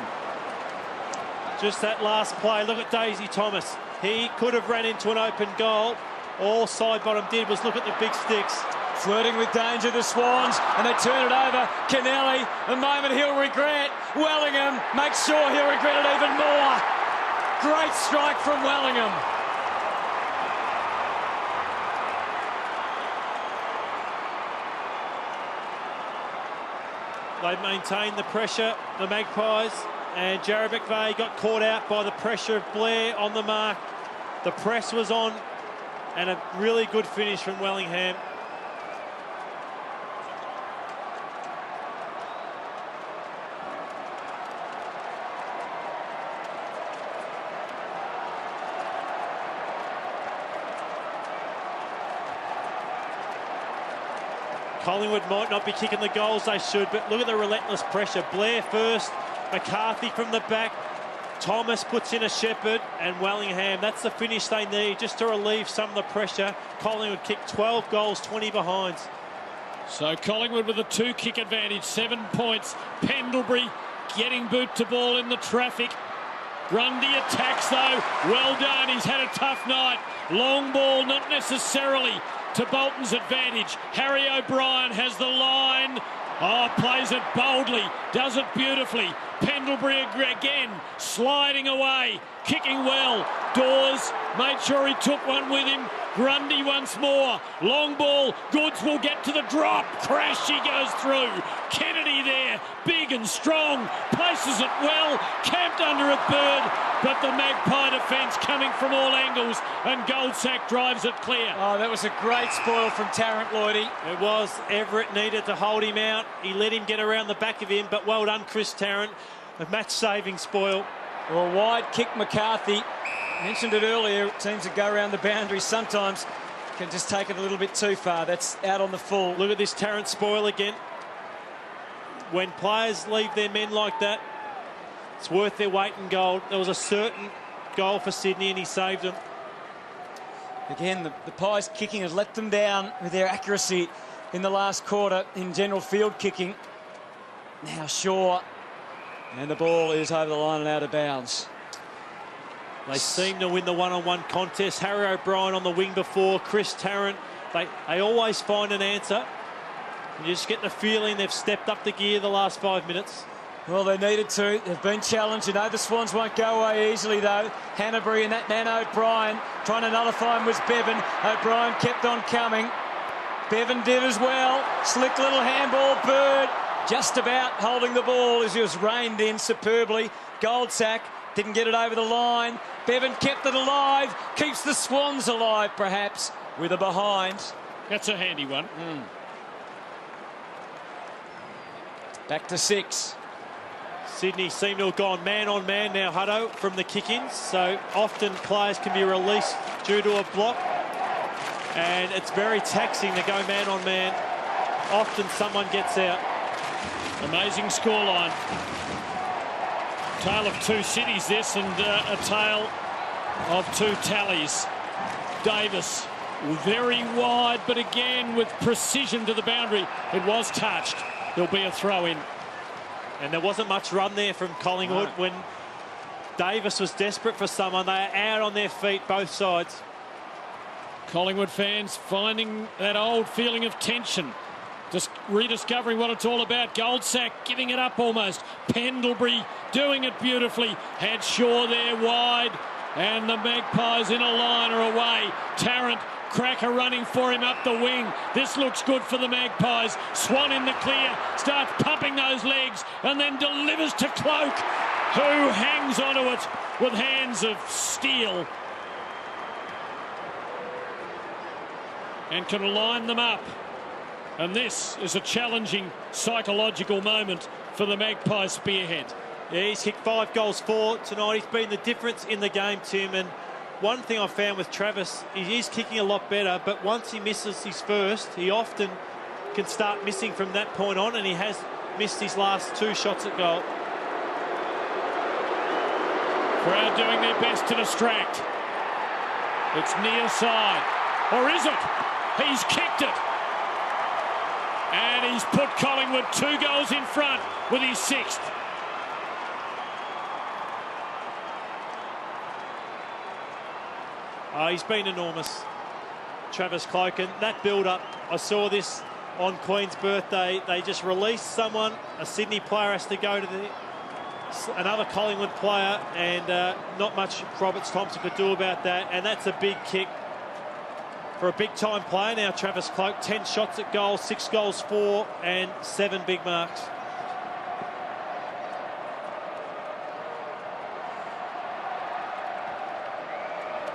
Just that last play, look at Daisy Thomas. He could have ran into an open goal. All side bottom did was look at the big sticks. Flirting with danger, the Swans, and they turn it over. Kennelly, the moment he'll regret. Wellingham makes sure he'll regret it even more. Great strike from Wellingham. They maintained the pressure, the Magpies, and Jarrad McVeigh got caught out by the pressure of Blair on the mark. The press was on, and a really good finish from Wellingham. Collingwood might not be kicking the goals they should, but look at the relentless pressure. Blair first, McCarthy from the back, Thomas puts in a Shepherd, and Wellingham. That's the finish they need just to relieve some of the pressure. Collingwood kicked 12 goals, 20 behinds. So Collingwood with a 2-kick advantage, 7 points. Pendlebury getting boot to ball in the traffic. Grundy attacks though, well done, he's had a tough night. Long ball, not necessarily to Bolton's advantage. Harry O'Brien has the line. Oh, plays it boldly, does it beautifully. Pendlebury again, sliding away, kicking well. Dawes made sure he took one with him. Grundy once more. Long ball, Goods will get to the drop. Crash, he goes through. Kennedy there, big and strong, places it well, camped under it, Bird, but the Magpie defence coming from all angles, and Goldsack drives it clear. Oh, that was a great spoil from Tarrant Lloydie. It was. Everett needed to hold him out. He let him get around the back of him, but well done, Chris Tarrant. A match-saving spoil. Well, wide kick McCarthy. Mentioned it earlier, teams that go around the boundary sometimes can just take it a little bit too far. That's out on the full. Look at this Tarrant spoil again. When players leave their men like that, it's worth their weight in gold. There was a certain goal for Sydney and he saved them. Again, the Pies kicking has let them down with their accuracy in the last quarter in general field kicking. Now Shaw, and the ball is over the line and out of bounds. They seem to win the one-on-one contest. Harry O'Brien on the wing before, Chris Tarrant. They always find an answer. You just get the feeling they've stepped up the gear the last 5 minutes. Well, they needed to. They've been challenged. You know the Swans won't go away easily, though. Hanbury and that man O'Brien trying to nullify him was Bevan. O'Brien kept on coming. Bevan did as well. Slick little handball. Bird just about holding the ball as he was reined in superbly. Goldsack didn't get it over the line. Bevan kept it alive. Keeps the Swans alive, perhaps, with a behind. That's a handy one. Back to 6. Sydney seem to have gone man-on-man now, Hutto, from the kick-ins. So often players can be released due to a block. And it's very taxing to go man-on-man. Often someone gets out. Amazing scoreline. Tale of two cities, this, and a tale of two tallies. Davis, very wide, but again with precision to the boundary. It was touched. There'll be a throw-in. And there wasn't much run there from Collingwood. No. When Davis was desperate for someone, they are out on their feet, both sides. Collingwood fans finding that old feeling of tension Just rediscovering what it's all about. Goldsack giving it up almost. Pendlebury doing it beautifully. Had Shaw there wide. And the Magpies in a line are away. Tarrant, Cracker running for him up the wing. This looks good for the Magpies. Swan in the clear. Starts pumping those legs and then delivers to Cloak, who hangs onto it with hands of steel. And can line them up. And this is a challenging psychological moment for the Magpie spearhead. Yeah, he's kicked 5 goals for tonight. He's been the difference in the game, Tim. And one thing I've found with Travis, he is kicking a lot better, but once he misses his first, he often can start missing from that point on, and he has missed his last 2 shots at goal. Crowd doing their best to distract. It's near side. Or is it? He's kicked it. And he's put Collingwood 2 goals in front with his 6th. He's been enormous, Travis Cloak. And that build-up, I saw this on Queen's birthday. They just released someone. A Sydney player has to go to another Collingwood player, and not much Roberts Thompson could do about that. And that's a big kick for a big-time player now, Travis Cloak. 10 shots at goal, 6 goals for, and 7 big marks.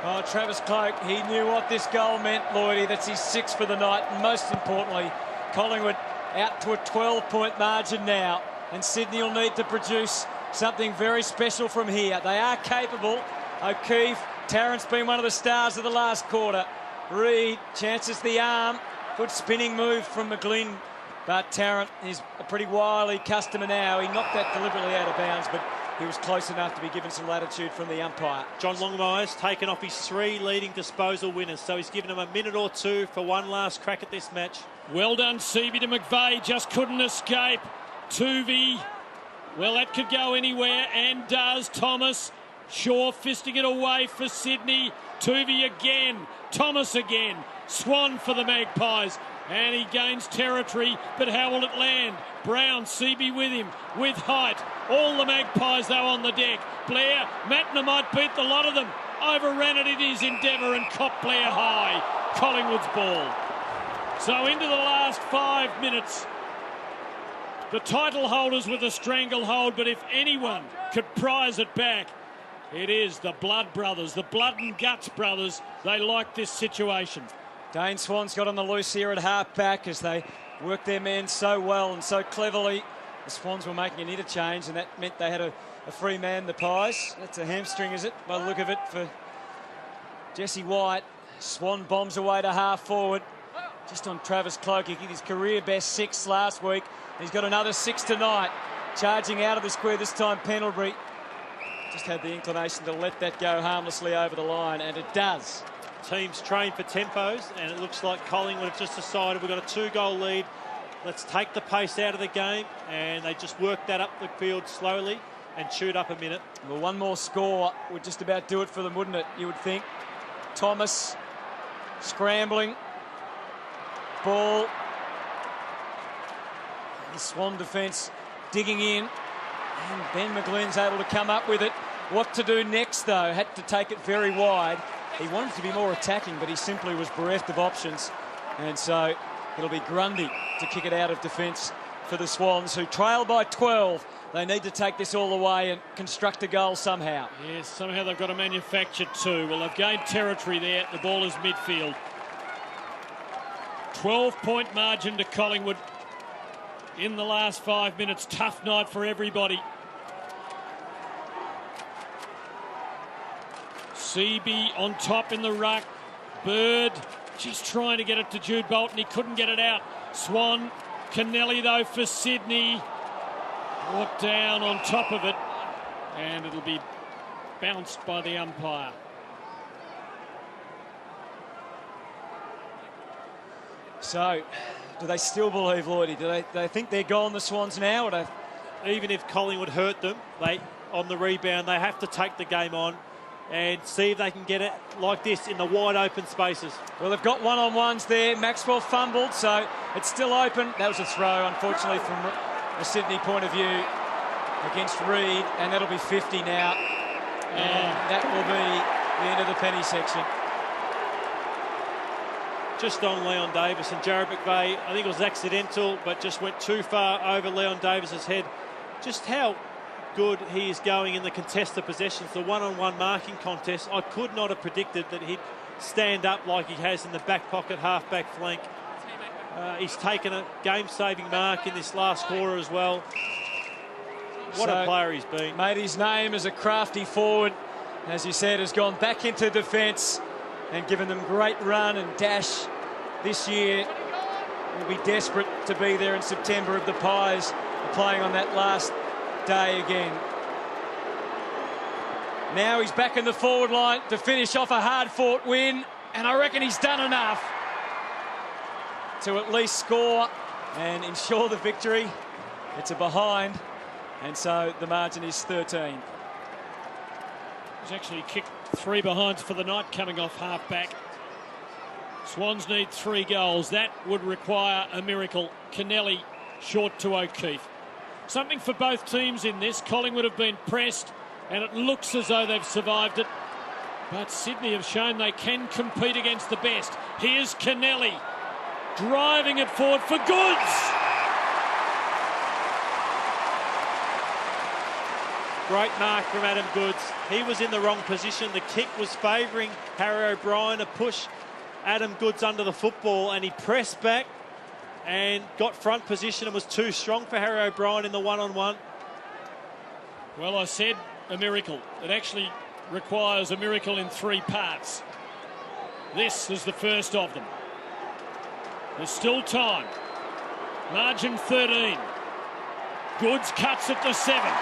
Oh, Travis Cloak, he knew what this goal meant, Lloydie. That's his 6th for the night. And most importantly, Collingwood out to a 12-point margin now. And Sydney will need to produce something very special from here. They are capable. O'Keefe, Tarrant's been one of the stars of the last quarter. Reid chances the arm. Good spinning move from McGlynn. But Tarrant is a pretty wily customer now. He knocked that deliberately out of bounds, but he was close enough to be given some latitude from the umpire. John Longmire's taken off his 3 leading disposal winners, so he's given them a minute or 2 for one last crack at this match. Well done, Seavey to McVeigh. Just couldn't escape. Tuvey. Well, that could go anywhere, and does. Thomas. Shaw fisting it away for Sydney. Tuvey again. Thomas again. Swan for the Magpies. And he gains territory, but how will it land? Brown, Seabee with him, with height. All the Magpies, though, on the deck. Blair, Matner might beat the lot of them. Overran it in his endeavour and caught Blair high. Collingwood's ball. So into the last 5 minutes. The title holders with a stranglehold, but if anyone could prize it back, it is the Blood brothers, the Blood and Guts brothers. They like this situation. Dane Swan's got on the loose here at half-back as they worked their men so well and so cleverly. The Swans were making an interchange, and that meant they had a free man, the Pies. That's a hamstring, is it, by the look of it, for Jesse White. Swan bombs away to half-forward. Just on Travis Cloak. He hit his career best 6 last week. He's got another 6 tonight. Charging out of the square this time, Pendlebury. Just had the inclination to let that go harmlessly over the line, and it does. Teams train for tempos, and it looks like Collingwood have just decided we've got a 2-goal lead. Let's take the pace out of the game, and they just work that up the field slowly and shoot up a minute. Well, one more score would just about do it for them, wouldn't it, you would think? Thomas scrambling. Ball. The Swan defence digging in. And Ben McGlynn's able to come up with it. What to do next, though? Had to take it very wide. He wanted to be more attacking, but he simply was bereft of options. And so it'll be Grundy to kick it out of defence for the Swans, who trail by 12. They need to take this all the way and construct a goal somehow. Yes, somehow they've got to manufacture 2. Well, they've gained territory there. The ball is midfield. 12-point margin to Collingwood in the last 5 minutes. Tough night for everybody. Seabee on top in the ruck. Bird, she's trying to get it to Jude Bolton. He couldn't get it out. Swan, Kennelly though for Sydney. Brought down on top of it. And it'll be bounced by the umpire. So, do they still believe, Lloydie? Do they think they're gone, the Swans, now? Or even if Collingwood hurt them, on the rebound, they have to take the game on. and see if they can get it like this in the wide open spaces. Well, they've got one-on-ones there. Maxwell fumbled, so it's still open. That was a throw, unfortunately, from a Sydney point of view against Reid, and that'll be 50 now. And that will be the end of the penny section. Just on Leon Davis, and Jared McVeigh, I think it was accidental, but just went too far over Leon Davis's head. Just how good he is going in the contested possessions, the one-on-one marking contest. I could not have predicted that he'd stand up like he has in the back pocket, half-back flank. He's taken a game-saving mark in this last quarter as well. What a player he's been. Made his name as a crafty forward. As you said, has gone back into defence and given them great run and dash this year. Will be desperate to be there in September if the Pies are playing on that last day again. Now he's back in the forward line to finish off a hard-fought win, and I reckon he's done enough to at least score and ensure the victory. It's a behind, and so the margin is 13. He's actually kicked 3 behinds for the night coming off half-back. Swans need 3 goals. That would require a miracle. Kennelly short to O'Keefe. Something for both teams in this. Collingwood have been pressed, and it looks as though they've survived it. But Sydney have shown they can compete against the best. Here's Kennelly driving it forward for Goods. Great mark from Adam Goods. He was in the wrong position. The kick was favouring Harry O'Brien. A push Adam Goods under the football, and he pressed back and got front position and was too strong for Harry O'Brien in the one-on-one. Well, I said a miracle. It actually requires a miracle in 3 parts. This is the first of them. There's still time. Margin 13. Goods cuts it to 7.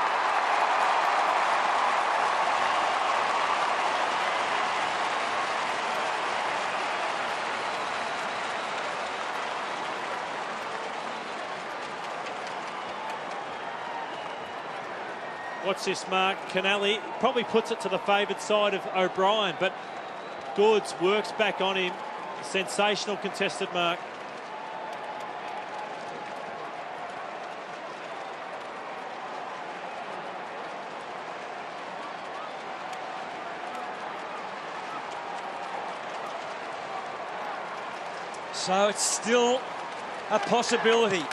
What's this mark? Kennelly probably puts it to the favoured side of O'Brien, but Goods works back on him. Sensational contested mark. So it's still a possibility.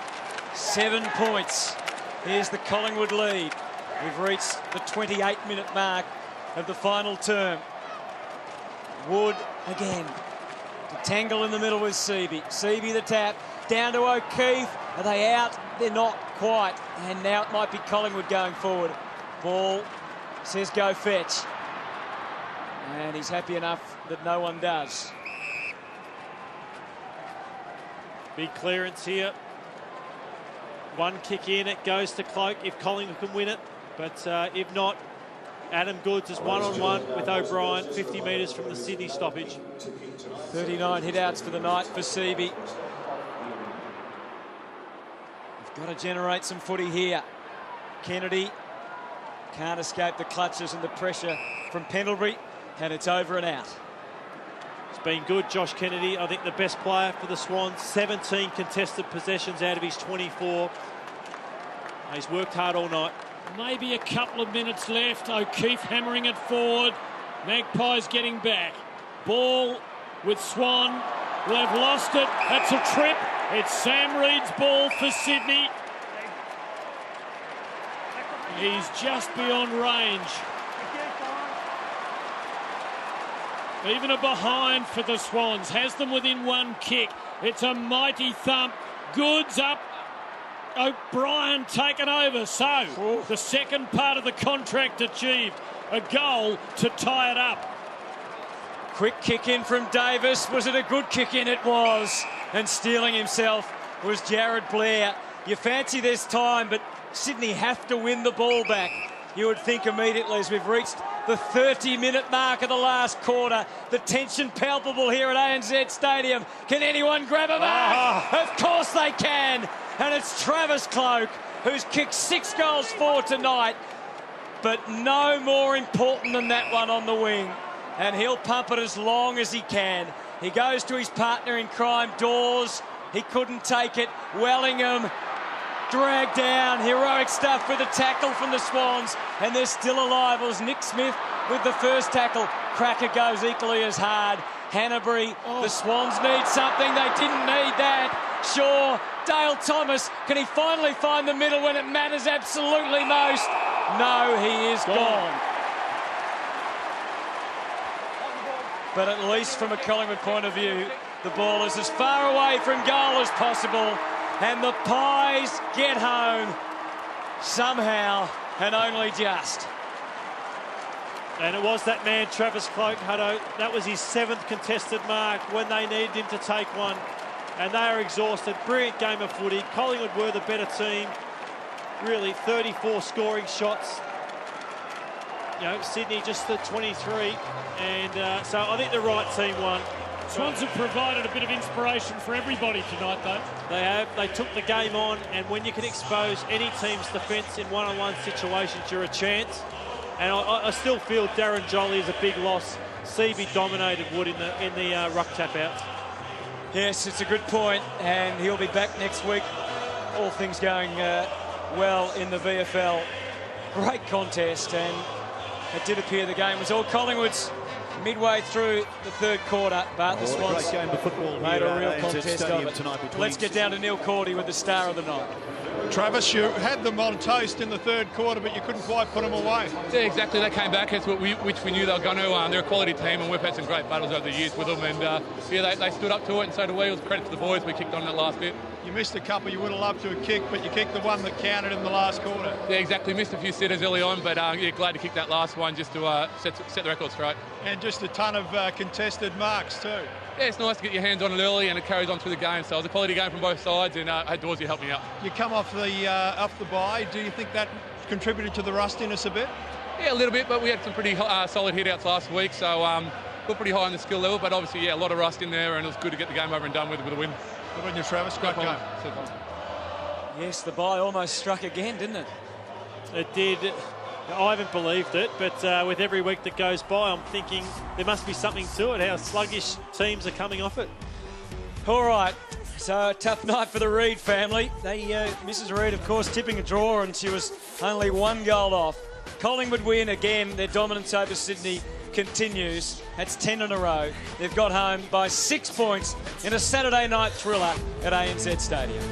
7 points. Here's the Collingwood lead. We've reached the 28-minute mark of the final term. Wood again. To tangle in the middle with Seaby. Seaby the tap. Down to O'Keefe. Are they out? They're not quite. And now it might be Collingwood going forward. Ball says go fetch. And he's happy enough that no one does. Big clearance here. One kick in, it goes to Cloak if Collingwood can win it. But if not, Adam Goods is one-on-one with O'Brien, 50 metres from the Sydney stoppage. 39 hit-outs for the night for Seaby. We've got to generate some footy here. Kennedy can't escape the clutches and the pressure from Pendlebury, and it's over and out. It's been good, Josh Kennedy. I think the best player for the Swans. 17 contested possessions out of his 24. He's worked hard all night. Maybe a couple of minutes left. O'Keefe hammering it forward. Magpies getting back. Ball with Swan. They've lost it. That's a trip. It's Sam Reid's ball for Sydney. He's just beyond range. Even a behind for the Swans. Has them within 1 kick. It's a mighty thump. Goods up. O'Brien taken over. So the second part of the contract achieved. A goal to tie it up. Quick kick in from Davis. Was it a good kick in? It was. And stealing himself was Jared Blair. You fancy this time, but Sydney have to win the ball back. You would think immediately as we've reached the 30-minute mark of the last quarter. The tension palpable here at ANZ Stadium. Can anyone grab a mark? Of course they can. And it's Travis Cloak, who's kicked 6 goals for tonight. but no more important than that one on the wing. And he'll pump it as long as he can. He goes to his partner in crime, Dawes. He couldn't take it. Wellingham dragged down. Heroic stuff with a tackle from the Swans. And they're still alive. It was Nick Smith with the first tackle. Cracker goes equally as hard. Hanbury, the Swans need something. They didn't need that. Shaw, Dale Thomas. Can he finally find the middle when it matters absolutely most? No, he is gone. But at least from a Collingwood point of view, the ball is as far away from goal as possible. And the Pies get home somehow and only just. And it was that man, Travis Cloke, Hutto. That was his 7th contested mark when they needed him to take one. And they are exhausted. Brilliant game of footy. Collingwood were the better team. Really, 34 scoring shots. You know, Sydney just the 23. And so I think the right team won. Swans have provided a bit of inspiration for everybody tonight, though. They have. They took the game on, and when you can expose any team's defence in one-on-one situations, you're a chance. And I still feel Darren Jolly is a big loss. CB dominated Wood in the ruck tap outs. Yes, it's a good point, and he'll be back next week. All things going well in the VFL. Great contest, and it did appear the game was all Collingwood's midway through the third quarter, but the Swans great game of football made a real ANZ contest of it. tonight. Let's get down to Neil Cordy with the star of the night. Travis, you had them on toast in the third quarter, but you couldn't quite put them away. Yeah, exactly. They came back. That's which we knew they were going to. They're a quality team, and we've had some great battles over the years with them. And yeah, they stood up to it, and so did we. It was credit to the boys. We kicked on that last bit. You missed a couple you would have loved to have kicked, but you kicked the one that counted in the last quarter. Yeah, exactly. Missed a few sitters early on, but yeah, glad to kick that last one just to set the record straight. And just a ton of contested marks too. Yeah, it's nice to get your hands on it early, and it carries on through the game. So it was a quality game from both sides, and hey, Dawsey helped me out. You come off the bye. Do you think that contributed to the rustiness a bit? Yeah, a little bit, but we had some pretty solid hit-outs last week, so we're pretty high on the skill level. But obviously, yeah, a lot of rust in there, and it was good to get the game over and done with a win. Good on you, Travis. Great game. Yes, the bye almost struck again, didn't it? It did. I haven't believed it, but with every week that goes by, I'm thinking there must be something to it, how sluggish teams are coming off it. All right, so a tough night for the Reid family. Mrs. Reid, of course, tipping a draw, and she was only 1 goal off. Collingwood win again. Their dominance over Sydney continues. That's 10 in a row. They've got home by 6 points in a Saturday night thriller at ANZ Stadium.